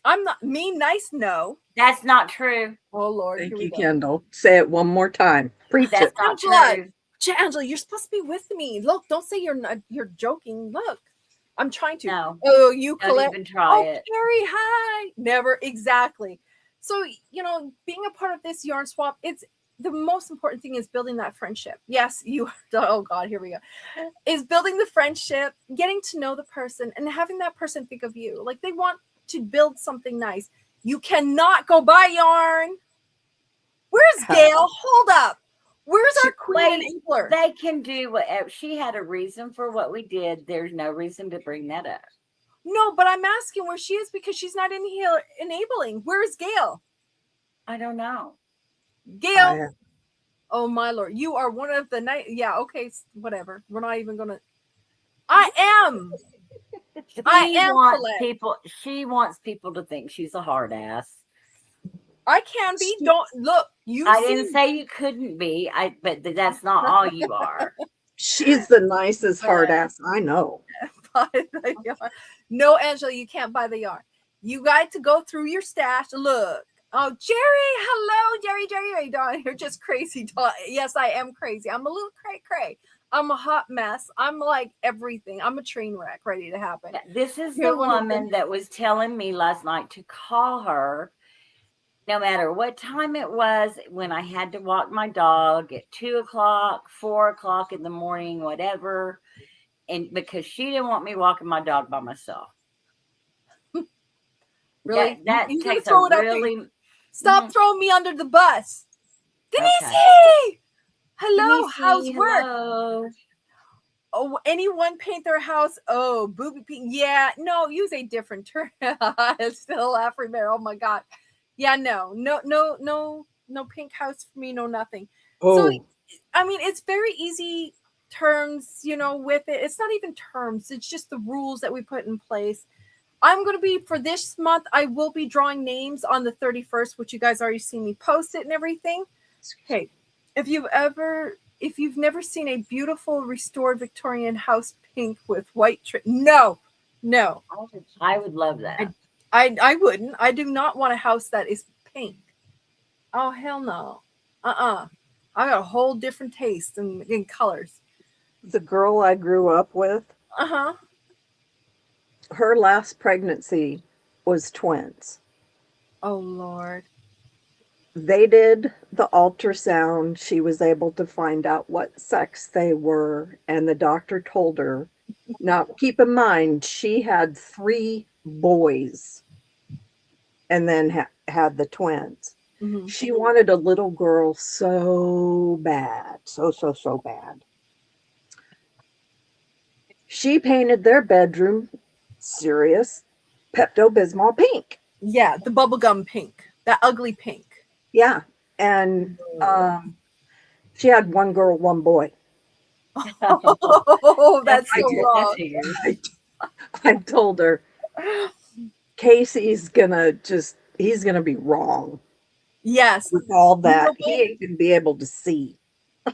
I'm not mean, nice. No. That's not true. Oh Lord, Thank here we you, go. Kendall. Say it one more time. Preach That's it. not Angela, true. Angela, you're supposed to be with me. Look, don't say you're not. You're joking. Look, I'm trying to. No, Oh, you don't collect. even try Oh, it. Carrie, hi. Never exactly. So being a part of this yarn swap, it's the most important thing is building that friendship. Yes, you. Oh God, here we go. Is building the friendship, getting to know the person, and having that person think of you. Like they want to build something nice. You cannot go buy yarn. Where's Gail? Hold up. Where's our queen Wait, enabler? they can do whatever. She had a reason for what we did. There's no reason to bring that up. No, but I'm asking where she is because she's not in here enabling. Where is Gail? I don't know. Gail. Oh my Lord. You are one of the night. Yeah, okay, whatever. We're not even gonna. I am. I am Colette. She wants people to think she's a hard ass. I can be. Don't look. I didn't say you couldn't be. But that's not all you are. She's the nicest hard ass I know. Buy the yarn. No, Angela, you can't buy the yarn. You got to go through your stash. Look. Oh, Jerry. Hello, Jerry. Dawn, you're just crazy. Dawn. Yes, I am crazy. I'm a little cray. I'm a hot mess. I'm like everything. I'm a train wreck ready to happen. This is the woman that was telling me last night to call her no matter what time it was when I had to walk my dog at 2:00, 4:00 in the morning, whatever. And because she didn't want me walking my dog by myself. Really? That you takes throw a really... Stop throwing me under the bus. Denise! Okay. Hello, how's work? Hello. Oh, anyone paint their house? Oh, booby pink. Yeah, no, use a different term. I still laughing there. Oh my God. Yeah, no pink house for me, no nothing. Oh. So, I mean, it's very easy terms, with it. It's not even terms. It's just the rules that we put in place. I'm going to be, for this month, I will be drawing names on the 31st, which you guys already seen me post it and everything. Okay. If you've never seen a beautiful restored Victorian house pink with white no. I would love that. I wouldn't. I do not want a house that is pink. Oh, hell no. I got a whole different taste in colors. The girl I grew up with, her last pregnancy was twins. Oh, Lord. They did the ultrasound. She was able to find out what sex they were. And the doctor told her, now keep in mind, she had 3 boys and then had the twins. Mm-hmm. She wanted a little girl so bad. So bad. She painted their bedroom serious Pepto-Bismol pink. Yeah, the bubblegum pink. That ugly pink. Yeah. And she had 1 girl, 1 boy. Oh, that's so wrong. I told her, Casey's he's gonna be wrong. Yes. With all that, he ain't gonna be able to see.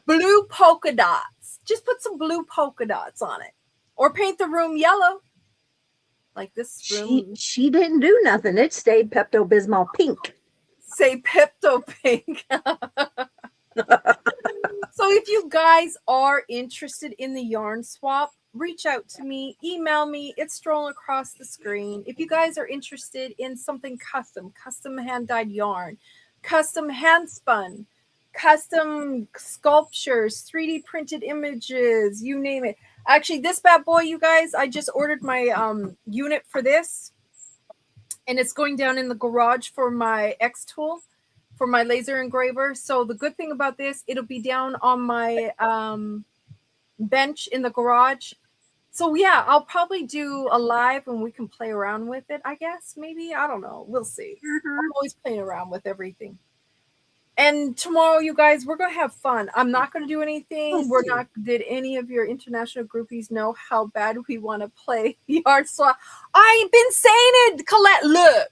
Blue polka dots. Just put some blue polka dots on it. Or paint the room yellow. Like this room. She didn't do nothing. It stayed Pepto-Bismol pink. Say Pepto pink. So if you guys are interested in the yarn swap, reach out to me, email me. It's strolling across the screen. If you guys are interested in something custom hand dyed yarn, custom hand spun, custom sculptures, 3D printed images, you name it. Actually, this bad boy, you guys, I just ordered my unit for this, and it's going down in the garage for my X tool, for my laser engraver. So the good thing about this, it'll be down on my bench in the garage. So yeah, I'll probably do a live and we can play around with it, I guess. Maybe, I don't know. We'll see. I'm always playing around with everything. And tomorrow, you guys, we're going to have fun. I'm not going to do anything. Did any of your international groupies know how bad we want to play yard swap? I ain't been saying it, Colette.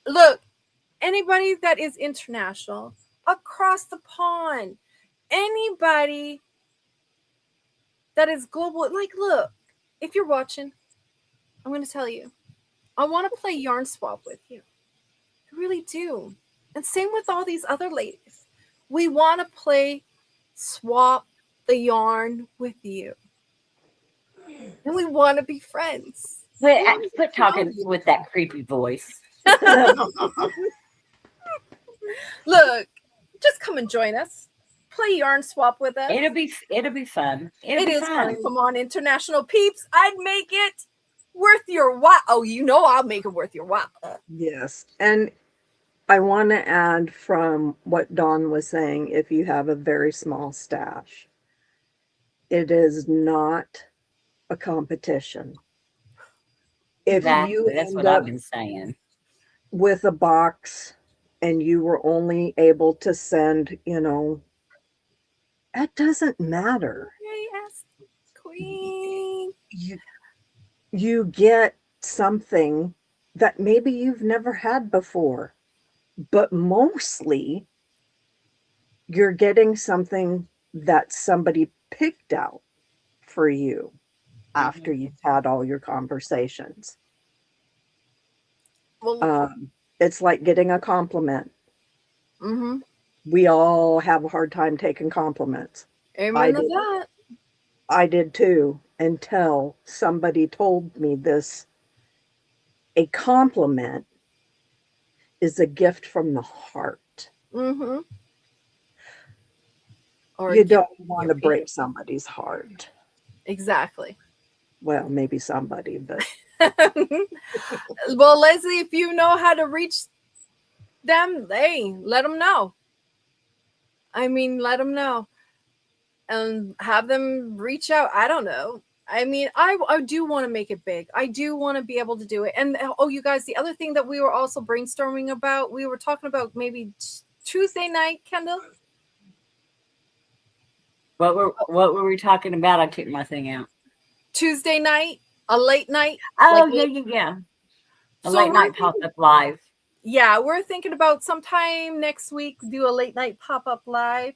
Look, anybody that is international, across the pond, anybody that is global, like, look, if you're watching, I'm going to tell you, I want to play yarn swap with you. I really do. And same with all these other ladies. We want to play swap the yarn with you. And we want to be friends. Quit talking with that creepy voice. Look, just come and join us. Play yarn swap with us. It'll be fun. It is fun. Come on, international peeps. I'd make it worth your while. Oh, you know I'll make it worth your while. Yes. And I want to add from what Dawn was saying, if you have a very small stash, it is not a competition. If you That's what end I've up been saying. with a box and you were only able to send, that doesn't matter. Yes, queen. You get something that maybe you've never had before, but mostly you're getting something that somebody picked out for you after you've had all your conversations. Well, It's like getting a compliment. mm-hmm. We all have a hard time taking compliments. Amen to that. I did too, until somebody told me this. A compliment is a gift from the heart. Mm-hmm. Or You don't want to break somebody's heart. Exactly. Well, maybe somebody, but well, Leslie, if you know how to reach them, hey, let them know. I mean, let them know and have them reach out. I don't know. I mean, I do want to make it big. I do want to be able to do it. And oh, you guys, the other thing that we were also brainstorming about, we were talking about maybe Tuesday night, Kendall. What were we talking about? I took my thing out. Tuesday night, a late night. Oh, yeah. A late night pop-up live. Yeah, we're thinking about sometime next week do a late night pop-up live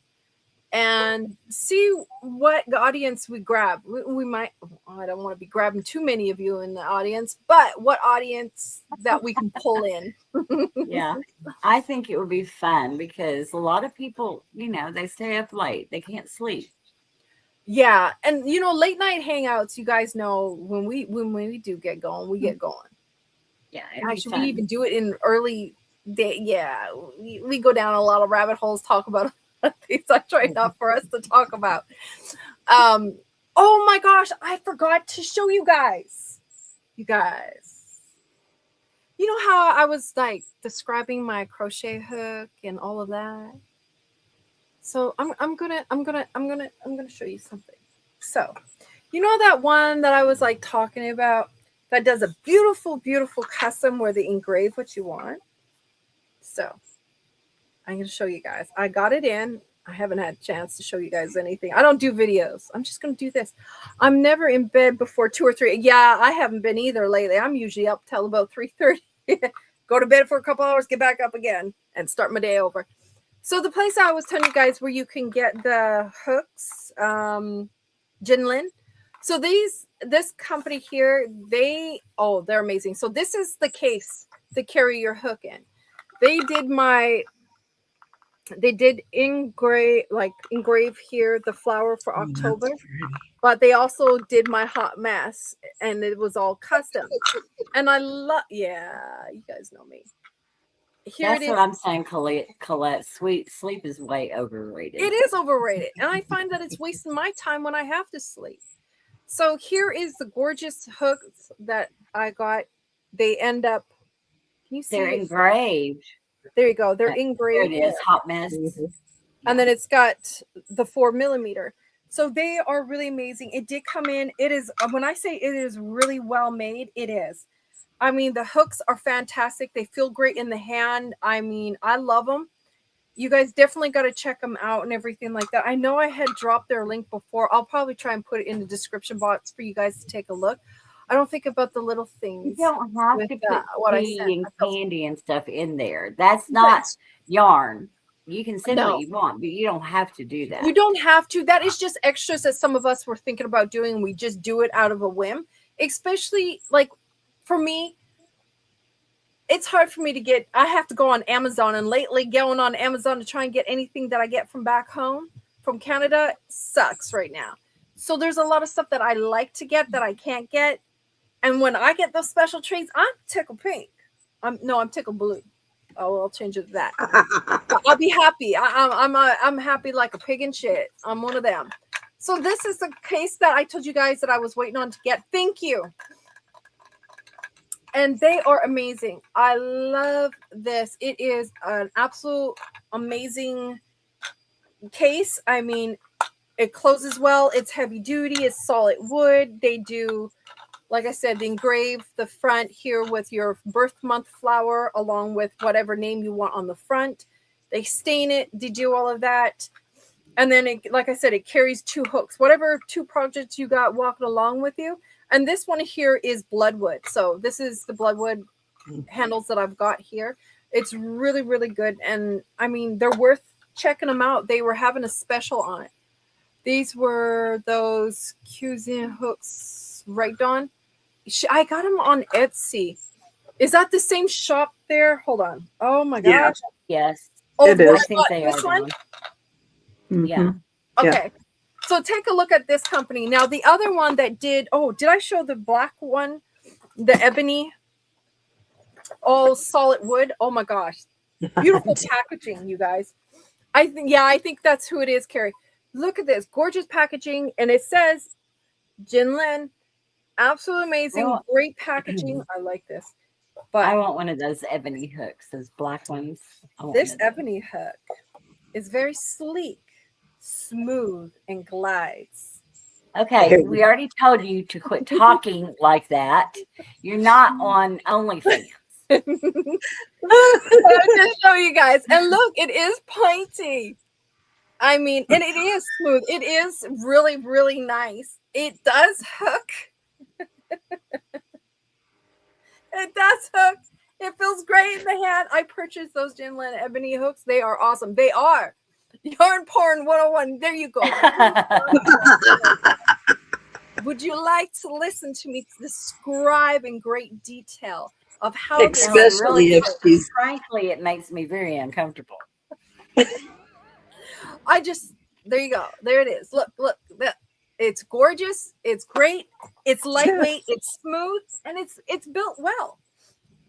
and see what the audience we grab. We might, I don't want to be grabbing too many of you in the audience, but what audience that we can pull in. Yeah, I think it would be fun because a lot of people, they stay up late. They can't sleep. Yeah, and late night hangouts, you guys know when we do get going, we get going. Yeah, actually we even do it in early day. Yeah, we go down a lot of rabbit holes, talk about things I try not for us to talk about. Oh my gosh, I forgot to show you guys. You know how I was like describing my crochet hook and all of that? So I'm gonna show you something. So, that one that I was like talking about that does a beautiful, beautiful custom where they engrave what you want. So I'm gonna show you guys. I got it in. I haven't had a chance to show you guys anything. I don't do videos. I'm just gonna do this. I'm never in bed before 2 or 3. Yeah, I haven't been either lately. I'm usually up till about 3:30. Go to bed for a couple hours, get back up again, and start my day over. So the place I was telling you guys where you can get the hooks, Jinlin. So this company here, they're amazing. So this is the case to carry your hook in. They did engrave here the flower for October, but they also did my hot mess, and it was all custom. And I love, yeah, you guys know me. That's what I'm saying, Colette. Sleep is way overrated. It is overrated. And I find that it's wasting my time when I have to sleep. So here is the gorgeous hooks that I got. They end up, can you see? They're engraved. There you go. They're engraved. There it is, hot mess. And then it's got the 4mm. So they are really amazing. It did come in. It is, when I say it is really well made, it is. I mean, the hooks are fantastic. They feel great in the hand. I mean, I love them. You guys definitely got to check them out and everything like that. I know I had dropped their link before. I'll probably try and put it in the description box for you guys to take a look. I don't think about the little things. You don't have to put what I said and candy and stuff in there. That's not yarn. You can send what you want, but you don't have to do that. You don't have to. That is just extras that some of us were thinking about doing. We just do it out of a whim, especially like for me, it's hard for me to get. I have to go on Amazon, and lately going on Amazon to try and get anything that I get from back home from Canada sucks right now. So there's a lot of stuff that I like to get that I can't get. And when I get those special treats, I'm tickled pink. I'm tickled blue. Oh, I'll change it to that. I'll be happy. I'm happy like a pig in shit. I'm one of them. So this is the case that I told you guys that I was waiting on to get. Thank you. And they are amazing. I love this. It is an absolute amazing case. I mean, it closes well. It's heavy duty. It's solid wood. They do, like I said, they engrave the front here with your birth month flower along with whatever name you want on the front. They stain it. They do all of that. And then, like I said, it carries 2 hooks. Whatever 2 projects you got walking along with you. And this one here is bloodwood. So this is the bloodwood handles that I've got here. It's really, really good. And I mean, they're worth checking them out. They were having a special on it. These were those Cuisin hooks, right, Dawn? I got them on Etsy. Is that the same shop there? Hold on. Oh my gosh. Yes. Oh, It is. I think they this are. one? Mhm. Yeah. Okay. So take a look at this company. Now, the other one that did I show the black one? The ebony, all solid wood. Oh my gosh. Beautiful packaging, you guys. I think that's who it is, Carrie. Look at this gorgeous packaging. And it says Jinlin. Absolutely amazing. Well, Great packaging. I like this. I But want one of those ebony hooks, those black ones. I want this one of those. ebony hook is very sleek, smooth, and glides. Okay, we already told you to quit talking like that. You're not on OnlyFans. I'm just show you guys. And look, it is pointy. I mean, and it is smooth. It is really, really nice. It does hook. It does hook. It feels great in the hand. I purchased those Jinlin ebony hooks. They are awesome. They are. Yarn porn 101. There you go. Would you like to listen to me describe in great detail of how this Especially if she's Frankly, it makes me very uncomfortable. there you go. There it is. Look. It's gorgeous. It's great. It's lightweight. It's smooth, and it's built well.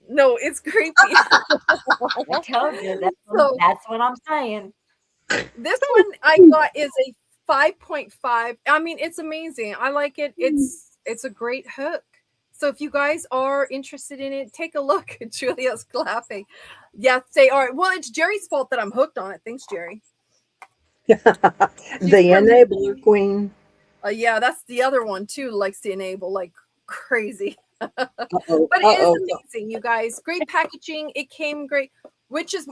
No, it's creepy. I told you that's what I'm saying. This one I got is a 5.5. I mean, it's amazing. I like it. It's a great hook. So if you guys are interested in it, take a look. Julia's laughing. Yes, they are. Well, it's Jerry's fault that I'm hooked on it. Thanks, Jerry. the enabler queen. Yeah, that's the other one too. Likes to enable like crazy. Uh-oh, But it uh-oh. is amazing, you guys. Great packaging. It came great.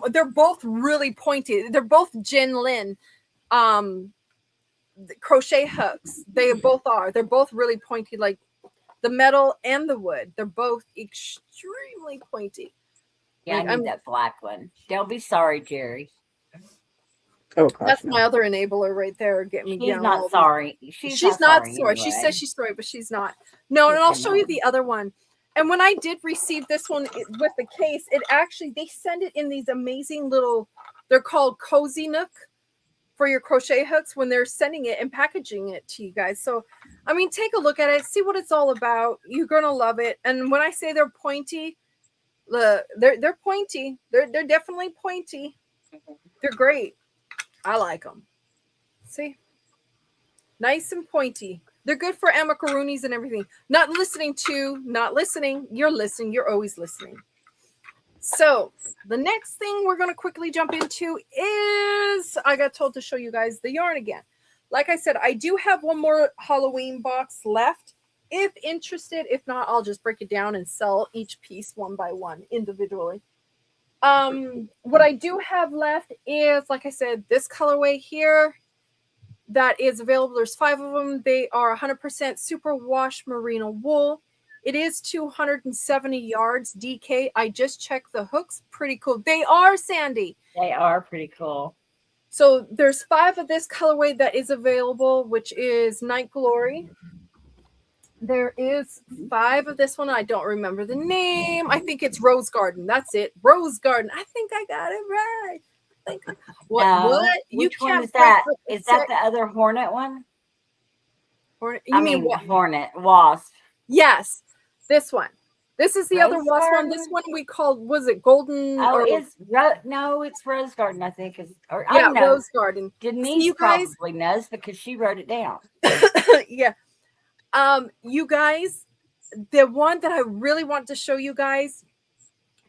They're both really pointy. They're both Jinlin crochet hooks. They both are. They're both really pointy, like the metal and the wood. They're both extremely pointy. Yeah, Like, I need that black one. Don't be sorry, Jerry. Oh, gosh, That's no. my other enabler right there. Get me She's down. not sorry. She's not sorry. anyway. She says she's sorry, but she's not. No, and I'll show you the other one. And when I did receive this one with the case, they send it in these amazing little, they're called Cozy Nook for your crochet hooks when they're sending it and packaging it to you guys. So, I mean, take a look at it, see what it's all about. You're going to love it. And when I say they're pointy, they're pointy. They're definitely pointy. They're great. I like them. See? Nice and pointy. They're good for amacaroonies and everything. Not listening. You're listening. You're always listening. So the next thing we're going to quickly jump into is I got told to show you guys the yarn again. Like I said, I do have one more Halloween box left. If interested, if not, I'll just break it down and sell each piece one by one individually. What I do have left is, like I said, this colorway here that is available. There's 5 of them. They are 100% superwash merino wool. It is 270 yards DK. I just checked the hooks. Pretty cool. They are, Sandy. They are pretty cool. So there's 5 of this colorway that is available, which is Night Glory, There is 5 of this one. I don't remember the name. I think it's Rose Garden. That's it. Rose Garden. I think I got it right. I think what? No. What? You Which one can't is that? break up Is that the other hornet one? You mean what? Hornet, wasp. Yes, this one. This is the other Rose wasp one. Garden? This one we called, was it Golden? Oh, or, no, it's Rose Garden, I think. Or yeah, I know. Rose Garden. Denise you guys- probably knows because she wrote it down. Yeah. You guys, the one that I really want to show you guys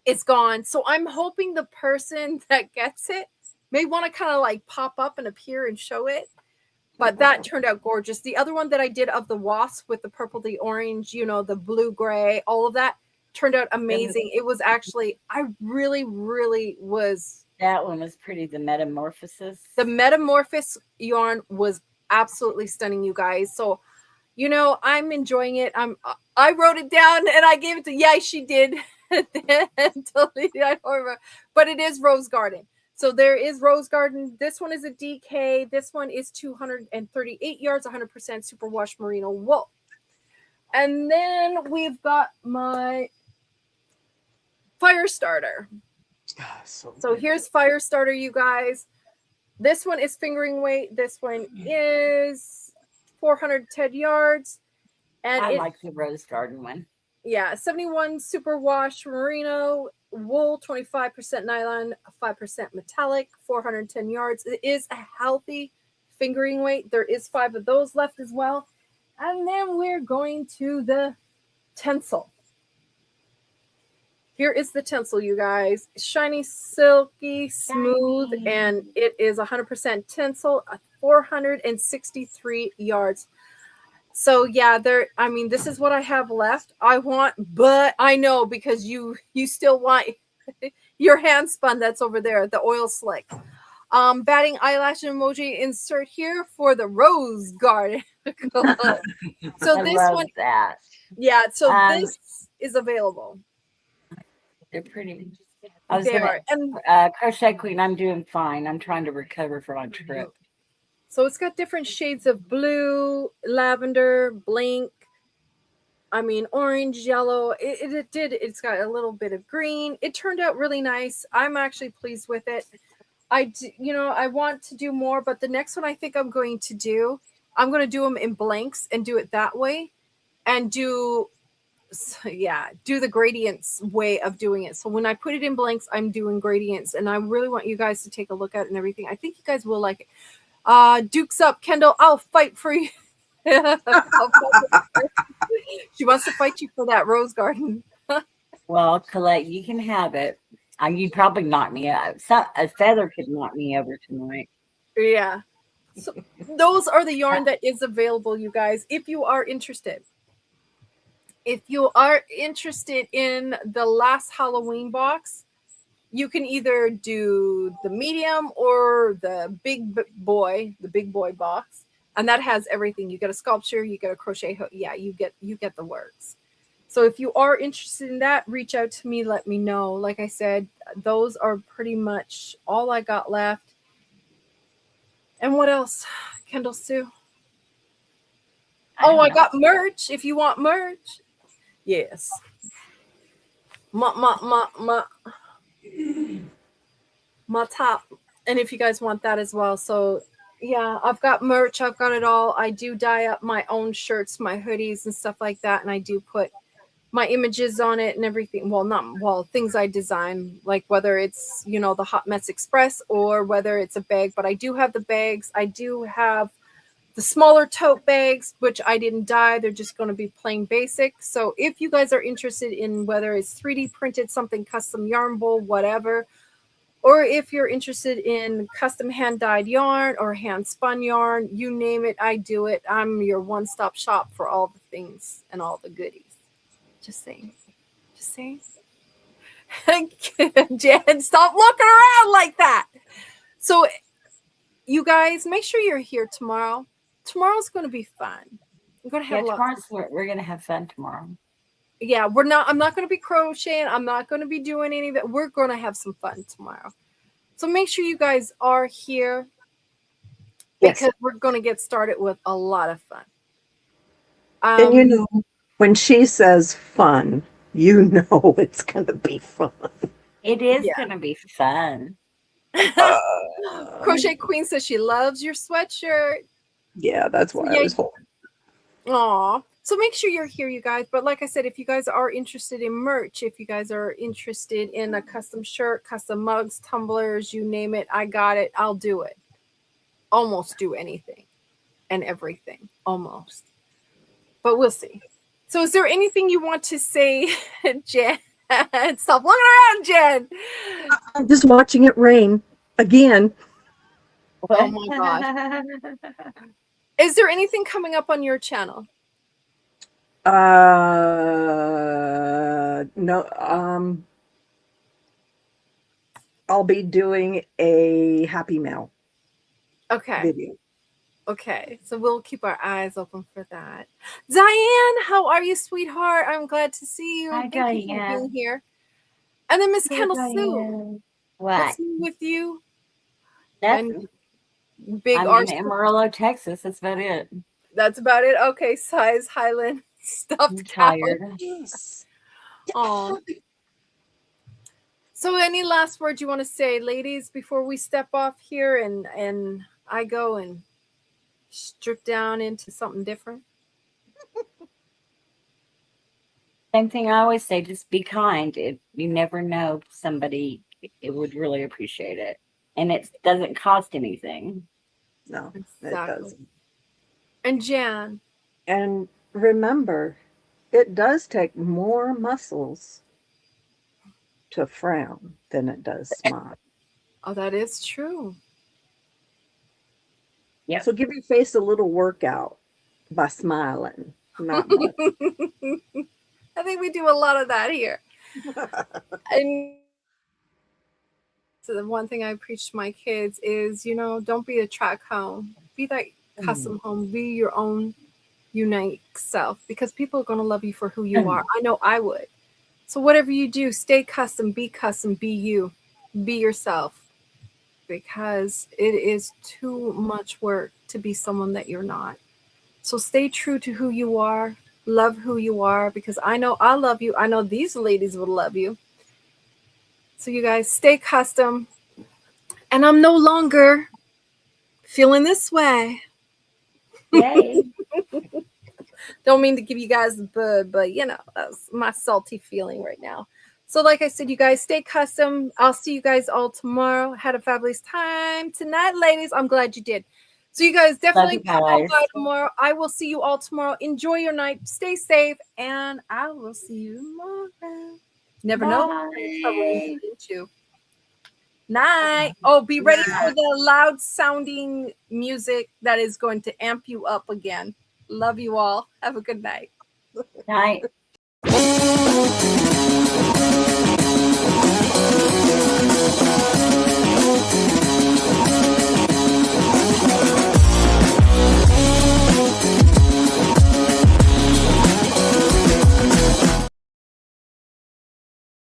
is gone. So I'm hoping the person that gets it may want to kind of like pop up and appear and show it. But that turned out gorgeous. The other one that I did of the wasp with the purple, the orange, the blue, gray, all of that turned out amazing. It was actually, I really, really was. That one was pretty. The Metamorphosis. The Metamorphosis yarn was absolutely stunning, you guys. So, I'm enjoying it. I wrote it down and I gave it to, yeah, she did. Totally, I don't remember. But it is Rose Garden. So there is Rose Garden. This one is a DK. This one is 238 yards, 100% superwash merino wool. And then we've got my fire starter. So here's fire starter, you guys. This one is fingering weight. This one is 410 yards. And I like the Rose Garden one. Yeah, 71 superwash merino wool, 25% nylon, 5% metallic, 410 yards. It is a healthy fingering weight. There is 5 of those left as well. And then we're going to the Tencel. Here is the Tencel, you guys. Shiny, silky, smooth, and it is 100% Tencel, 463 yards. So yeah, this is what I have left. But I know because you still want your hand spun that's over there, the oil slick. Batting eyelash emoji insert here for the Rose Garden. So this one, that. yeah. So this is available. They're pretty. I was gonna, and Crochet Queen, I'm doing fine. I'm trying to recover from my trip. So it's got different shades of blue, lavender, blink. Orange, yellow. It's got a little bit of green. It turned out really nice. I'm actually pleased with it. I want to do more, but the next one I think I'm going to do them in blanks and do it that way, and do the gradients way of doing it. So when I put it in blanks, I'm doing gradients, and I really want you guys to take a look at it and everything. I think you guys will like it. Duke's up, Kendall. I'll fight for you. She wants to fight you for that Rose Garden. Well, Colette, you can have it. You'd probably knock me out. A feather could knock me over tonight. Yeah. So those are the yarn that is available, you guys, if you are interested. If you are interested in the last Halloween box, you can either do the medium or the big boy box, and that has everything. You get a sculpture, you get a crochet hook. Yeah, you get the works. So if you are interested in that, reach out to me, let me know. Like I said, those are pretty much all I got left. And what else, Kendall Sue? I got merch. If you want merch, yes. My top, and if you guys want that as well. So yeah, I've got merch, I've got it all. I do dye up my own shirts, my hoodies and stuff like that, and I do put my images on it and everything. Things I design, like whether it's the Hot Mess Express or whether it's a bag. But I do have the bags. I do have the smaller tote bags, which I didn't dye. They're just going to be plain basic. So if you guys are interested in whether it's 3D printed, something custom yarn bowl, whatever, or if you're interested in custom hand-dyed yarn or hand-spun yarn, you name it, I do it. I'm your one-stop shop for all the things and all the goodies. Just saying. Jen, stop looking around like that. So you guys, make sure you're here tomorrow. Tomorrow's going to be fun. I'm going to have we're going to have fun tomorrow. Yeah, I'm not going to be crocheting. I'm not going to be doing any of that. We're going to have some fun tomorrow. So make sure you guys are here, because we're going to get started with a lot of fun. And you know, when she says fun, you know it's going to be fun. It is Yeah. gonna be fun. Crochet Queen says she loves your sweatshirt. Yeah, that's why Yeah. I was holding. Aw. So make sure you're here, you guys. But like I said, if you guys are interested in merch, if you guys are interested in a custom shirt, custom mugs, tumblers, you name it, I got it. I'll do it. Almost do anything and everything. Almost. But we'll see. So is there anything you want to say, Jen? Stop looking around, Jen. I'm just watching it rain again. Oh my gosh. Is there anything coming up on your channel? No, I'll be doing a Happy Mail Okay. video. Okay. So we'll keep our eyes open for that. Diane, how are you, sweetheart? I'm glad to see you. Hi, Thank you for Diane. being here. And then Miss Hey, Kendall Sue. Diane. What? What's new with you? Nothing. And Big I'm R. in Amarillo, Texas. That's about it. That's about it. Okay. Size Highland stuffed I'm cow. tired. Yes. Aw. So any last words you want to say, ladies, before we step off here and I go and strip down into something different? Same thing I always say, just be kind. You never know, somebody it would really appreciate it. And it doesn't cost anything. No, it Exactly. doesn't. And Jan, And remember, it does take more muscles to frown than it does smile. oh, that is true. Yep. So give your face a little workout by smiling. Not much. I think we do a lot of that here. And so the one thing I preach to my kids is, don't be a track home. Be that custom home. Be your own unique self, because people are going to love you for who you are. I know I would. So whatever you do, stay custom, be you, be yourself, because it is too much work to be someone that you're not. So stay true to who you are, love who you are, because I know I love you. I know these ladies would love you. So you guys stay custom. And I'm no longer feeling this way. Yay. Don't mean to give you guys a bud, but that's my salty feeling right now. So like I said, you guys stay custom. I'll see you guys all tomorrow. Had a fabulous time tonight, ladies. I'm glad you did. So you guys definitely you guys. come by tomorrow. I will see you all tomorrow. Enjoy your night. Stay safe. And I will see you tomorrow. Never know. Bye. Into. Night. Oh, be ready for the loud sounding music that is going to amp you up again. Love you all. Have a good night. Night.